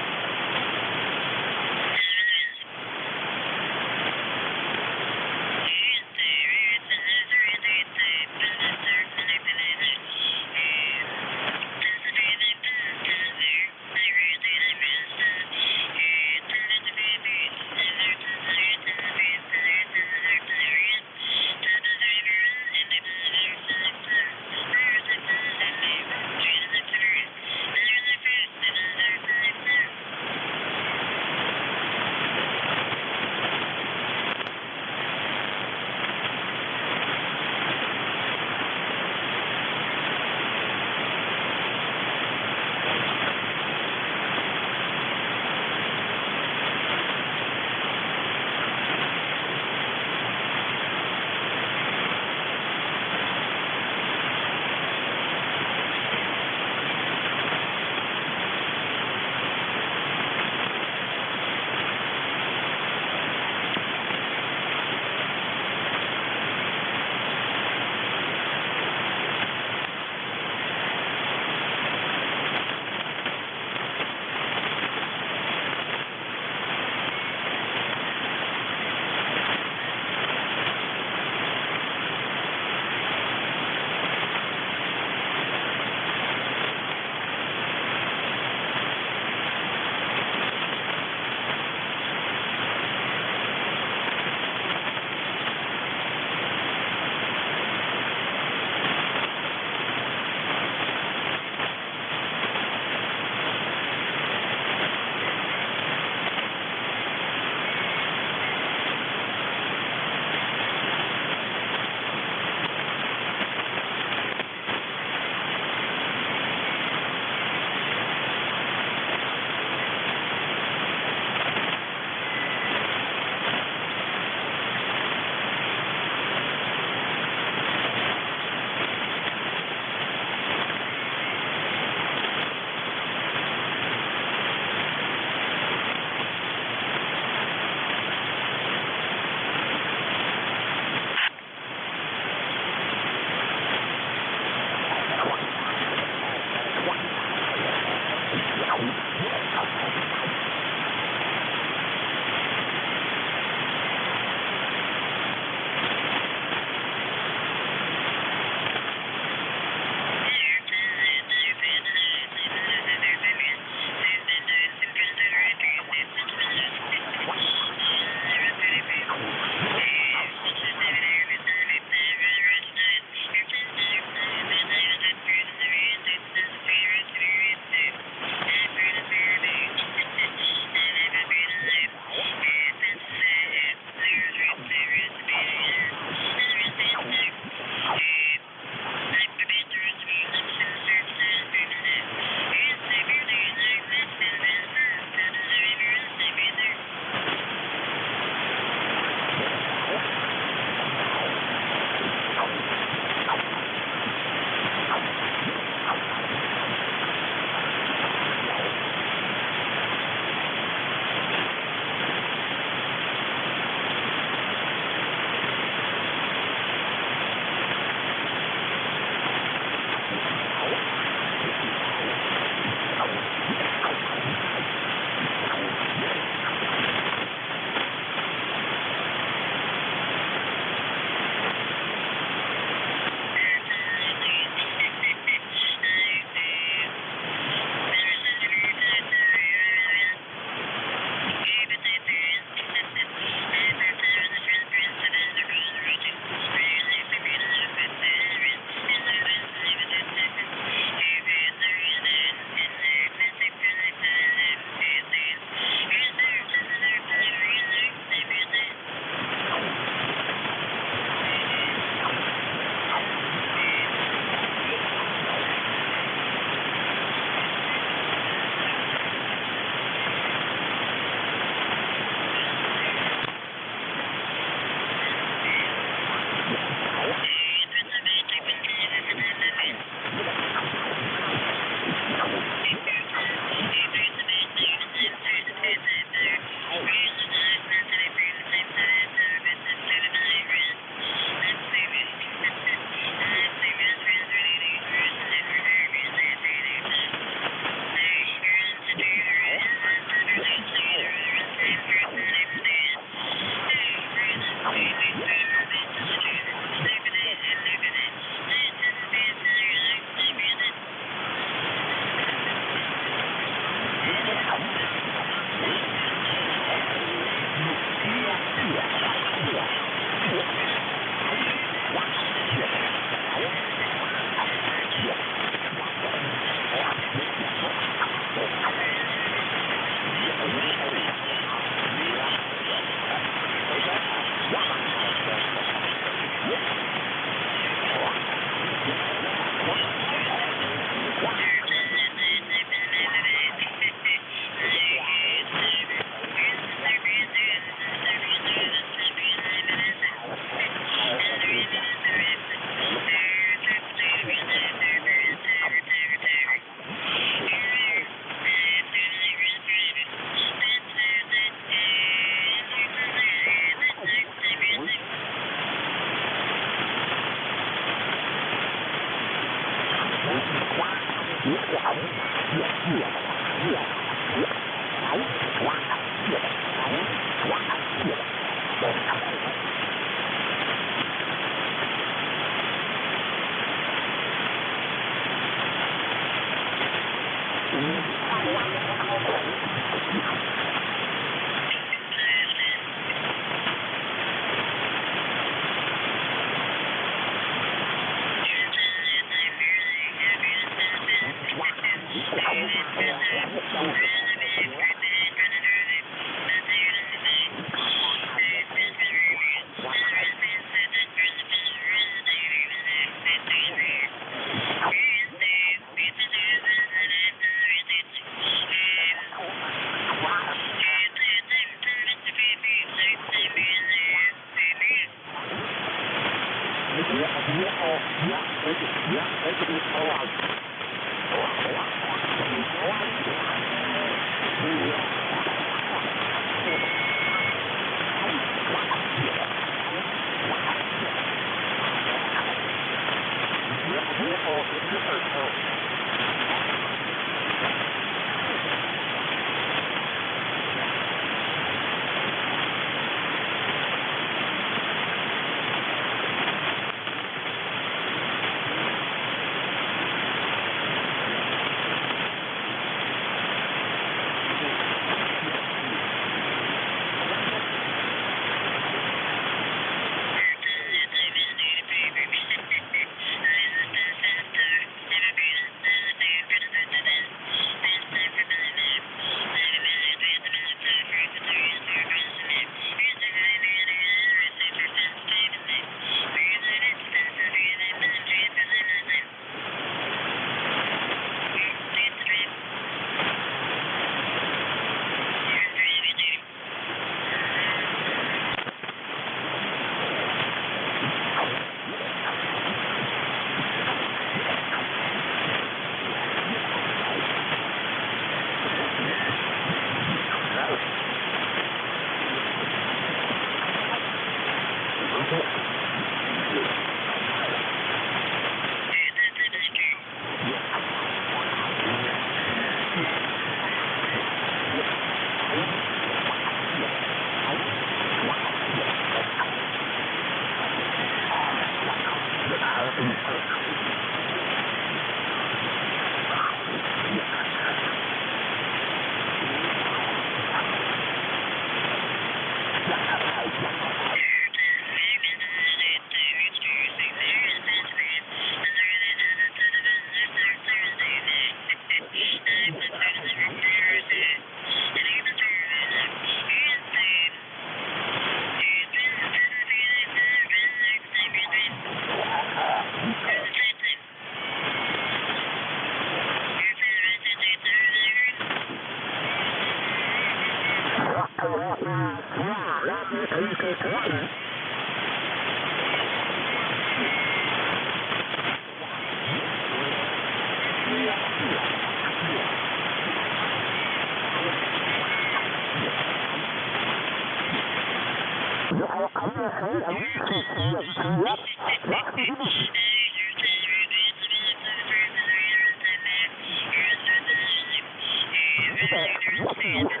Stand